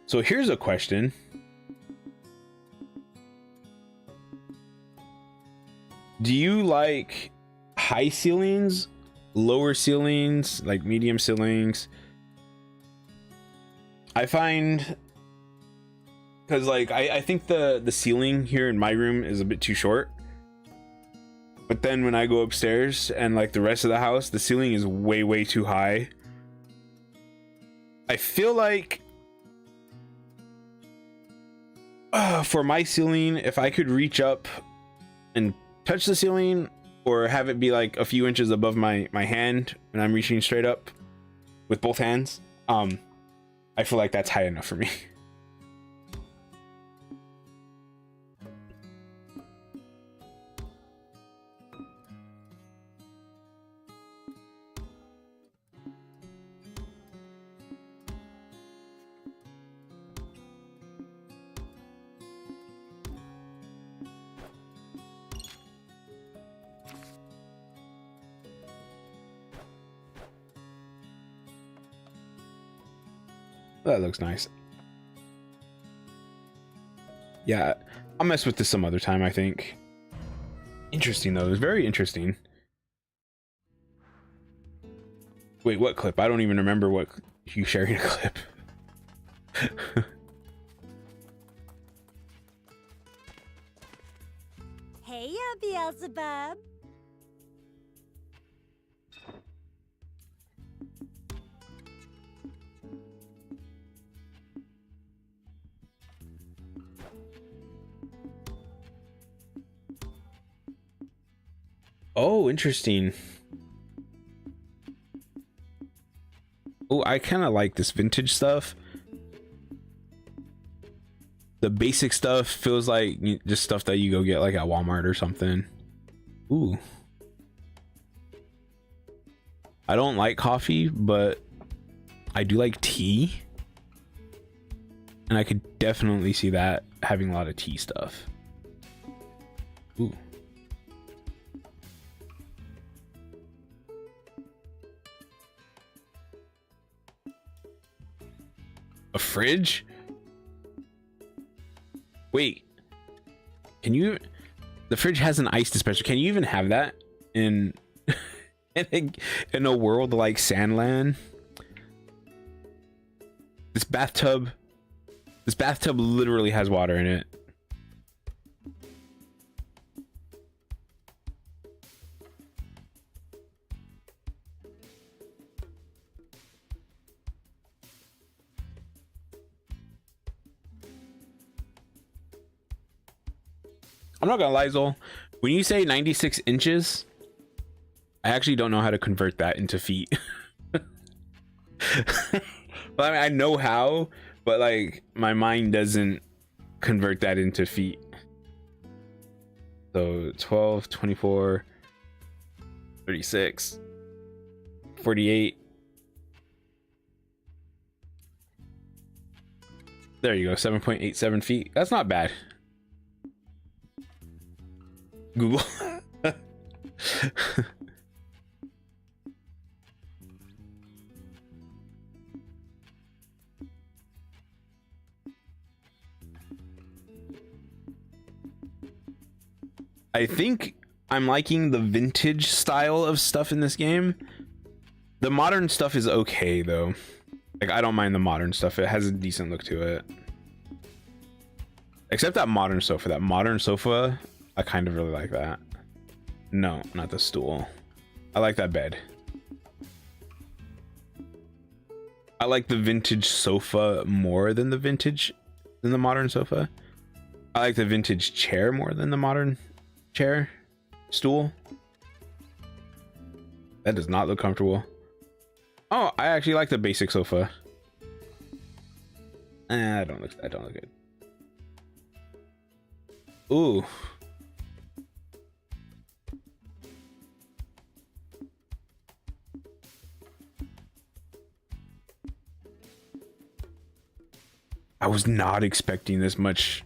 So here's a question. Do you like high ceilings, lower ceilings, like medium ceilings? I find, because like I think the ceiling here in my room is a bit too short, but then when I go upstairs and like the rest of the house, the ceiling is way too high. I feel like for my ceiling, if I could reach up and touch the ceiling, or have it be like a few inches above my hand when I'm reaching straight up with both hands, I feel like that's high enough for me. That looks nice. Yeah, I'll mess with this some other time, I think. Interesting though, it's very interesting. Wait, what clip? I don't even remember what you sharing a clip. Hey, Beelzebub. Oh, interesting. Oh, I kind of like this vintage stuff. The basic stuff feels like just stuff that you go get like at Walmart or something. Ooh. I don't like coffee, but I do like tea. And I could definitely see that having a lot of tea stuff. Ooh. A fridge? Wait. Can you... The fridge has an ice dispenser. Can you even have that in in a world like Sandland? This bathtub literally has water in it. I'm not gonna lie, Zol. When you say 96 inches, I actually don't know how to convert that into feet. But I mean, I know how, but like my mind doesn't convert that into feet. So 12, 24, 36, 48. There you go, 7.87 feet. That's not bad. Google. I think I'm liking the vintage style of stuff in this game. The modern stuff is okay though. Like I don't mind the modern stuff. It has a decent look to it. Except that modern sofa. That modern sofa, I kind of really like that. No, not the stool. I like that bed. I like the vintage sofa more than the modern sofa. I like the vintage chair more than the modern stool. That does not look comfortable. Oh, I actually like the basic sofa. I don't look good. Ooh. I was not expecting this much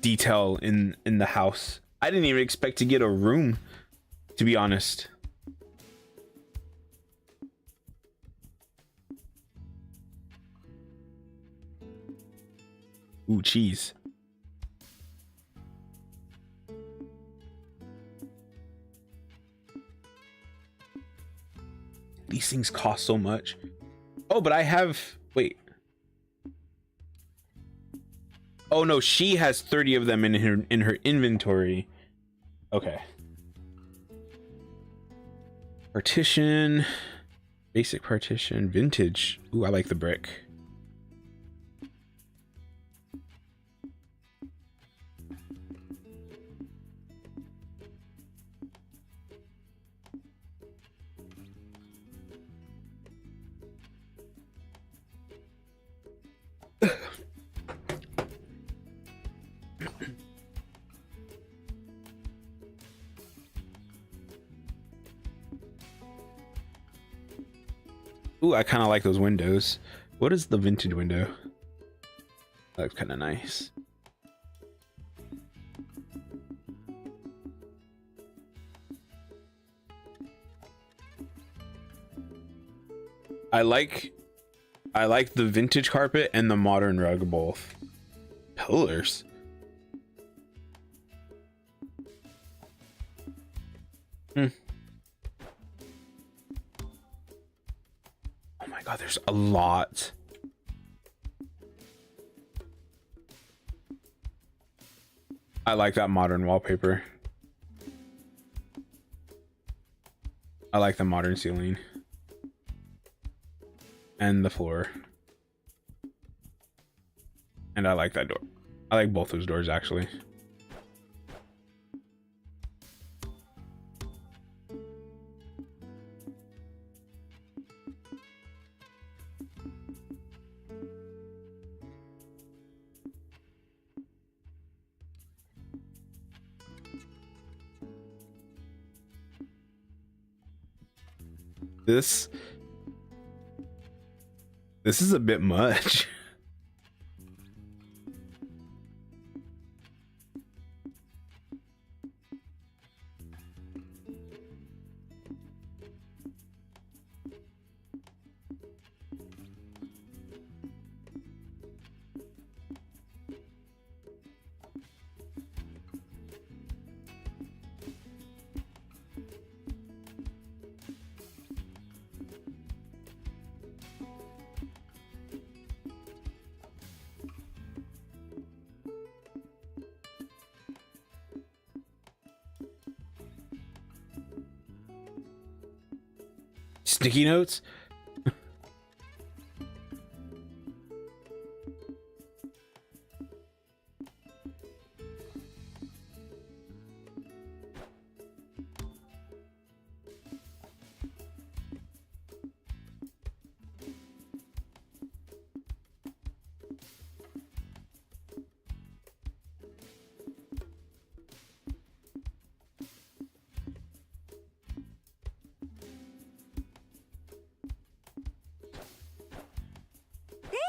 detail in the house. I didn't even expect to get a room, to be honest. Ooh, cheese. These things cost so much. Oh, but I have... Wait. Oh no, she has 30 of them in her inventory. Okay. Partition. Basic partition. Vintage. Ooh, I like the brick. Ooh, I kind of like those windows. What is the vintage window? That looks kind of nice. I like I like the vintage carpet and the modern rug both. Pillars. Oh my god, there's a lot. I like that modern wallpaper. I like the modern ceiling. And the floor. And I like that door. I like both those doors actually. This is a bit much. Sticky notes?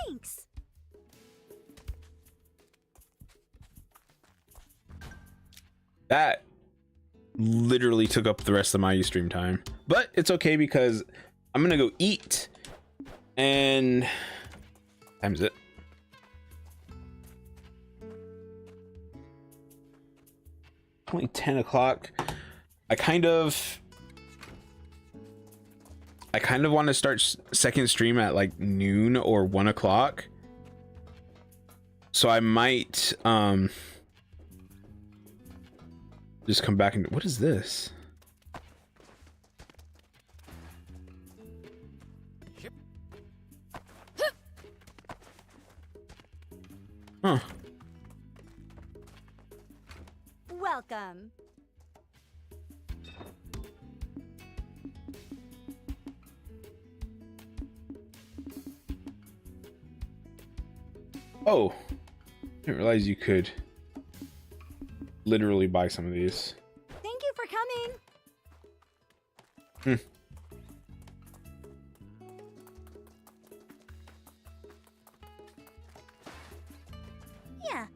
Thanks. That literally took up the rest of my stream time, but it's okay because I'm gonna go eat and time's it. Only 10 o'clock. I kind of want to start second stream at like noon or 1 o'clock, so I might just come back and what is this? Huh. Welcome. Oh, I didn't realize you could literally buy some of these. Thank you for coming. Yeah.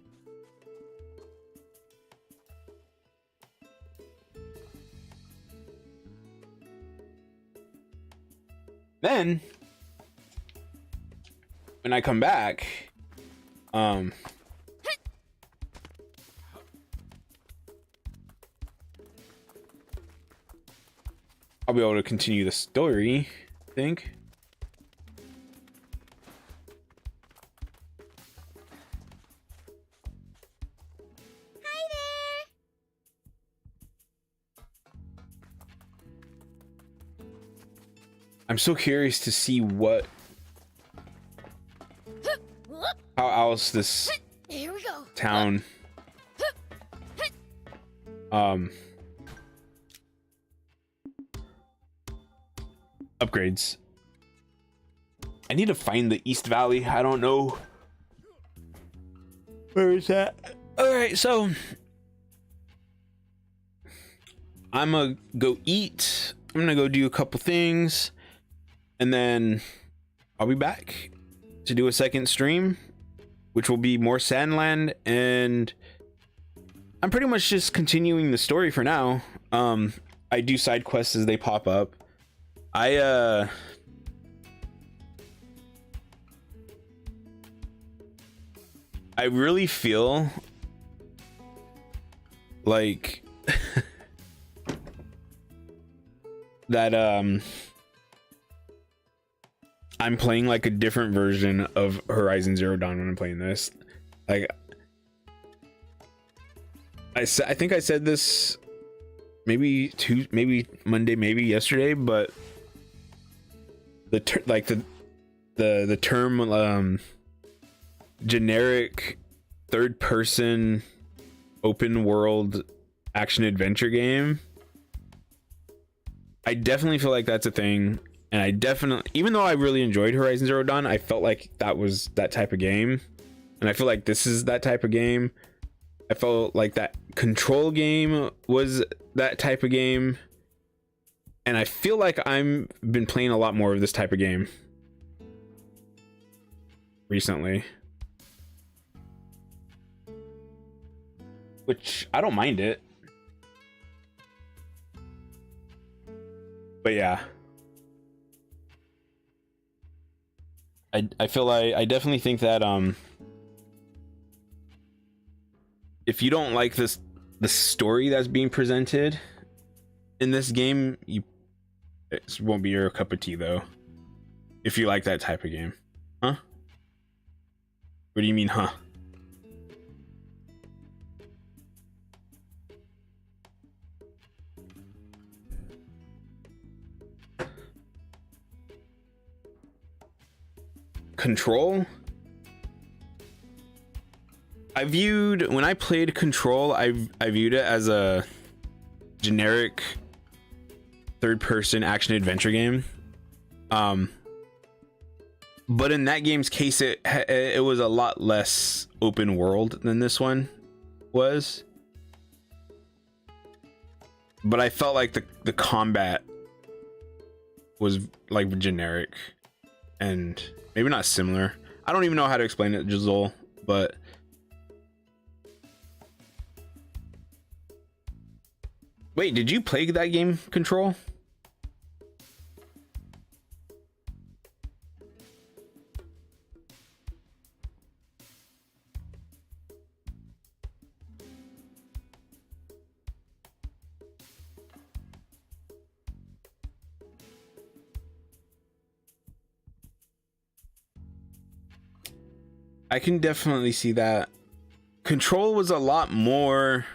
Then when I come back, I'll be able to continue the story, I think. Hi there. I'm so curious to see how else this Here we go. town upgrades. I need to find the East Valley. I don't know where is that. All right, so I'm gonna go eat. I'm gonna go do a couple things, and then I'll be back to do a second stream, which will be more Sandland, and I'm pretty much just continuing the story for now. I do side quests as they pop up. I really feel like that I'm playing like a different version of Horizon Zero Dawn when I'm playing this. Like I think I said this maybe Monday, maybe yesterday, but the term generic third person open world action adventure game, I definitely feel like that's a thing. And I definitely, even though I really enjoyed Horizon Zero Dawn, I felt like that was that type of game, and I feel like this is that type of game. I felt like that Control game was that type of game, and I feel like I'm been playing a lot more of this type of game recently, which I don't mind it. But yeah, I feel like I definitely think that if you don't like the story that's being presented in this game, it won't be your cup of tea though. If you like that type of game. Huh? What do you mean, huh? Control? When I played Control, I viewed it as a generic third-person action adventure game. But in that game's case, it was a lot less open world than this one was. But I felt like the combat was like generic and maybe not similar. I don't even know how to explain it, Giselle, but wait, did you play that game, Control? I can definitely see that. Control was a lot more.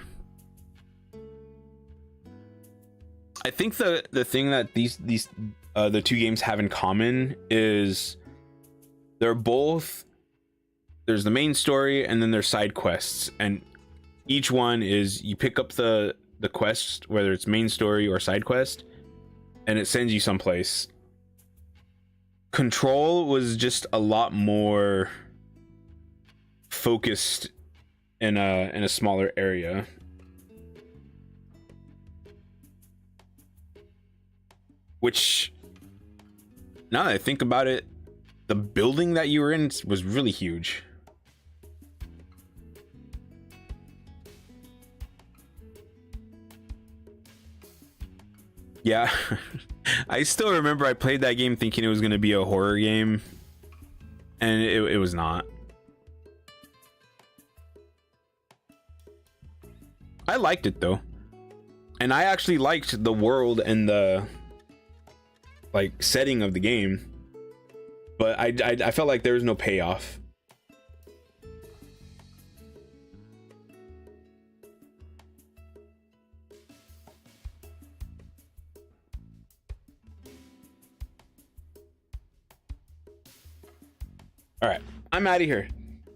I think the thing that the two games have in common is there's the main story and then there's side quests, and each one is you pick up the quest, whether it's main story or side quest, and it sends you someplace. Control was just a lot more focused in a smaller area. Which, now that I think about it, the building that you were in was really huge. Yeah. I still remember I played that game thinking it was going to be a horror game, and it was not. I liked it though, and I actually liked the world and the like setting of the game, but I felt like there was no payoff. All right, I'm out of here.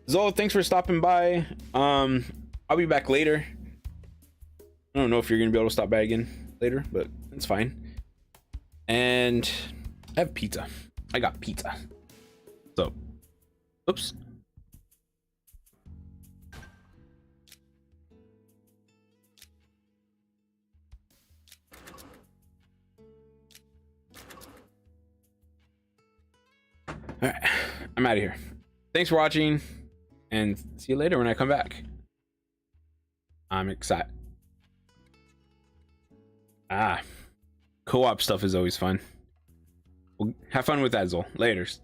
Zola, thanks for stopping by. I'll be back later. I don't know if you're gonna be able to stop by again later, but it's fine. And I have pizza. I got pizza. So, oops. All right, I'm out of here. Thanks for watching, and see you later when I come back. I'm excited. Co-op stuff is always fun. Well, have fun with that, Zol. Laters.